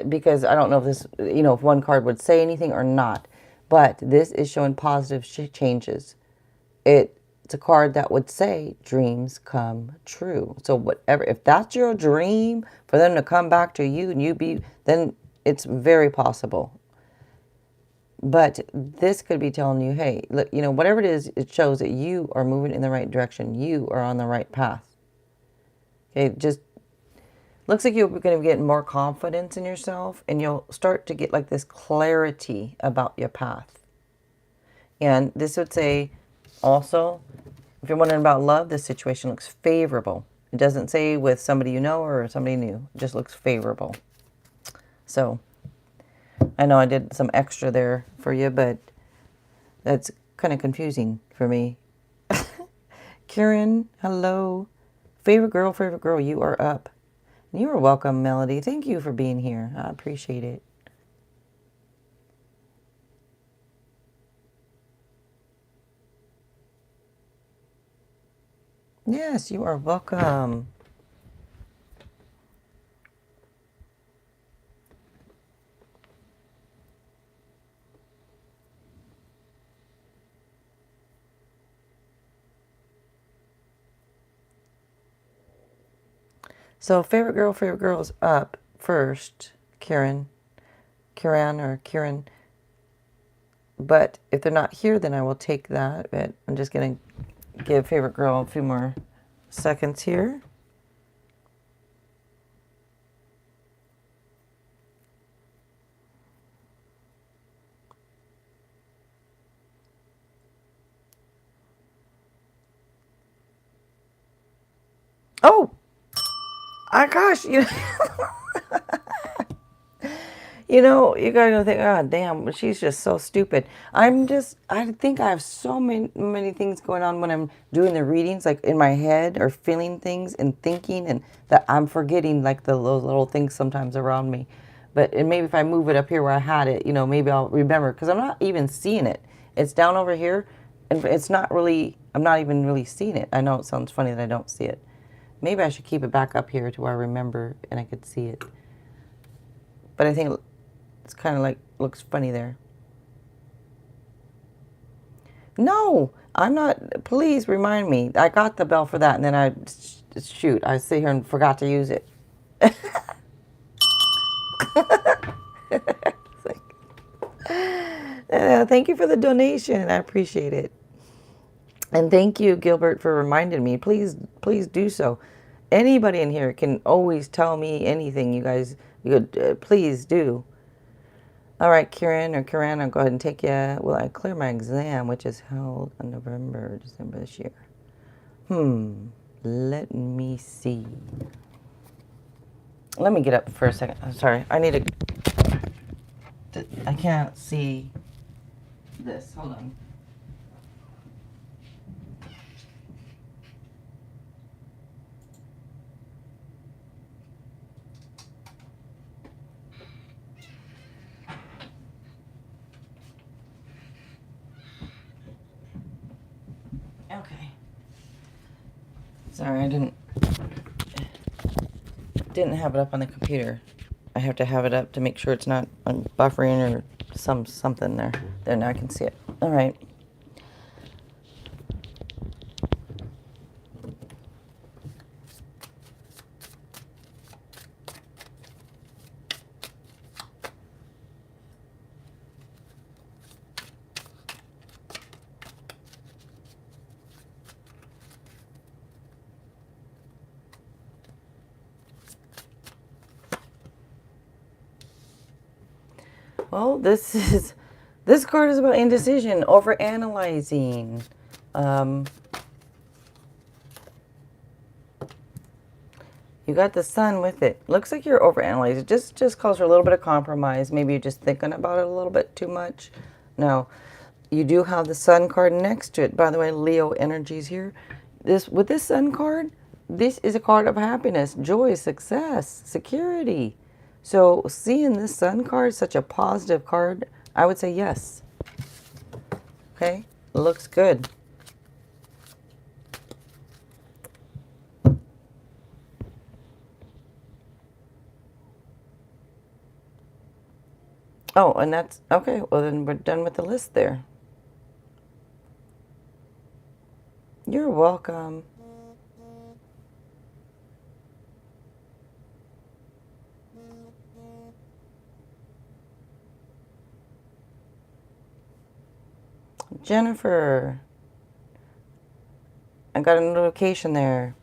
because I don't know if this, if one card would say anything or not. But this is showing positive changes. It's a card that would say dreams come true. So whatever, if that's your dream for them to come back to you and then it's very possible. But this could be telling you, hey, look, whatever it is, it shows that you are moving in the right direction. You are on the right path. Okay, just looks like you're going to get more confidence in yourself, and you'll start to get like this clarity about your path. And this would say also, if you're wondering about love, this situation looks favorable. It doesn't say with somebody you know or somebody new. It just looks favorable. So I know I did some extra there for you, but that's kind of confusing for me. Karen, hello. Favorite girl, you are up. You are welcome, Melody. Thank you for being here. I appreciate it. Yes, you are welcome. So favorite girl is up first, Karen. Or Kieran. But if they're not here, then I will take that. But I'm just going to give favorite girl a few more seconds here. Oh, gosh, you guys gonna think, oh, damn, she's just so stupid. I think I have so many things going on when I'm doing the readings, like in my head, or feeling things and thinking, and that I'm forgetting like those little things sometimes around me. But maybe if I move it up here where I had it, maybe I'll remember, because I'm not even seeing it. It's down over here, and I'm not even really seeing it. I know it sounds funny that I don't see it. Maybe I should keep it back up here to where I remember and I could see it. But I think it's kind of like, looks funny there. No, I'm not. Please remind me. I got the bell for that, and then I sit here and forgot to use it. Thank you for the donation. I appreciate it. And thank you, Gilbert, for reminding me. Please do so. Anybody in here can always tell me anything. You guys, please do. All right, Kieran, I'll go ahead and take you. Will I clear my exam, which is held in December this year? Let me see. Let me get up for a second. I'm sorry. I can't see this. Hold on. Okay. Sorry, I didn't have it up on the computer. I have to have it up to make sure it's not buffering or something there. There, now I can see it. All right. Well, this card is about indecision, overanalyzing. You got the sun with it. Looks like you're overanalyzing. Just calls for a little bit of compromise. Maybe you're just thinking about it a little bit too much. No, you do have the sun card next to it. By the way, Leo energies here. With this sun card, this is a card of happiness, joy, success, security. So seeing this sun card, such a positive card, I would say yes. Okay, looks good. Oh, and that's okay. Well, then we're done with the list there. You're welcome. Jennifer, I got a notification there.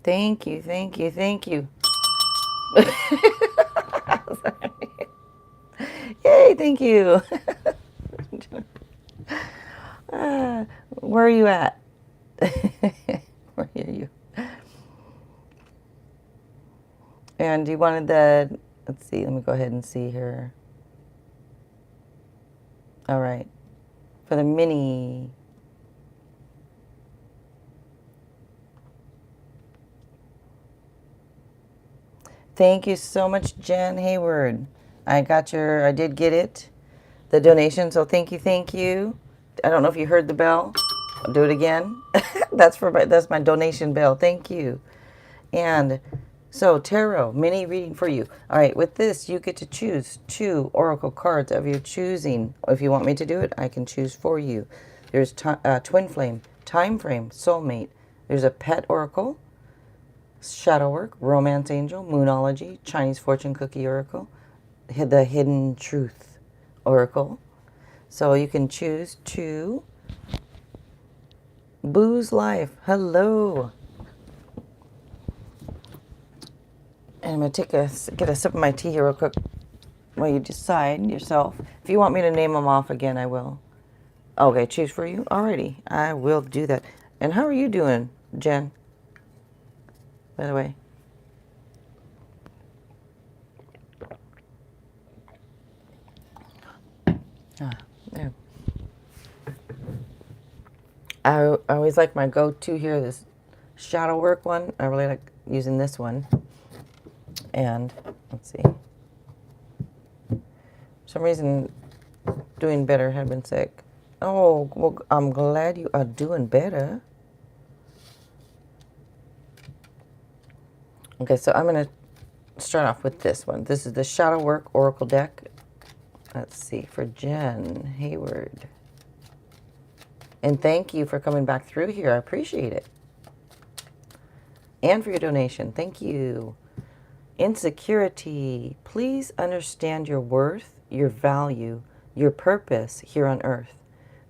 Thank you, thank you, thank you. Yay, thank you. Where are you at? Where are you? And you wanted the, let's see, let me go ahead and see here. All right. For the mini. Thank you so much, Jen Hayward. I did get it, the donation, so thank you, thank you. I don't know if you heard the bell. I'll do it again. That's my donation bell. Thank you. And so tarot, mini reading for you. All right, with this, you get to choose 2 oracle cards of your choosing. If you want me to do it, I can choose for you. There's twin flame, time frame, soulmate. There's a pet oracle, shadow work, romance angel, moonology, Chinese fortune cookie oracle, the hidden truth oracle. So you can choose 2. Boo's Life, hello. And I'm going to get a sip of my tea here real quick while you decide yourself. If you want me to name them off again, I will. Okay, choose for you? Alrighty, I will do that. And how are you doing, Jen? By the way. Yeah. I always like my go-to here, this shadow work one. I really like using this one. And let's see. For some reason, doing better, had been sick. Oh, well, I'm glad you are doing better. Okay, so I'm going to start off with this one. This is the Shadow Work Oracle deck. Let's see, for Jen Hayward. And thank you for coming back through here. I appreciate it. And for your donation. Thank you. Insecurity. Please understand your worth, your value, your purpose here on earth.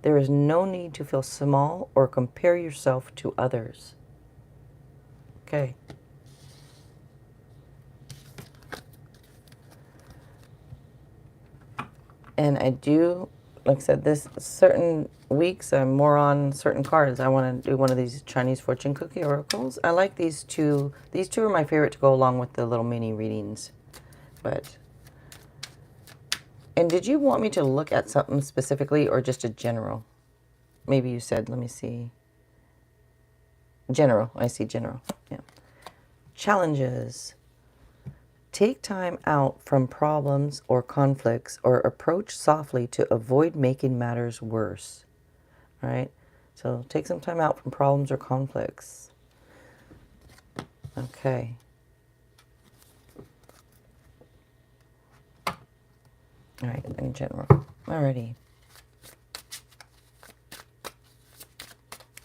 There is no need to feel small or compare yourself to others. Okay. And I do, like I said, this certain weeks I'm more on certain cards. I want to do one of these Chinese fortune cookie oracles. I like these 2. These 2 are my favorite to go along with the little mini readings. And did you want me to look at something specifically or just a general? Maybe you said, let me see. General. I see general. Yeah. Challenges. Take time out from problems or conflicts or approach softly to avoid making matters worse. All right? So take some time out from problems or conflicts. Okay. All right, in general. Alrighty.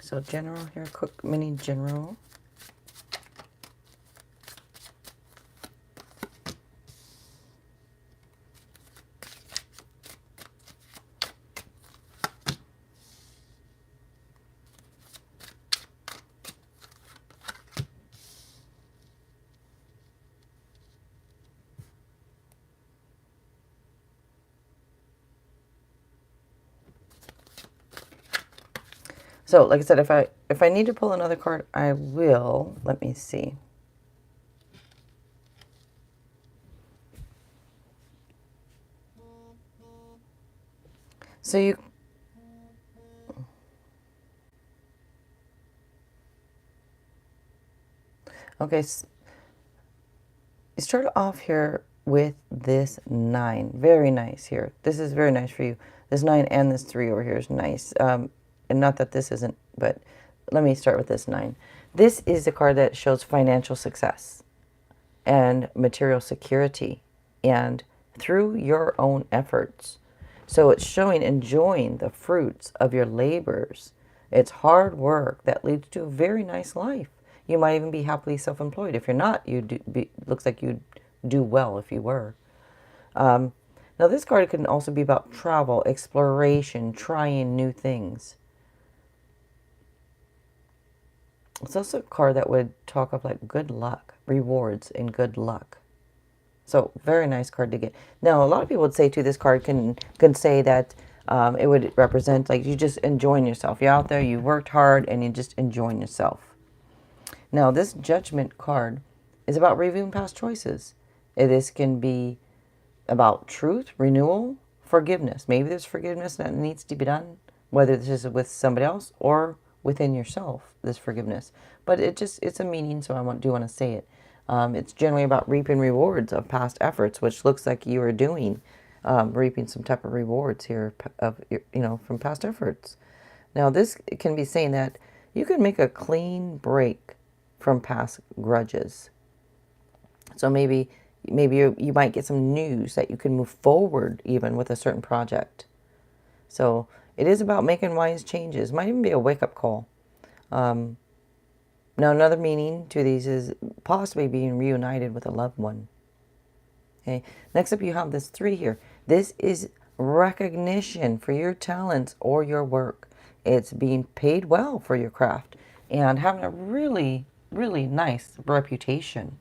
So general here, quick mini general. So, like I said, if I need to pull another card, I will. Let me see. So you okay, you start off here with this 9. Very nice here. This is very nice for you. This 9 and this 3 over here is nice. And not that this isn't, but let me start with this 9. This is a card that shows financial success and material security, and through your own efforts. So it's showing enjoying the fruits of your labors. It's hard work that leads to a very nice life. You might even be happily self-employed. If you're not, looks like you'd do well if you were. Now this card can also be about travel, exploration, trying new things. It's also a card that would talk of like good luck, rewards, and good luck. So very nice card to get. Now a lot of people would say too, this card can say that it would represent like you just enjoying yourself. You're out there, you worked hard, and you're just enjoying yourself. Now this Judgment card is about reviewing past choices. This can be about truth, renewal, forgiveness. Maybe there's forgiveness that needs to be done, whether this is with somebody else or within yourself, this forgiveness. But it's a meaning, so I do want to say it. It's generally about reaping rewards of past efforts, which looks like you are doing, reaping some type of rewards here of, from past efforts. Now this can be saying that you can make a clean break from past grudges. So maybe you might get some news that you can move forward even with a certain project. So it is about making wise changes. Might even be a wake-up call. Now another meaning to these is possibly being reunited with a loved one. Okay. Next up you have this 3 here. This is recognition for your talents or your work. It's being paid well for your craft and having a really, really nice reputation.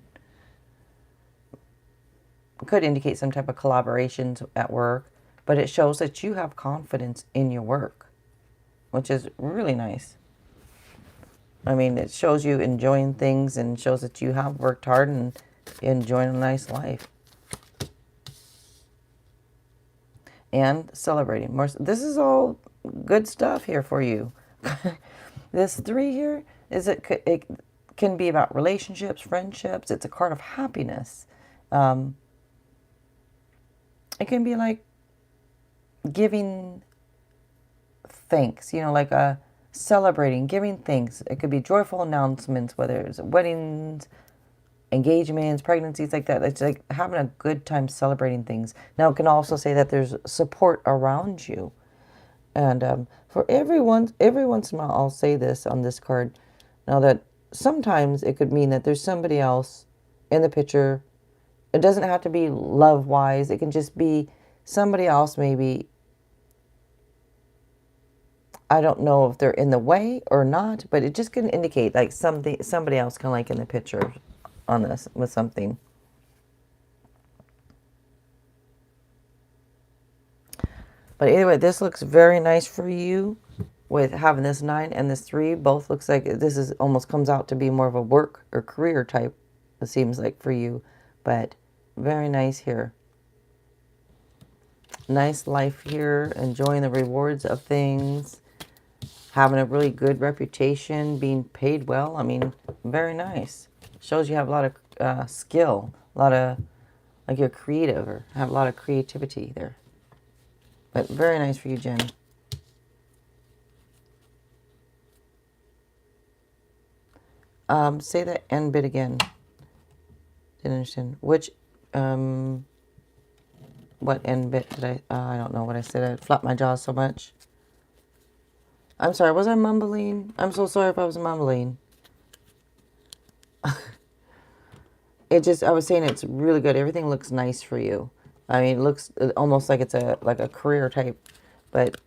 Could indicate some type of collaborations at work, but it shows that you have confidence in your work, which is really nice. I mean, it shows you enjoying things and shows that you have worked hard and enjoying a nice life. And celebrating more. This is all good stuff here for you. This 3 here it can be about relationships, friendships. It's a card of happiness. It can be like giving thanks, like celebrating, giving thanks. It could be joyful announcements, whether it's weddings, engagements, pregnancies, like that. It's like having a good time celebrating things. Now, it can also say that there's support around you. And for every once in a while, I'll say this on this card. Now that sometimes it could mean that there's somebody else in the picture. It doesn't have to be love-wise. It can just be somebody else maybe. I don't know if they're in the way or not, but it just can indicate like somebody else kind of like in the picture on this with something. But anyway, this looks very nice for you with having this 9 and this 3. Both looks like this is almost comes out to be more of a work or career type, it seems like for you. But very nice here. Nice life here, enjoying the rewards of things, having a really good reputation, being paid well. I mean, very nice. Shows you have a lot of skill, a lot of, like you're creative or have a lot of creativity there. But very nice for you, Jen. Say that end bit again. Didn't understand. Which, what end bit did I don't know what I said. I flapped my jaw so much. I'm sorry, was I mumbling? I'm so sorry if I was mumbling. I was saying it's really good. Everything looks nice for you. I mean, it looks almost like it's a career type, but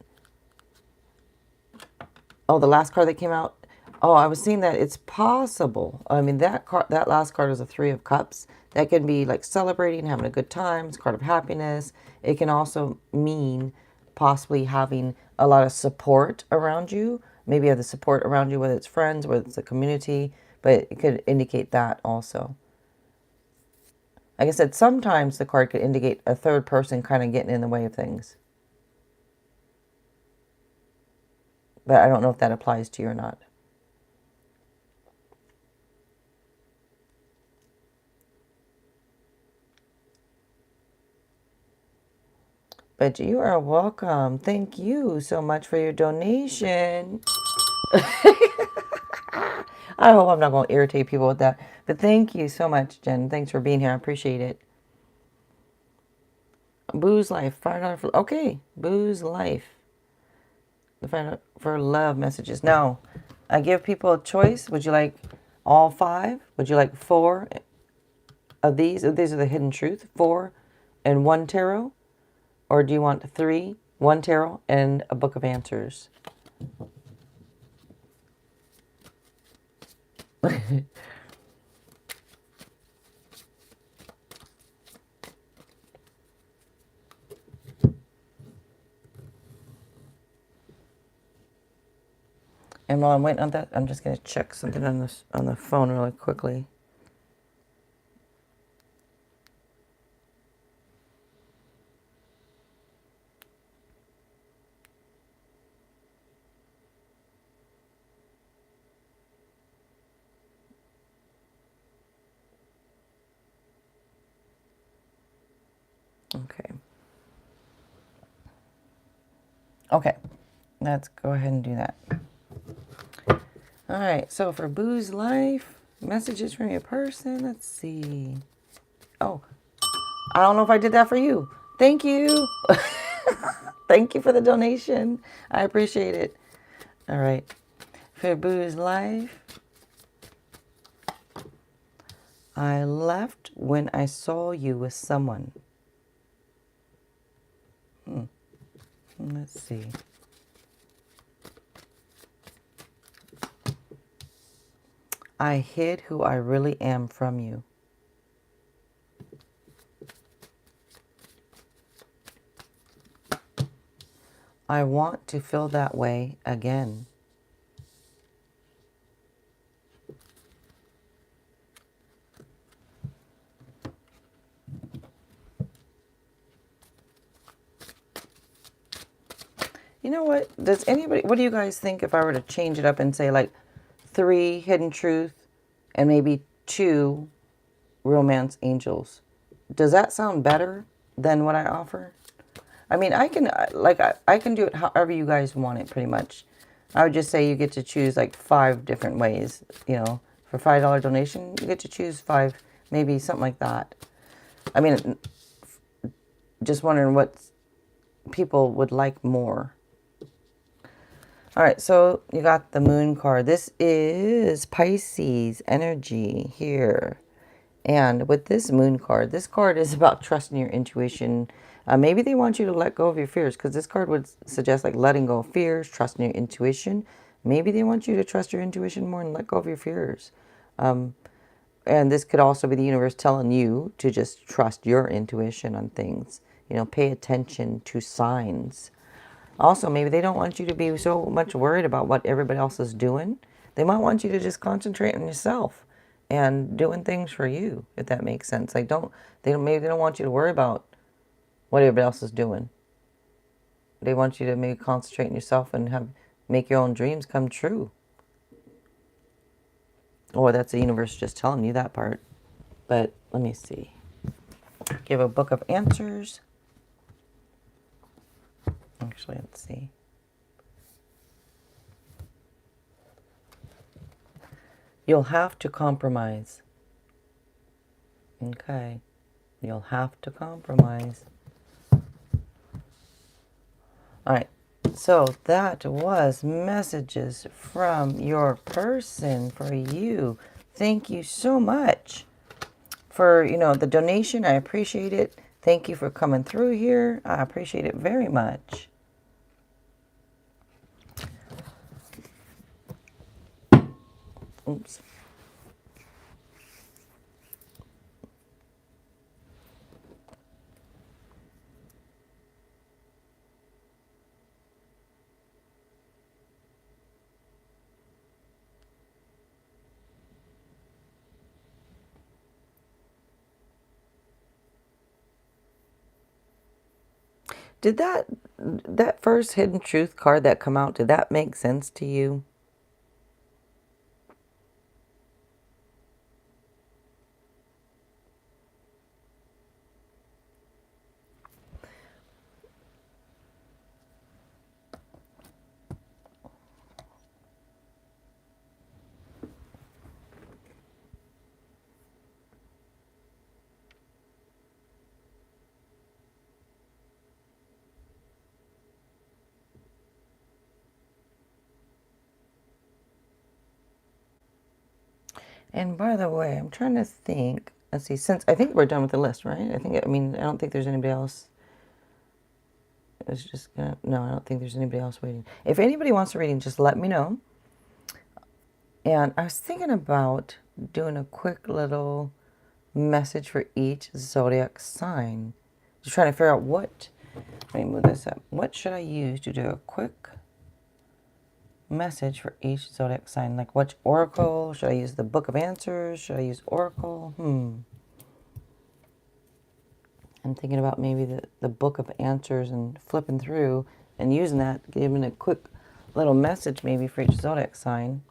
oh, the last card that came out. Oh, I was seeing that it's possible. I mean, that last card is a 3 of Cups. That can be like celebrating, having a good time. It's a card of happiness. It can also mean possibly having a lot of support around you. maybe have the support around you, whether it's friends, whether it's a community, but it could indicate that also. Like I said, sometimes the card could indicate a third person kind of getting in the way of things. But I don't know if that applies to you or not. But you are welcome. Thank you so much for your donation. I hope I'm not going to irritate people with that. But thank you so much, Jen. Thanks for being here. I appreciate it. Booze Life. $5 for... Okay. Booze Life. The $5 for love messages. Now, I give people a choice. Would you like all 5? Would you like 4 of these? These are the hidden truth. 4 and 1 tarot. Or do you want 3, 1 tarot, and a book of answers? And while I'm waiting on that, I'm just going to check something on the phone really quickly. Okay. Okay. Let's go ahead and do that. All right. So for Booze Life, messages from your person. Let's see. Oh, I don't know if I did that for you. Thank you. Thank you for the donation. I appreciate it. All right. For Booze Life, I left when I saw you with someone. Let's see. I hid who I really am from you. I want to feel that way again. You know what? What do you guys think if I were to change it up and say like 3 hidden truth and maybe 2 romance angels? Does that sound better than what I offer? I mean, I can do it however you guys want it pretty much. I would just say you get to choose like 5 different ways, you know, for $5 donation, you get to choose 5, maybe something like that. I mean, just wondering what people would like more. All right, so you got the moon card. This is Pisces energy here. And with this moon card, this card is about trusting your intuition. Maybe they want you to let go of your fears, because this card would suggest like letting go of fears, trusting your intuition. Maybe they want you to trust your intuition more and let go of your fears. And this could also be the universe telling you to just trust your intuition on things. You know, pay attention to signs. Also, maybe they don't want you to be so much worried about what everybody else is doing. They might want you to just concentrate on yourself and doing things for you, if that makes sense. Like maybe they don't want you to worry about what everybody else is doing. They want you to maybe concentrate on yourself and make your own dreams come true. Or that's the universe just telling you that part. But let me see. Give a book of answers. Actually, let's see. You'll have to compromise. Okay. You'll have to compromise. All right. So that was messages from your person for you. Thank you so much for, the donation. I appreciate it. Thank you for coming through here. I appreciate it very much. Oops. Did that first Hidden Truth card that come out, did that make sense to you? And by the way, I'm trying to think. Let's see, since I think we're done with the list, right? I mean, I don't think there's anybody else. It's just gonna, no, I don't think there's anybody else waiting. If anybody wants a reading, just let me know. And I was thinking about doing a quick little message for each zodiac sign. Just trying to figure out what, let me move this up. What should I use to do a quick message for each zodiac sign? Like which oracle? Should I use the Book of Answers? Should I use oracle? I'm thinking about maybe the Book of Answers and flipping through and using that, giving a quick little message maybe for each zodiac sign.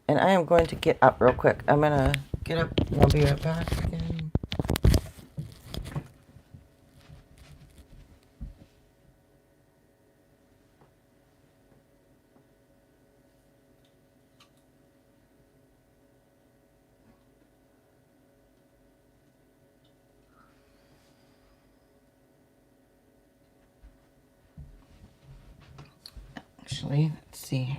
And I am going to get up real quick. I'm going to get up and I'll be right back again. Actually, let's see.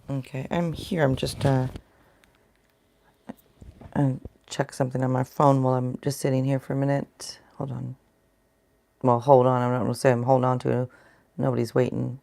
Okay, I'm here. I'm just check something on my phone while I'm just sitting here for a minute. Hold on. Well, hold on. I'm not going to say I'm holding on to. Nobody's waiting.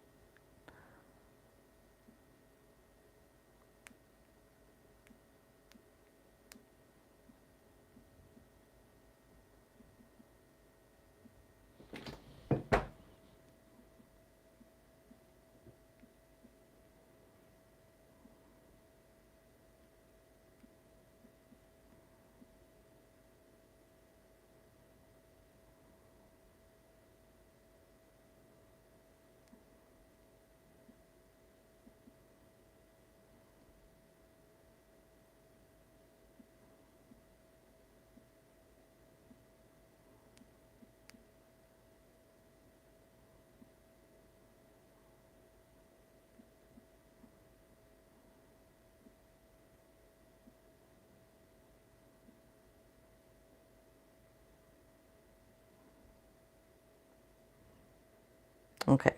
Okay.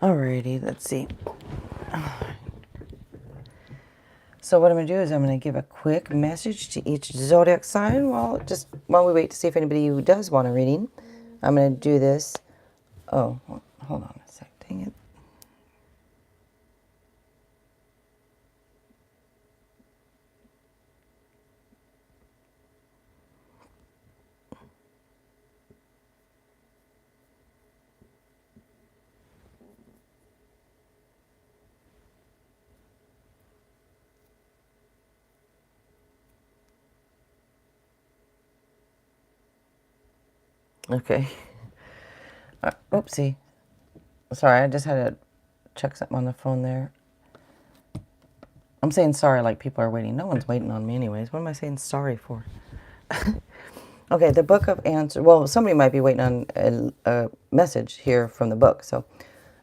Alrighty, let's see. So what I'm going to do is I'm going to give a quick message to each zodiac sign while we wait to see if anybody who does want a reading. I'm going to do this. Oh, hold on a sec. Dang it. Okay. Oopsie. Sorry, I just had to check something on the phone there. I'm saying sorry like people are waiting. No one's waiting on me anyways. What am I saying sorry for? Okay, the Book of Answers. Well, somebody might be waiting on a message here from the book. So,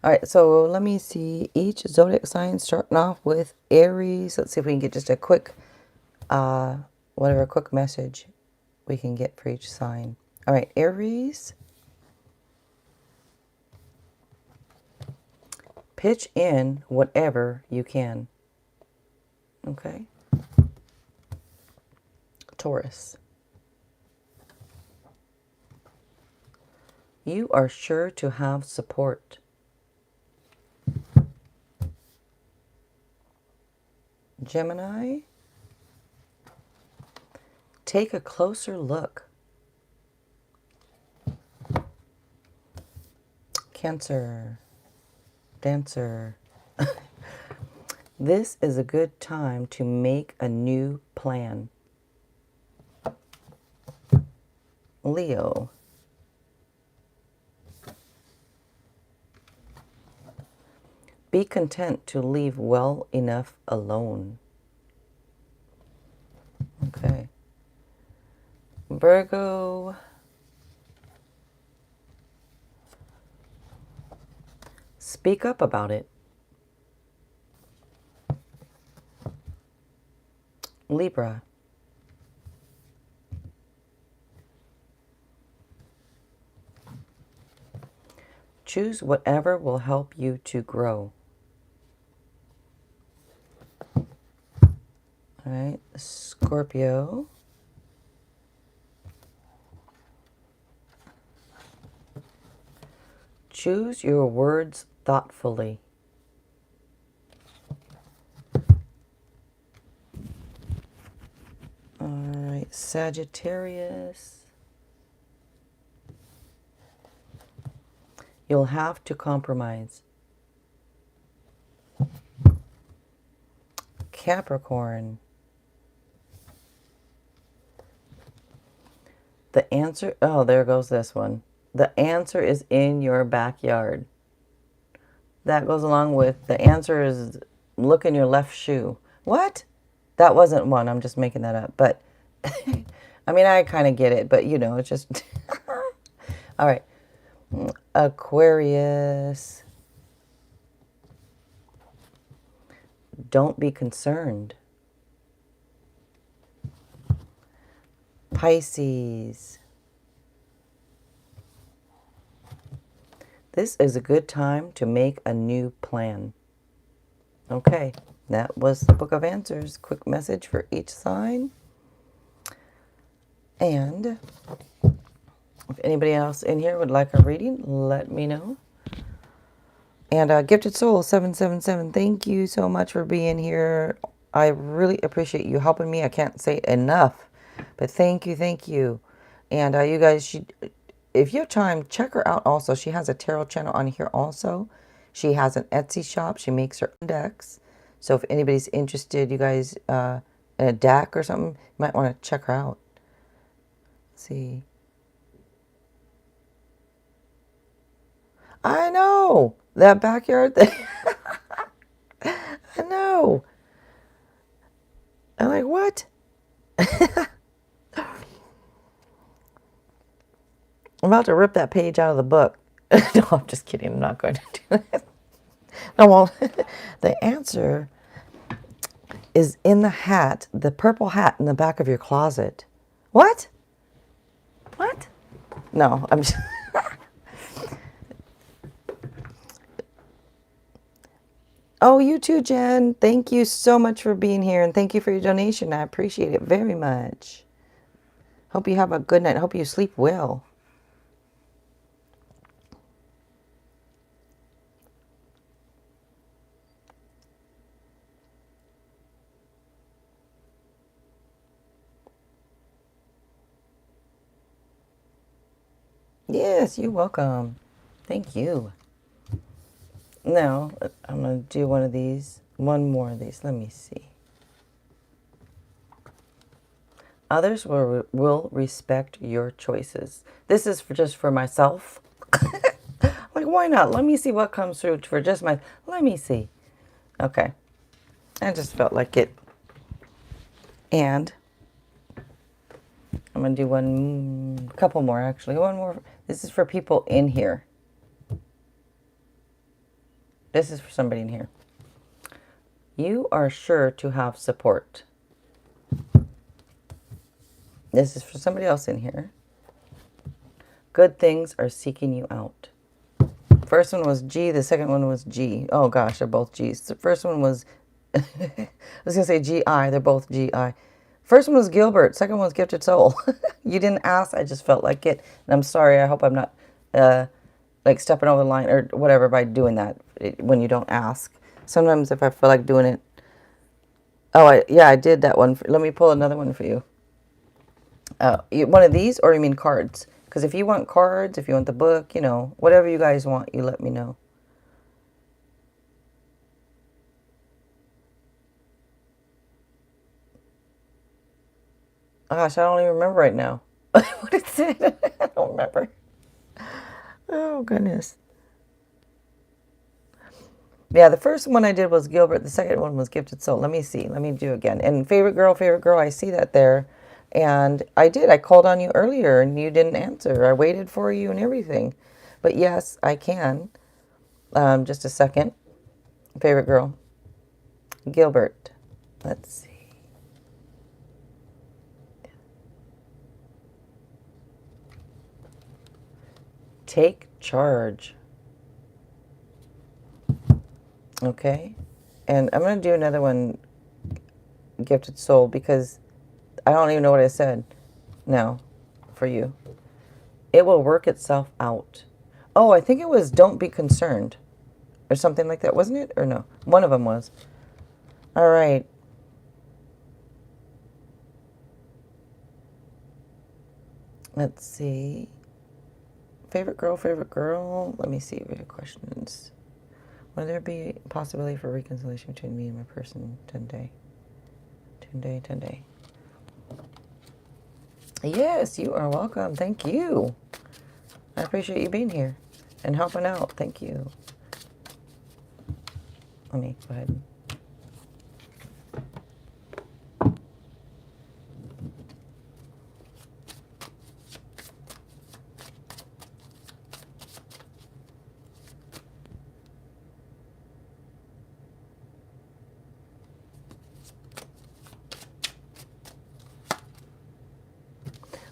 all right, so let me see each zodiac sign starting off with Aries. Let's see if we can get just a quick, quick message we can get for each sign. All right, Aries. Pitch in whatever you can. Okay. Taurus. You are sure to have support. Gemini. Take a closer look. Cancer. Dancer. This is a good time to make a new plan. Leo. Be content to leave well enough alone. Okay. Virgo. Speak up about it. Libra. Choose whatever will help you to grow. All right, Scorpio. Choose your words thoughtfully. All right, Sagittarius. You'll have to compromise. Capricorn. The answer, oh, there goes this one. The answer is in your backyard. That goes along with the answer is look in your left shoe. What? That wasn't one. I'm just making that up. But, I mean, I kind of get it. But, you know, it's just... All right. Aquarius. Don't be concerned. Pisces. This is a good time to make a new plan. Okay, that was the Book of Answers. Quick message for each sign. And if anybody else in here would like a reading, let me know. And Gifted Soul 777, thank you so much for being here. I really appreciate you helping me. I can't say enough, but thank you, thank you. And you guys, if you have time, check her out also. She has a tarot channel on here also. She has an Etsy shop. She makes her own decks. So if anybody's interested, you guys, in a deck or something, you might want to check her out. Let's see. I know. That backyard thing. I know. I'm like, what? I'm about to rip that page out of the book. No, I'm just kidding. I'm not going to do it. No, well, the answer is in the hat, the purple hat in the back of your closet. What? What? No, I'm just... Oh, you too, Jen. Thank you so much for being here, and thank you for your donation. I appreciate it very much. Hope you have a good night. Hope you sleep well. Yes, you're welcome. Thank you. Now, I'm going to do one of these. One more of these. Let me see. Others will respect your choices. This is just for myself. Like, why not? Let me see what comes through for just my... Let me see. Okay. I just felt like it. And I'm going to do one... couple more, actually. One more. This is for people in here. This is for somebody in here. You are sure to have support. This is for somebody else in here. Good things are seeking you out. First one was G. The second one was G. Oh gosh, they're both G's. The first one was, I was going to say G-I. They're both G-I. First one was Gilbert. Second one was Gifted Soul. You didn't ask. I just felt like it. And I'm sorry. I hope I'm not like stepping over the line or whatever by doing that when you don't ask. Sometimes if I feel like doing it. Oh, yeah, I did that one. Let me pull another one for you. One of these, or you mean cards? Because if you want cards, if you want the book, you know, whatever you guys want, you let me know. Gosh, I don't even remember right now what it said. I don't remember. Oh, goodness. Yeah, the first one I did was Gilbert. The second one was Gifted Soul. Let me see. Let me do again. And favorite girl, I see that there. And I did. I called on you earlier and you didn't answer. I waited for you and everything. But yes, I can. Just a second. Favorite girl, Gilbert. Let's see. Take charge. Okay. And I'm going to do another one, Gifted Soul, because I don't even know what I said now for you. It will work itself out. Oh, I think it was don't be concerned or something like that, wasn't it? Or no? One of them was. All right. Let's see. Favorite girl. Let me see if we have questions. Will there be a possibility for reconciliation between me and my person today? Today. Yes, you are welcome. Thank you. I appreciate you being here and helping out. Thank you. Let me go ahead.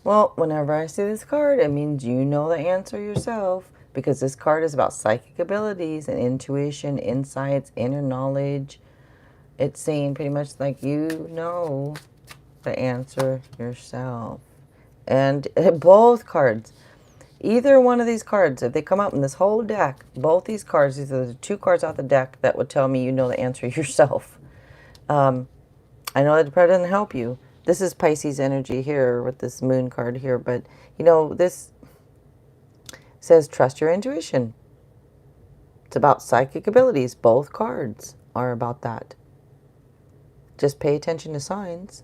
Well, whenever I see this card, it means you know the answer yourself, because this card is about psychic abilities and intuition, insights, inner knowledge. It's saying pretty much like you know the answer yourself. And both cards, either one of these cards, if they come up in this whole deck, both these cards, these are the two cards out the deck that would tell me you know the answer yourself. I know that the card doesn't help you. This is Pisces energy here with this moon card here, but you know, this says trust your intuition. It's about psychic abilities. Both cards are about that. Just pay attention to signs.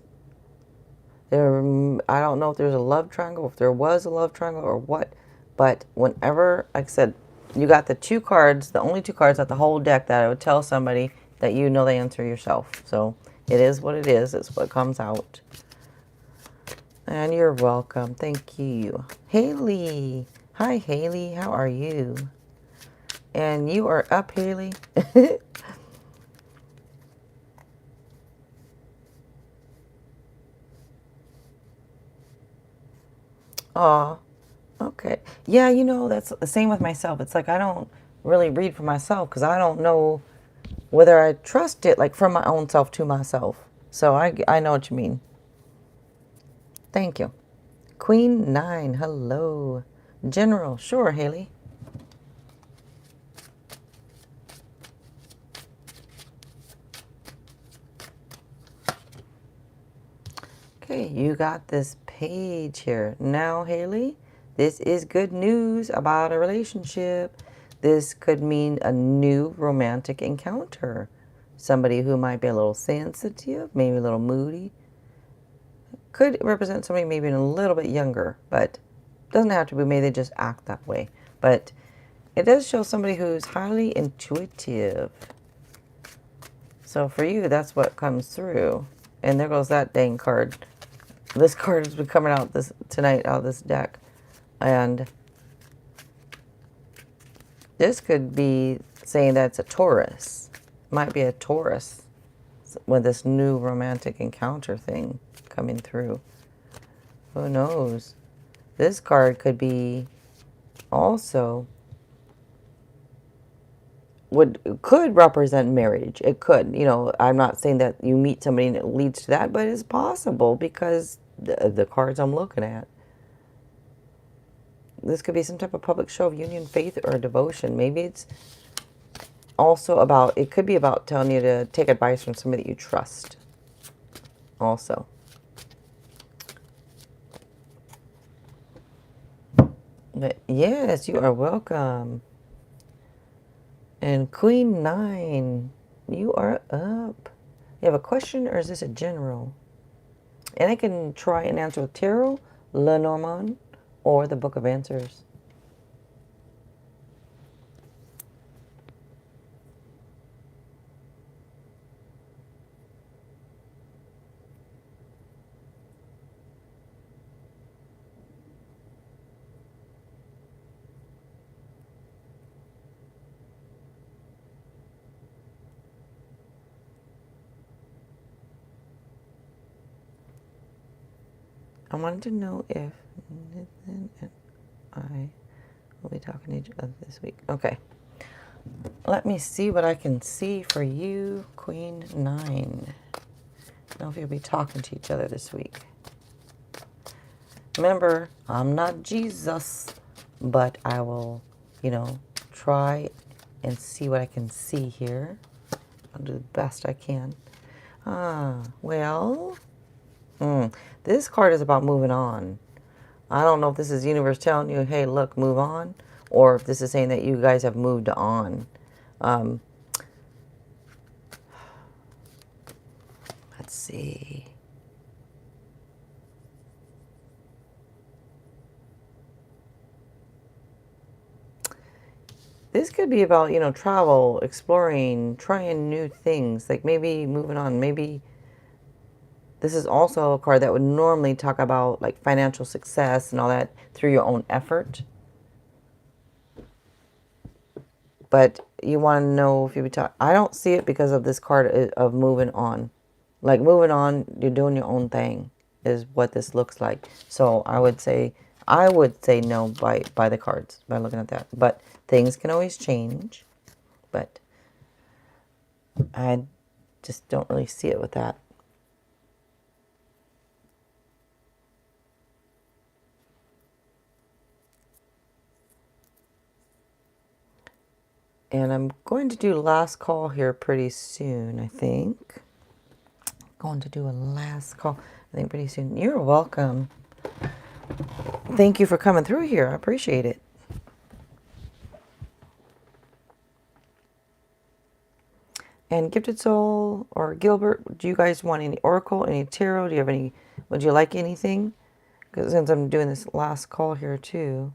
I don't know if there's a love triangle, if there was a love triangle or what, but whenever, like I said, you got the two cards, the only two cards out the whole deck that I would tell somebody that you know the answer yourself. So it is what it is. It's what comes out. And you're welcome. Thank you. Haley. Hi, Haley. How are you? And you are up, Haley. Aw. Okay. Yeah, you know, that's the same with myself. It's like I don't really read for myself because I don't know whether I trust it, like from my own self to myself. So I know what you mean. Thank you. Queen 9, hello. General, sure, Haley. Okay, you got this page here. Now, Haley, this is good news about a relationship. This could mean a new romantic encounter. Somebody who might be a little sensitive, maybe a little moody. Could represent somebody maybe a little bit younger, but doesn't have to be. Maybe they just act that way. But it does show somebody who's highly intuitive. So for you, that's what comes through. And there goes that dang card. This card has been coming out tonight out of this deck. And this could be saying that it's a Taurus. Might be a Taurus with this new romantic encounter thing coming through. Who knows? This card could be also could represent marriage. It could. You know, I'm not saying that you meet somebody and it leads to that, but it's possible because the cards I'm looking at. This could be some type of public show of union, faith, or devotion. Maybe it's also about, it could be about telling you to take advice from somebody that you trust. Also. But yes, you are welcome. And Queen 9, you are up. You have a question, or is this a general? And I can try and answer with Tarot, Lenormand, or the Book of Answers. I wanted to know if Nathan and I will be talking to each other this week. Okay. Let me see what I can see for you, Queen 9. Know if you'll be talking to each other this week. Remember, I'm not Jesus, but I will, try and see what I can see here. I'll do the best I can. Well, this card is about moving on. I don't know if this is the universe telling you, hey, look, move on, or if this is saying that you guys have moved on. Let's see. This could be about, travel, exploring, trying new things, like maybe moving on. Maybe this is also a card that would normally talk about like financial success and all that through your own effort. But you want to know if you be talking. I don't see it because of this card of moving on. Like moving on, you're doing your own thing is what this looks like. So I would say no by the cards, by looking at that. But things can always change. But I just don't really see it with that. And I'm going to do last call here pretty soon, I think. Going to do a last call, I think, pretty soon. You're welcome. Thank you for coming through here. I appreciate it. And Gifted Soul or Gilbert, do you guys want any Oracle, any Tarot? Do you have any, would you like anything? Because since I'm doing this last call here too.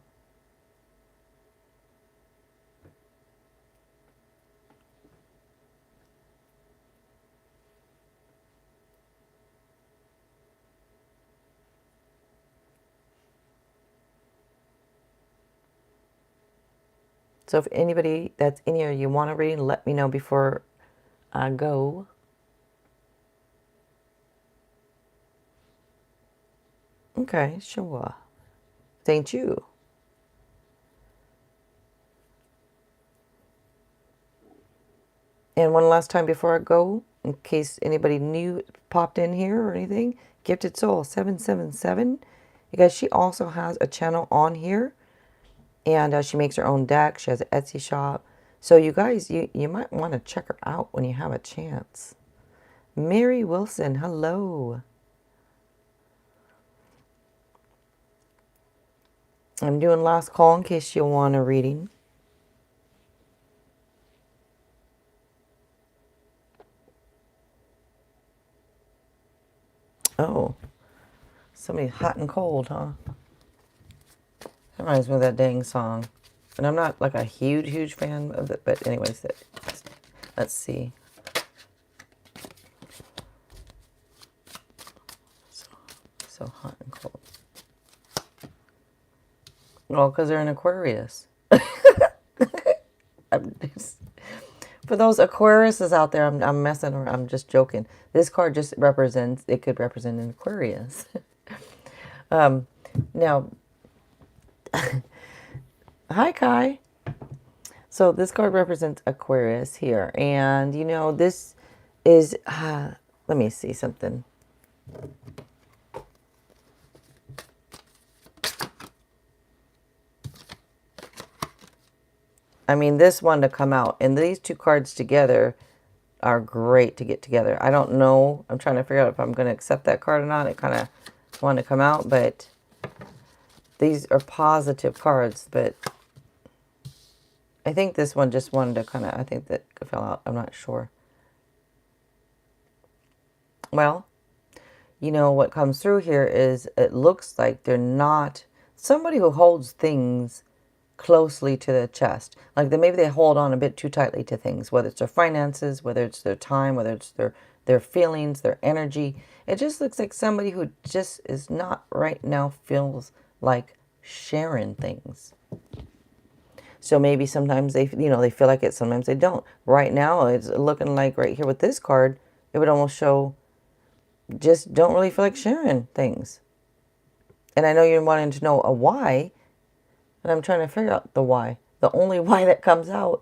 So if anybody that's in here you want to read, let me know before I go. Okay, sure. Thank you. And one last time before I go, in case anybody new popped in here or anything, Gifted Soul 777. You guys, she also has a channel on here. And she makes her own deck. She has an Etsy shop. So you guys, you might want to check her out when you have a chance. Mary Wilson, hello. I'm doing last call in case you want a reading. Oh, somebody hot and cold, huh? That reminds me of that dang song. And I'm not like a huge fan of it, but anyways, let's see. So hot and cold. Well, because they're in Aquarius. For those Aquariuses out there, I'm messing around. I'm just joking. This card just represents, it could represent an Aquarius. Now, hi, Kai. So this card represents Aquarius here. And, this is, let me see something. I mean, this one to come out. And these two cards together are great to get together. I don't know. I'm trying to figure out if I'm going to accept that card or not. It kind of wanted to come out, but these are positive cards, but I think this one just wanted to kind of, I think that fell out. I'm not sure. Well, you know, what comes through here is it looks like they're not somebody who holds things closely to the chest. Like maybe they hold on a bit too tightly to things, whether it's their finances, whether it's their time, whether it's their feelings, their energy. It just looks like somebody who just is not right now feels like sharing things. So maybe sometimes they, you know, they feel like it, sometimes they don't. Right now, it's looking like right here with this card, it would almost show just don't really feel like sharing things. And I know you're wanting to know a why, and I'm trying to figure out the why. The only why that comes out,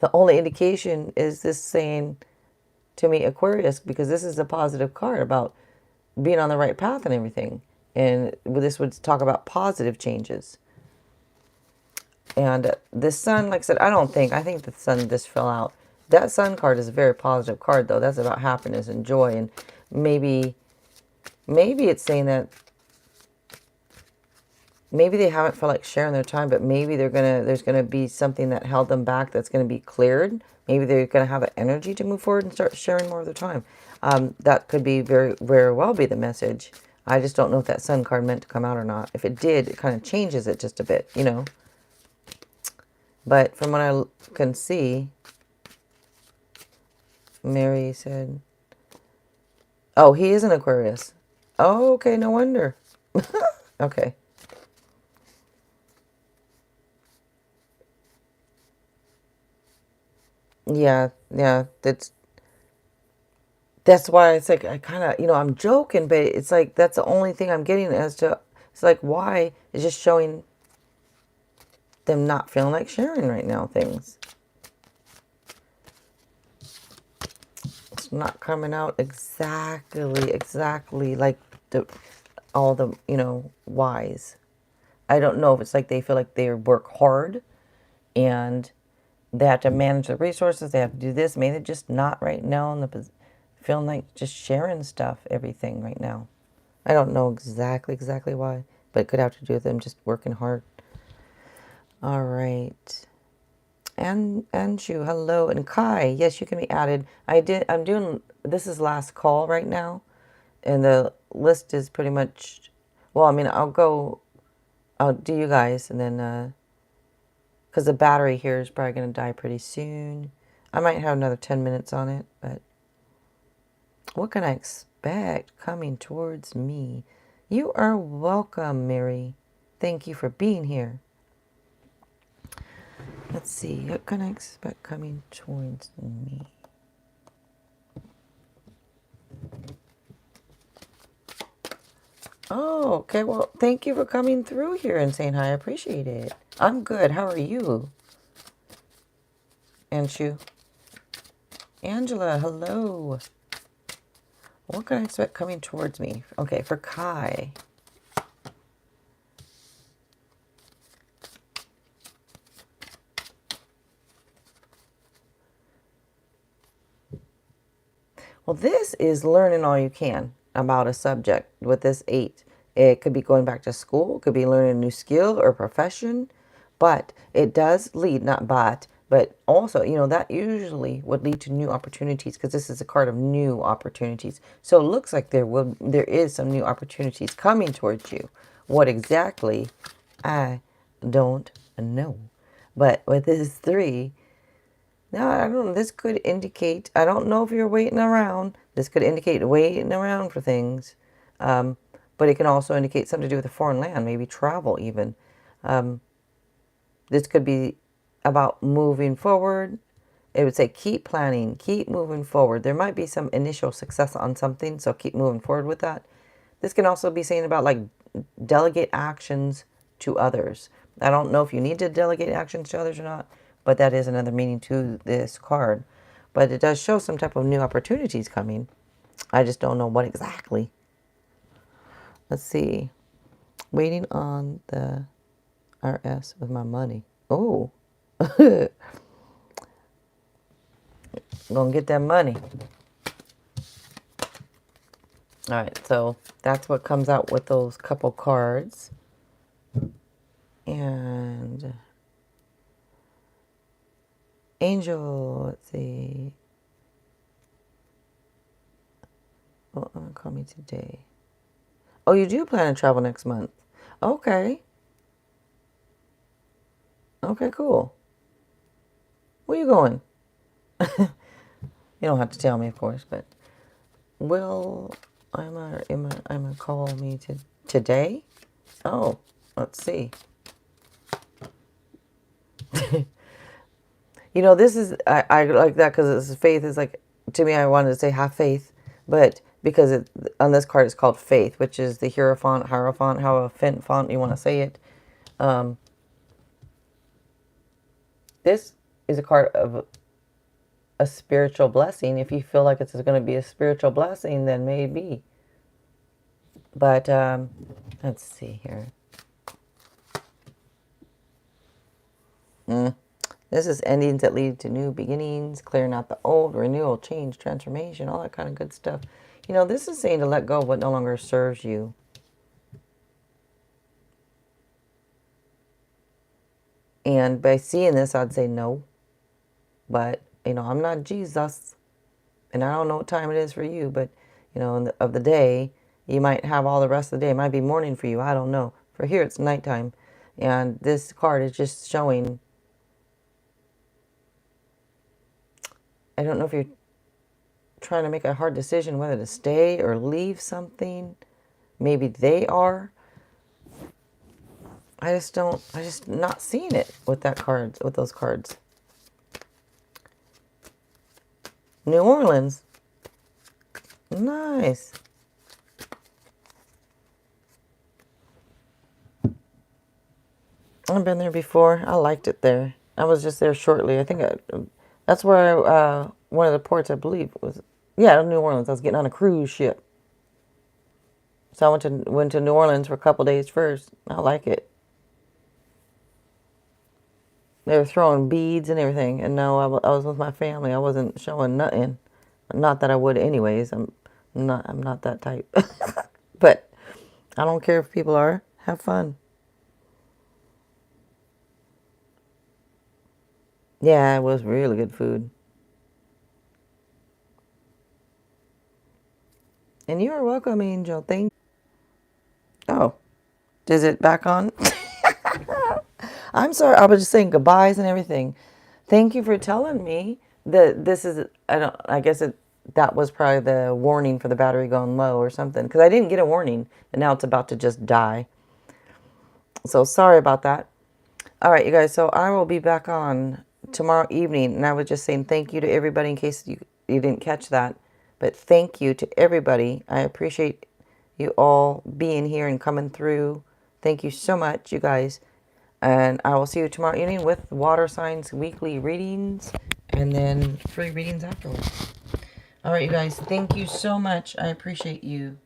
the only indication is this saying to me, Aquarius, because this is a positive card about being on the right path and everything. And this would talk about positive changes. And this sun, like I said, I think the sun just fell out. That sun card is a very positive card, though. That's about happiness and joy. And maybe it's saying that maybe they haven't felt like sharing their time, but maybe there's gonna be something that held them back that's gonna be cleared. Maybe they're gonna have the energy to move forward and start sharing more of their time. That could be very, very well be the message. I just don't know if that sun card meant to come out or not. If it did, it kind of changes it just a bit, you know. But from what I can see, Mary said, oh, he is an Aquarius. Oh, okay, no wonder. Okay. Yeah, that's why it's like I kind of, you know, I'm joking, but it's like that's the only thing I'm getting as to, it's like why is just showing them not feeling like sharing right now things. It's not coming out exactly like all the, you know, whys. I don't know if it's like they feel like they work hard and they have to manage the resources. They have to do this. Maybe they're just not right now in the feeling like just sharing stuff, everything right now. I don't know exactly why, but it could have to do with them just working hard. All right. And Anshu, hello. And Kai, yes, you can be added. I'm doing, this is last call right now. And the list is pretty much, well, I mean, I'll do you guys and then, because the battery here is probably going to die pretty soon. I might have another 10 minutes on it, but what can I expect coming towards me? You are welcome, Mary. Thank you for being here. Let's see, what can I expect coming towards me? Oh, okay. Well, thank you for coming through here and saying hi. I appreciate it. I'm good. How are you? Anshu. Angela, hello. What can I expect coming towards me? Okay, for Kai. Well, this is learning all you can about a subject with this 8. It could be going back to school, could be learning a new skill or profession, but it does lead, not but also, you know, that usually would lead to new opportunities because this is a card of new opportunities. So it looks like there is some new opportunities coming towards you. What exactly, I don't know. But with this 3, no, I don't know. This could indicate, I don't know if you're waiting around. This could indicate waiting around for things. But it can also indicate something to do with a foreign land, maybe travel even. This could be about moving forward. It would say keep planning, keep moving forward. There might be some initial success on something, so keep moving forward with that. This can also be saying about like delegate actions to others. I don't know if you need to delegate actions to others or not, but that is another meaning to this card. But it does show some type of new opportunities coming. I just don't know what exactly. Let's see. Waiting on the RS with my money. Oh. Gonna get that money. All right, so that's what comes out with those couple cards. Angel, let's see. Oh, call me today. Oh, you do plan to travel next month. Okay. Okay, cool. Where you going? You don't have to tell me, of course, but will Emma call me today? Oh, let's see. You know, this is, I like that because faith is like, to me, I wanted to say have faith, but because on this card it's called faith, which is the Hierophant, however font you want to say it. This is a card of a spiritual blessing. If you feel like it's going to be a spiritual blessing, then maybe. But let's see here. This is endings that lead to new beginnings, clearing out the old, renewal, change, transformation, all that kind of good stuff. You know, this is saying to let go of what no longer serves you. And by seeing this, I'd say no. But, you know, I'm not Jesus. And I don't know what time it is for you. But, you know, of the day, you might have all the rest of the day. It might be morning for you. I don't know. For here, it's nighttime. And this card is just showing, I don't know if you're trying to make a hard decision whether to stay or leave something. Maybe they are. I just not seeing it with those cards. New Orleans. Nice. I've been there before. I liked it there. I was just there shortly. I think that's where one of the ports, I believe, was. Yeah, New Orleans. I was getting on a cruise ship. So I went to New Orleans for a couple days first. I like it. They were throwing beads and everything. And no, I was with my family. I wasn't showing nothing. Not that I would anyways. I'm not that type. But I don't care if people are. Have fun. Yeah, it was really good food. And you are welcome, Angel. Thank you. Oh, is it back on? I'm sorry. I was just saying goodbyes and everything. Thank you for telling me that this is, I guess that was probably the warning for the battery going low or something. Because I didn't get a warning. And now it's about to just die. So sorry about that. All right, you guys. So I will be back on tomorrow evening. And I was just saying thank you to everybody in case you didn't catch that. But thank you to everybody. I appreciate you all being here and coming through. Thank you so much, you guys. And I will see you tomorrow evening with water signs weekly readings and then free readings afterwards. All right, you guys. Thank you so much. I appreciate you.